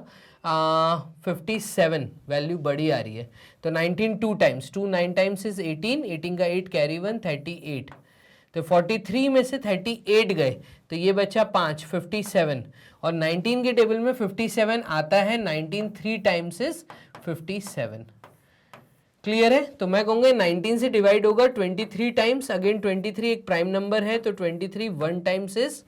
57, वैल्यू बड़ी आ रही है। तो 19 2 टाइम्स, 2 9 टाइम्स इज 18, 18 का 8 कैरी 1 38, तो 43 में से 38 गए तो ये बचा 5 57 और 19 के टेबल में 57 आता है। 19 3 टाइम्स इज 57। क्लियर है, तो मैं कहूँगा 19 से डिवाइड होगा 23 टाइम्स। अगेन 23 एक प्राइम नंबर है तो 23 1 टाइम्स इज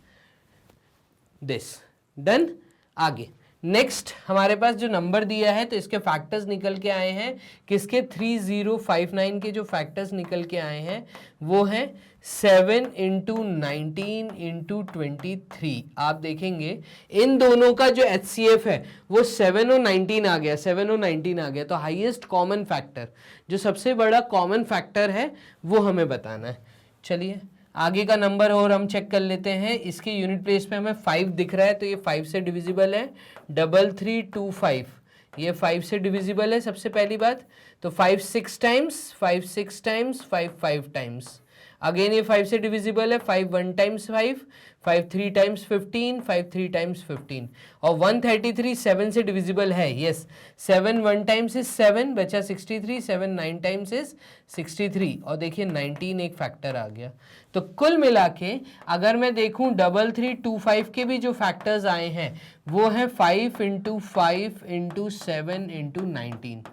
दिस। डन। आगे नेक्स्ट हमारे पास जो नंबर दिया है तो इसके फैक्टर्स निकल के आए हैं। किसके? 3059 के जो फैक्टर्स निकल के आए हैं वो हैं 7 इंटू 19 इंटू 23। आप देखेंगे इन दोनों का जो HCF है वो 7 और 19 आ गया, 7 और 19 आ गया। तो हाईएस्ट कॉमन फैक्टर, जो सबसे बड़ा कॉमन फैक्टर है वो हमें बताना है। चलिए आगे का नंबर और हम चेक कर लेते हैं। इसके यूनिट प्लेस पे हमें 5 दिख रहा है तो ये 5 से डिविजिबल है। 3325 ये 5 से डिविजिबल है सबसे पहली बात। तो 5 6 टाइम्स, 5 6 टाइम्स, 5 5 टाइम्स। अगेन ये 5 से डिविजिबल है। 5 1 टाइम्स 5, 5 3 टाइम्स 15, 5 3 टाइम्स 15। और 133 7 से डिविजिबल है। यस, 7 1 टाइम्स इज 7, बचा 63। 7 9 टाइम्स इज 63 और देखिए 19 एक फैक्टर आ गया। तो कुल मिला के अगर मैं देखूं 3325 के भी जो फैक्टर्स आए हैं वो है 5 इंटू 5 इंटू 7 इंटू 19।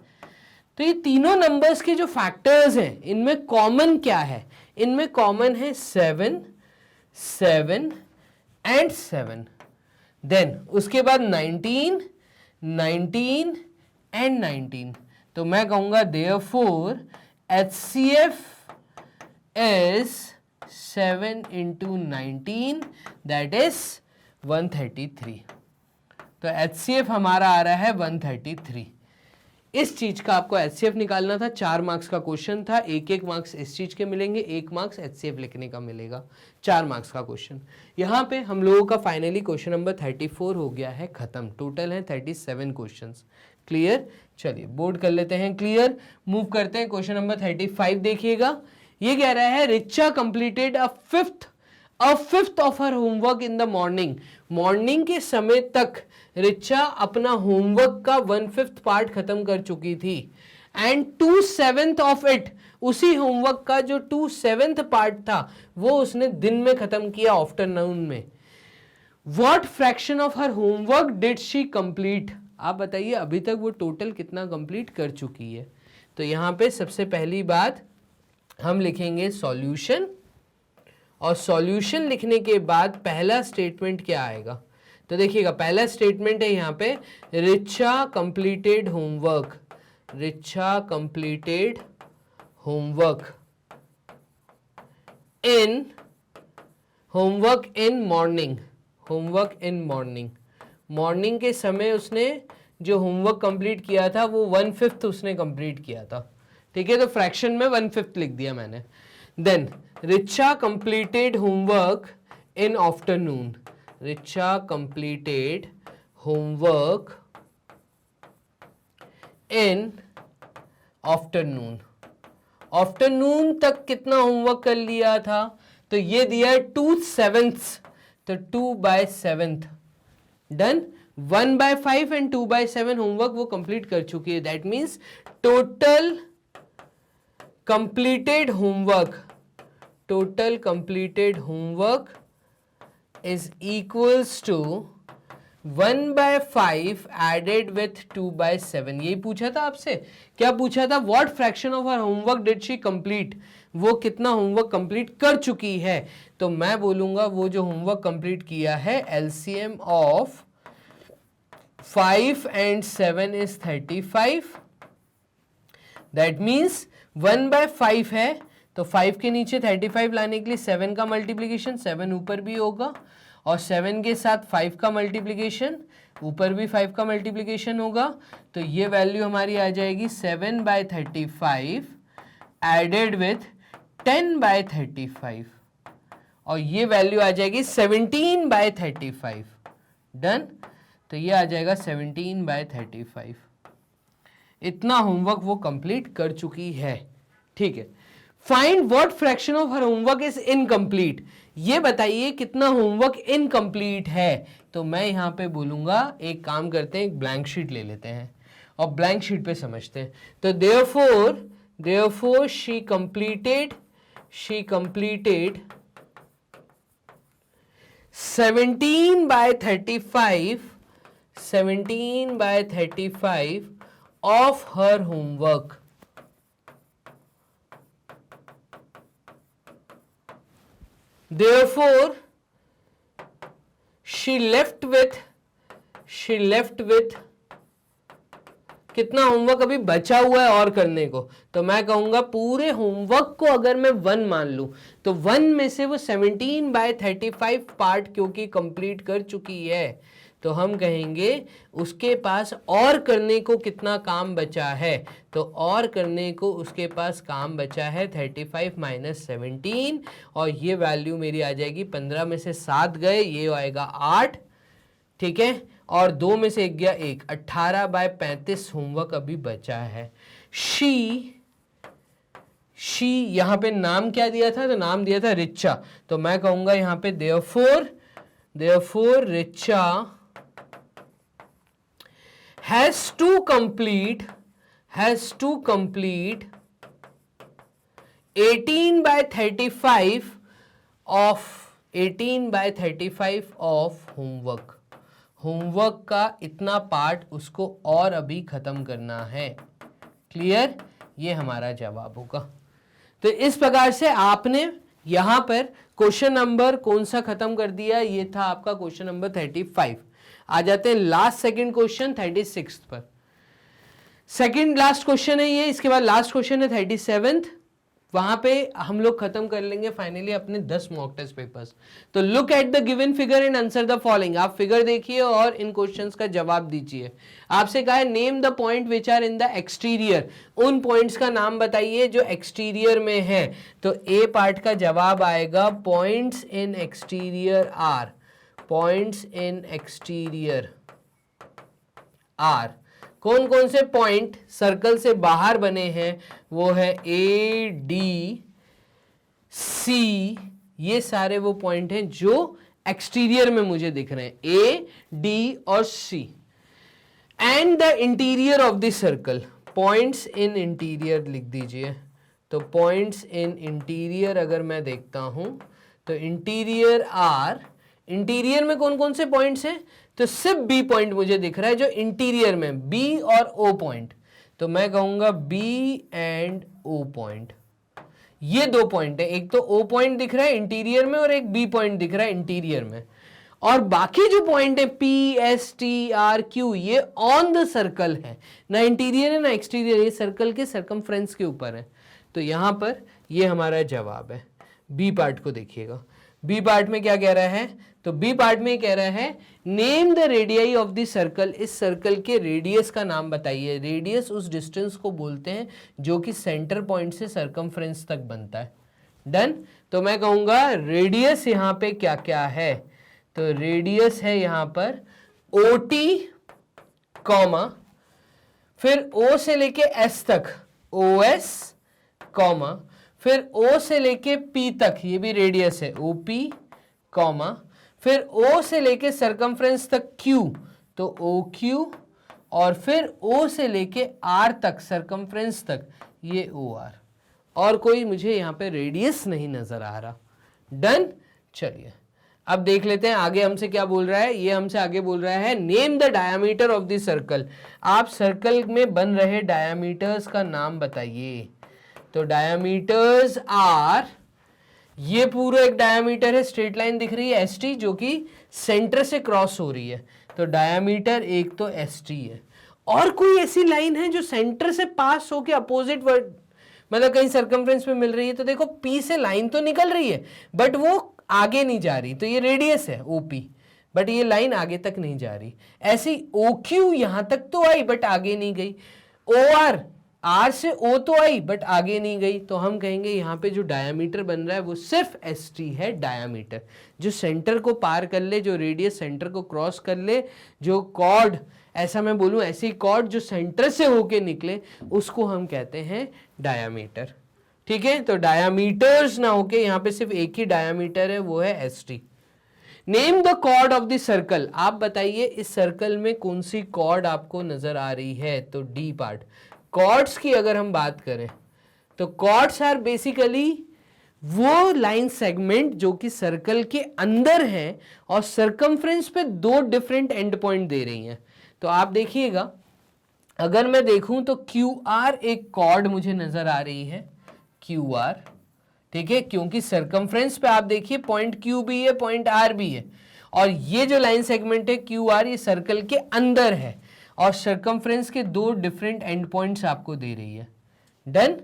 तो ये तीनों नंबर्स के जो फैक्टर्स हैं इनमें कॉमन क्या है? इनमें कॉमन है 7 7 एंड 7। देन उसके बाद 19 19 एंड 19। तो मैं कहूंगा therefore HCF is 7 into 19 that is 133। तो HCF हमारा आ रहा है 133। इस चीज का आपको HCF निकालना था। 4 मार्क्स का क्वेश्चन था। एक मार्क्स इस चीज के मिलेंगे, 1 मार्क्स HCF लिखने का मिलेगा। 4 मार्क्स का क्वेश्चन। यहाँ पे हम लोगों का फाइनली क्वेश्चन नंबर 34 हो गया है खत्म। टोटल है 37 क्वेश्चंस। क्लियर? चलिए बोर्ड कर लेते हैं क्लियर। मूव करते हैं क्वेश्चन नंबर 35। देखिएगा ये कह रहा है Richa completed a fifth of her homework in the morning. Morning के समय तक रिचा अपना होमवर्क का 1/5 पार्ट खत्म कर चुकी थी एंड 2/7 ऑफ इट, उसी होमवर्क का जो 2/7 पार्ट था वो उसने दिन में खत्म किया, आफ्टरनून में। What fraction of her homework did she complete? आप बताइए अभी तक वो टोटल कितना कंप्लीट कर चुकी है। तो यहां पे सबसे पहली बात हम लिखेंगे सॉल्यूशन, और सॉल्यूशन लिखने के बाद पहला स्टेटमेंट क्या आएगा? तो देखिएगा पहला स्टेटमेंट है यहाँ पे Richa completed homework, Richa completed homework in morning, homework in morning. Morning के समय उसने जो होमवर्क कंप्लीट किया था वो 1/5 उसने कंप्लीट किया था। ठीक है, तो फ्रैक्शन में 1/5 लिख दिया मैंने। Then Richa completed homework in afternoon, Richa completed homework in afternoon, afternoon तक कितना होमवर्क कर लिया था, तो ये दिया है 2/7, तो 2/7 डन। 1/5 एंड 2/7 होमवर्क वो कंप्लीट कर चुकी है, that means total completed homework, total completed homework is equals to 1/5 added with 2/7। यही पूछा था आपसे, क्या पूछा था, what fraction of her homework did she complete, वो कितना होमवर्क कंप्लीट कर चुकी है। तो मैं बोलूंगा वो जो होमवर्क कंप्लीट किया है, LCM of 5 and 7 is 35, that means 1/5 है, तो 5 के नीचे 35 लाने के लिए 7 का मल्टीप्लीकेशन, 7 ऊपर भी होगा, और 7 के साथ 5 का मल्टीप्लीकेशन, ऊपर भी 5 का मल्टीप्लीकेशन होगा, तो ये वैल्यू हमारी आ जाएगी 7/35 एडेड विथ 10/35, और ये वैल्यू आ जाएगी 17/35, डन। तो ये आ जाएगा 17/35, इतना होमवर्क वो कंप्लीट कर चुकी है, ठीक है। Find what fraction of her homework is incomplete, ये बताइए कितना होमवर्क इनकम्प्लीट है। तो मैं यहां पे बोलूंगा, एक काम करते हैं, एक ब्लैंक शीट ले लेते हैं और ब्लैंक शीट पे समझते हैं। तो therefore she completed 17/35 of her homework. Therefore, she left with कितना होमवर्क अभी बचा हुआ है और करने को। तो मैं कहूंगा पूरे होमवर्क को अगर मैं 1 मान लूं, तो 1 में से वो 17/35 पार्ट क्योंकि कंप्लीट कर चुकी है, तो हम कहेंगे उसके पास और करने को कितना काम बचा है। तो और करने को उसके पास काम बचा है 35 - 17, और ये वैल्यू मेरी आ जाएगी 15 में से 7 गए, ये आएगा 8, ठीक है, और 2 में से 1 गया 1, 18/35 होमवर्क अभी बचा है। शी यहां पे नाम क्या दिया था, तो नाम दिया था रिचा, तो मैं कहूंगा यहां पे therefore Richa has to complete 18/35 of homework का इतना पार्ट उसको और अभी खत्म करना है। क्लियर, ये हमारा जवाब होगा। तो इस प्रकार से आपने यहां पर क्वेश्चन नंबर कौन सा खत्म कर दिया, ये था आपका क्वेश्चन नंबर 35। आ जाते हैं लास्ट सेकंड क्वेश्चन 36 पर। सेकंड लास्ट क्वेश्चन है ये, इसके बाद लास्ट क्वेश्चन है 37, वहां पे हम लोग खत्म कर लेंगे फाइनली अपने 10 मॉक टेस्ट पेपर्स। तो look at the given figure and answer the following, आप फिगर देखिए और इन क्वेश्चंस का जवाब दीजिए। आपसे कहा है name the point which are in the exterior, उन पॉइंट्स का नाम बताइए जो एक्सटीरियर में है। तो ए पार्ट का जवाब आएगा points in exterior are, points in exterior are. कौन कौन से पॉइंट सर्कल से बाहर बने हैं, वो है ए डी सी, ये सारे वो पॉइंट हैं जो एक्सटीरियर में मुझे दिख रहे हैं, ए डी और C. And the interior of the circle, points in interior लिख दीजिए। तो पॉइंट्स इन इंटीरियर अगर मैं देखता हूं तो इंटीरियर आर, इंटीरियर में कौन कौन से पॉइंट्स हैं, तो सिर्फ बी पॉइंट मुझे दिख रहा है जो इंटीरियर में, बी और ओ पॉइंट। तो मैं कहूंगा बी एंड ओ पॉइंट, ये 2 पॉइंट है, एक तो ओ पॉइंट दिख रहा है इंटीरियर में और एक बी पॉइंट दिख रहा है इंटीरियर में, और बाकी जो पॉइंट है P S T R Q, ये ऑन द सर्कल है, ना इंटीरियर है ना एक्सटीरियर, ये सर्कल के सर्कमफ्रेंस के ऊपर है। तो यहां पर ये हमारा जवाब है। बी पार्ट को देखिएगा, बी पार्ट में क्या कह रहा है, तो बी पार्ट में कह रहा है name the radii of the circle, इस सर्कल के रेडियस का नाम बताइए। रेडियस उस डिस्टेंस को बोलते हैं जो कि सेंटर पॉइंट से सर्कमफ्रेंस तक बनता है, डन। तो मैं कहूंगा रेडियस यहां पे क्या क्या है, तो रेडियस है यहां पर OT कॉमा, फिर O से लेके S तक OS कॉमा, फिर O से लेके P तक ये भी रेडियस है OP कॉमा, फिर O से लेके सरकमफ्रेंस तक Q तो OQ, और फिर O से लेके R तक सरकमफ्रेंस तक ये OR, और कोई मुझे यहाँ पे रेडियस नहीं नजर आ रहा। डन। चलिए अब देख लेते हैं आगे हमसे क्या बोल रहा है। ये हमसे आगे बोल रहा है name the diameter of the circle. आप सर्कल में बन रहे डायामीटर्स का नाम बताइए। तो डायामीटर्स आर, ये पूरा एक डायामीटर है, स्ट्रेट लाइन दिख रही है ST जो कि सेंटर से क्रॉस हो रही है, तो डायामीटर एक तो ST है। और कोई ऐसी लाइन है जो सेंटर से पास होके अपोजिट वर्ड मतलब कहीं सरकमफ्रेंस में मिल रही है, तो देखो P से लाइन तो निकल रही है बट वो आगे नहीं जा रही, तो ये रेडियस है OP, बट ये लाइन आगे तक नहीं जा रही। ऐसी OQ यहां तक तो आई बट आगे नहीं गई, OR R से O तो आई बट आगे नहीं गई, तो हम कहेंगे यहाँ पे जो डायामीटर बन रहा है वो सिर्फ ST है डायामीटर, जो सेंटर को पार कर ले, जो रेडियस सेंटर को क्रॉस कर ले, जो कॉर्ड, ऐसा मैं बोलूं ऐसी कॉर्ड जो सेंटर से होके निकले, उसको हम कहते हैं डायामीटर। ठीक है, तो डायामीटर्स ना होके यहाँ पे सिर्फ एक ही डायामीटर है, वो है ST। Name the chord of the circle. आप बताइए इस सर्कल में कौन सी कॉर्ड आपको नजर आ रही है, तो D पार्ट। कॉर्ड्स की अगर हम बात करें तो कॉर्ड्स आर बेसिकली वो लाइन सेगमेंट जो कि सर्कल के अंदर है और सरकमफ्रेंस पे दो डिफरेंट एंड पॉइंट दे रही हैं। तो आप देखिएगा, अगर मैं देखूं तो QR एक कॉर्ड मुझे नजर आ रही है, QR, ठीक है, क्योंकि सरकमफ्रेंस पे आप देखिए पॉइंट Q भी है, पॉइंट R भी है, और ये जो लाइन सेगमेंट है QR ये सर्कल के अंदर है और सरकमफ्रेंस के दो डिफरेंट एंड पॉइंट्स आपको दे रही है। डन।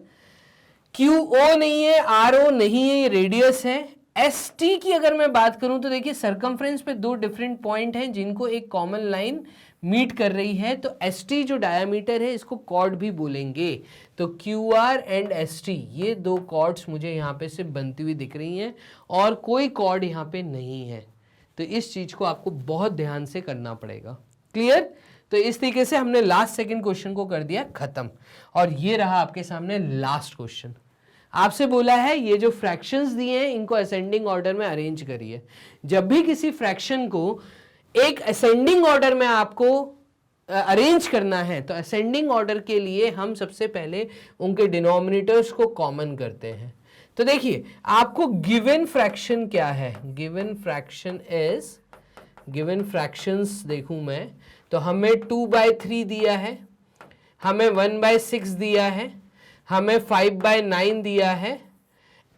QO नहीं है, RO नहीं है, ये रेडियस है। ST की अगर मैं बात करूं तो देखिए सरकमफ्रेंस पे दो डिफरेंट पॉइंट हैं जिनको एक कॉमन लाइन मीट कर रही है, तो ST जो डायामीटर है इसको कॉर्ड भी बोलेंगे। तो QR एंड ST ये दो कॉर्ड्स मुझे यहाँ पे से बनती हुई दिख रही हैं और कोई कॉर्ड यहाँ पे नहीं है, तो इस चीज को आपको बहुत ध्यान से करना पड़ेगा। क्लियर। तो इस तरीके से हमने लास्ट सेकंड क्वेश्चन को कर दिया खत्म, और ये रहा आपके सामने लास्ट क्वेश्चन। आपसे बोला है ये जो फ्रैक्शंस दिए हैं इनको असेंडिंग ऑर्डर में अरेंज करिए। जब भी किसी फ्रैक्शन को एक असेंडिंग ऑर्डर में आपको अरेंज करना है तो असेंडिंग ऑर्डर के लिए हम सबसे पहले उनके डिनोमिनेटर्स को कॉमन करते हैं। तो देखिए आपको गिवन फ्रैक्शन क्या है, given fraction is, given fractions देखूं मैं तो हमें 2/3 दिया है, हमें 1/6 दिया है, हमें 5/9 दिया है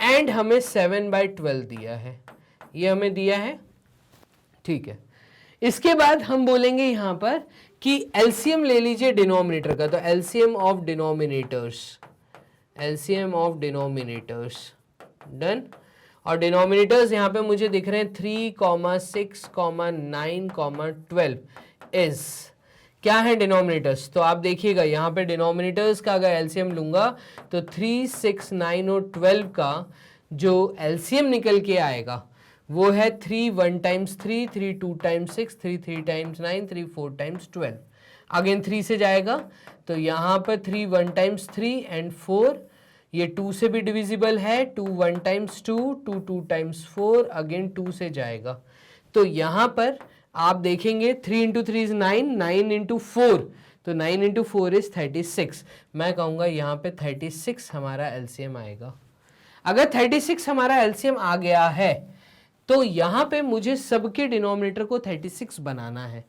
एंड हमें 7/12 दिया है, ये हमें दिया है। ठीक है, इसके बाद हम बोलेंगे यहां पर कि एलसीएम ले लीजिए डिनोमिनेटर का, तो LCM of denominators, LCM of denominators. Done. और डिनोमिनेटर्स यहां पे मुझे दिख रहे हैं 3, 6, 9, 12 इज क्या है डिनोमिनेटर्स। तो आप देखिएगा यहाँ पे डिनोमिनेटर्स का अगर एलसीएम लूंगा तो 3, 6, 9 और 12 का जो एलसीएम निकल के आएगा वो है 3 1 times 3, 3 2 times 6, 3 3 times 9, 3 4 times 12। Again 3 से जाएगा तो यहाँ पर 3 1 टाइम्स 3 एंड 4, ये 2 से भी डिविजिबल है, 2 1 टाइम्स 2, 2 2 टाइम्स 4, अगेन 2 से जाएगा। तो यहाँ पर आप देखेंगे 3 इंटू 3 इज 9, 9 इंटू 4, तो 9 इंटू 4 इज 36। मैं कहूँगा यहाँ पे 36 हमारा एलसीएम आएगा। अगर 36 हमारा एलसीएम आ गया है तो यहाँ पे मुझे सबके डिनोमिनेटर को 36 बनाना है।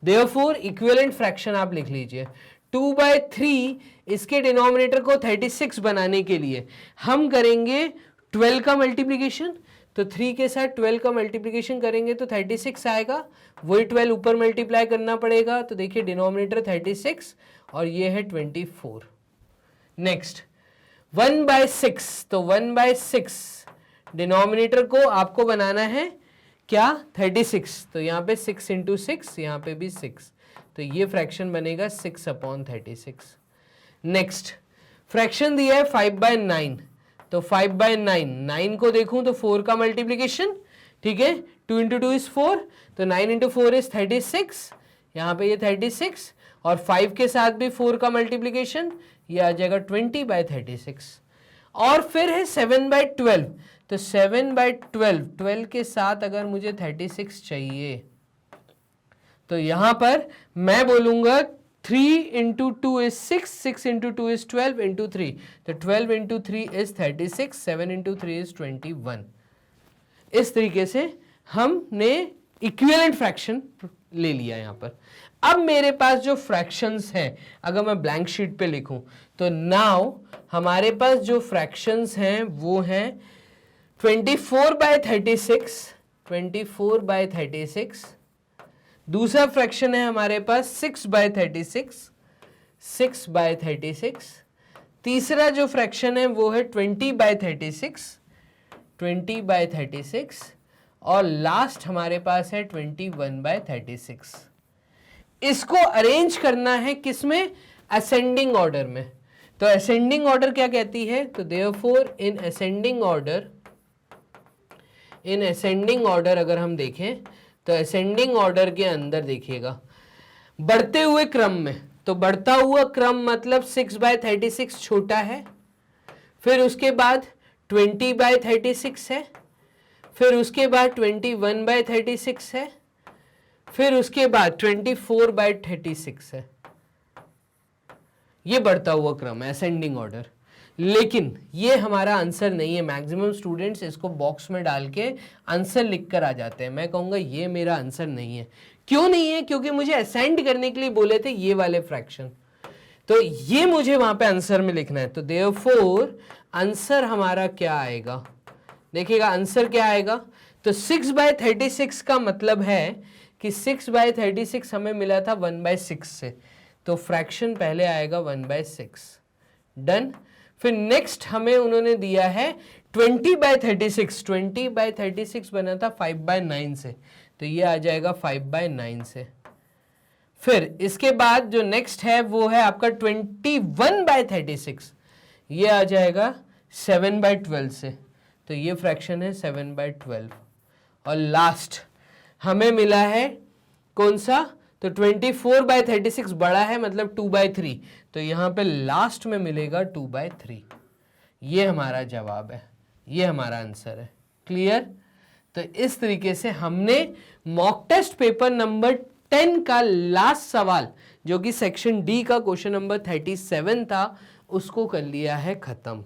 देयरफॉर इक्विवेलेंट फ्रैक्शन आप लिख लीजिए 2/3, इसके डिनोमिनेटर को 36 बनाने के लिए हम करेंगे 12 का मल्टीप्लीकेशन, तो 3 के साथ 12 का मल्टीप्लीकेशन करेंगे तो 36 आएगा, वही 12 ऊपर मल्टीप्लाई करना पड़ेगा, तो देखिए डिनोमिनेटर 36 और ये है 24। नेक्स्ट 1/6, तो 1/6 डिनोमिनेटर को आपको बनाना है क्या 36, तो यहाँ पे 6 इंटू 6, यहाँ पे भी 6, तो ये फ्रैक्शन बनेगा 6/36। नेक्स्ट फ्रैक्शन दिया है 5/9, तो 5/9, 9 को देखूं तो 4 का मल्टीप्लीकेशन, ठीक है, 2 × 2 इज 4, तो 9 × 4 इज 36, यहाँ पे ये 36, और 5 के साथ भी 4 का मल्टीप्लीकेशन, ये आ जाएगा 20/36। और फिर है 7/12, तो 7/12, 12 के साथ अगर मुझे 36 चाहिए तो यहां पर मैं बोलूंगा 3 × 2 is 6, 6 × 2 is 12 × 3, तो 12 × 3 is 36, 7 × 3 is 21। इस तरीके से हमने इक्विवेलेंट फ्रैक्शन ले लिया यहां पर। अब मेरे पास जो फ्रैक्शंस हैं, अगर मैं ब्लैंक शीट पे लिखूं तो नाउ हमारे पास जो फ्रैक्शंस हैं वो हैं 24/36, 24/36, दूसरा फ्रैक्शन है हमारे पास 6/36, 6/36, तीसरा जो फ्रैक्शन है वो है 20/36, 20/36, और लास्ट हमारे पास है 21/36। इसको अरेंज करना है किसमें? असेंडिंग ऑर्डर में। तो असेंडिंग ऑर्डर क्या कहती है? तो देयरफॉर इन असेंडिंग ऑर्डर अगर हम देखें तो असेंडिंग ऑर्डर के अंदर देखिएगा बढ़ते हुए क्रम में, तो बढ़ता हुआ क्रम मतलब 6/36 छोटा है, फिर उसके बाद 20/36 है, फिर उसके बाद 21/36 है, फिर उसके बाद 24/36 है। ये बढ़ता हुआ क्रम है, असेंडिंग ऑर्डर। लेकिन ये हमारा आंसर नहीं है। मैक्सिमम स्टूडेंट्स इसको बॉक्स में डाल के आंसर लिख कर आ जाते हैं। मैं कहूँगा ये मेरा आंसर नहीं है। क्यों नहीं है? क्योंकि मुझे असेंड करने के लिए बोले थे ये वाले फ्रैक्शन, तो ये मुझे वहां पे आंसर में लिखना है। तो देयरफॉर आंसर हमारा क्या आएगा? देखिएगा आंसर क्या आएगा। तो 6/36 का मतलब है कि 6/36 हमें मिला था 1/6 से, तो फ्रैक्शन पहले आएगा 1/6। डन। फिर नेक्स्ट हमें उन्होंने दिया है 20/36, 20/36 बना था 5/9 से, तो ये आ जाएगा 5/9 से। फिर इसके बाद जो नेक्स्ट है वो है आपका 21/36, ये आ जाएगा 7/12 से, तो ये फ्रैक्शन है 7/12। और लास्ट हमें मिला है कौन सा? तो 24/36 बड़ा है मतलब 2/3, तो यहां पे लास्ट में मिलेगा 2/3। ये हमारा जवाब है, ये हमारा आंसर है। क्लियर? तो इस तरीके से हमने मॉक टेस्ट पेपर नंबर 10 का लास्ट सवाल, जो कि सेक्शन डी का क्वेश्चन नंबर 37 था, उसको कर लिया है खत्म।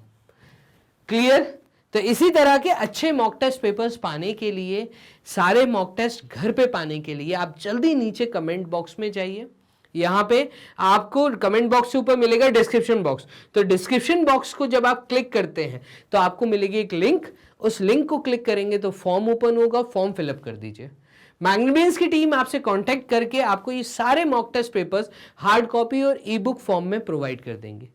क्लियर? तो इसी तरह के अच्छे मॉक टेस्ट पेपर्स पाने के लिए, सारे मॉक टेस्ट घर पे पाने के लिए आप जल्दी नीचे कमेंट बॉक्स में जाइए। यहाँ पे आपको कमेंट बॉक्स से ऊपर मिलेगा डिस्क्रिप्शन बॉक्स, तो डिस्क्रिप्शन बॉक्स को जब आप क्लिक करते हैं तो आपको मिलेगी एक लिंक, उस लिंक को क्लिक करेंगे तो फॉर्म ओपन होगा, फॉर्म फिलअप कर दीजिए। मैग्नाब्रेन्स की टीम आपसे कांटेक्ट करके आपको ये सारे mock test papers hard copy और ई बुक फॉर्म में प्रोवाइड कर देंगे।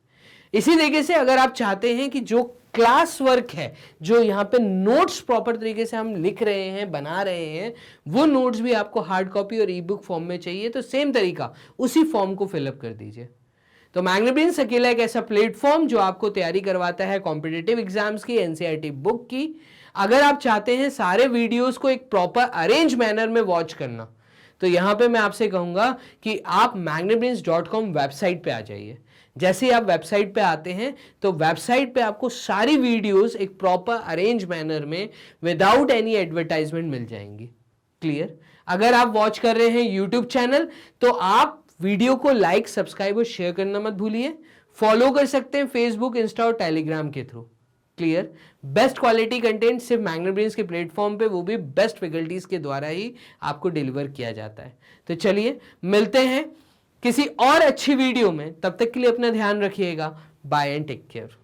इसी तरीके से अगर आप चाहते हैं कि जो क्लास वर्क है, जो यहाँ पे नोट्स प्रॉपर तरीके से हम लिख रहे हैं, बना रहे हैं, वो नोट्स भी आपको हार्ड कॉपी और ई बुक फॉर्म में चाहिए, तो सेम तरीका उसी फॉर्म को फिलअप कर दीजिए। तो मैग्नाब्रेन्स अकेला एक ऐसा प्लेटफॉर्म जो आपको तैयारी करवाता है कॉम्पिटिटिव एग्जाम्स की, एनसीईआरटी बुक की। अगर आप चाहते हैं सारे वीडियोस को एक प्रॉपर अरेंज मैनर में वॉच करना, तो यहाँ पे मैं आपसे कहूँगा कि आप magnabrains.com वेबसाइट पे आ जाइए। जैसे ही आप वेबसाइट पे आते हैं तो वेबसाइट पे आपको सारी वीडियोस एक प्रॉपर अरेंज मैनर में विदाउट एनी एडवर्टाइजमेंट मिल जाएंगी। क्लियर? अगर आप वॉच कर रहे हैं यूट्यूब चैनल, तो आप वीडियो को लाइक, सब्सक्राइब और शेयर करना मत भूलिए। फॉलो कर सकते हैं फेसबुक, इंस्टा और टेलीग्राम के through. Clear? Best quality content सिर्फ मैग्नाब्रेन्स के प्लेटफॉर्म पे, वो भी बेस्ट फैकल्टीज के द्वारा ही आपको डिलीवर किया जाता है। तो चलिए मिलते हैं किसी और अच्छी वीडियो में, तब तक के लिए अपना ध्यान रखिएगा। Bye and take care.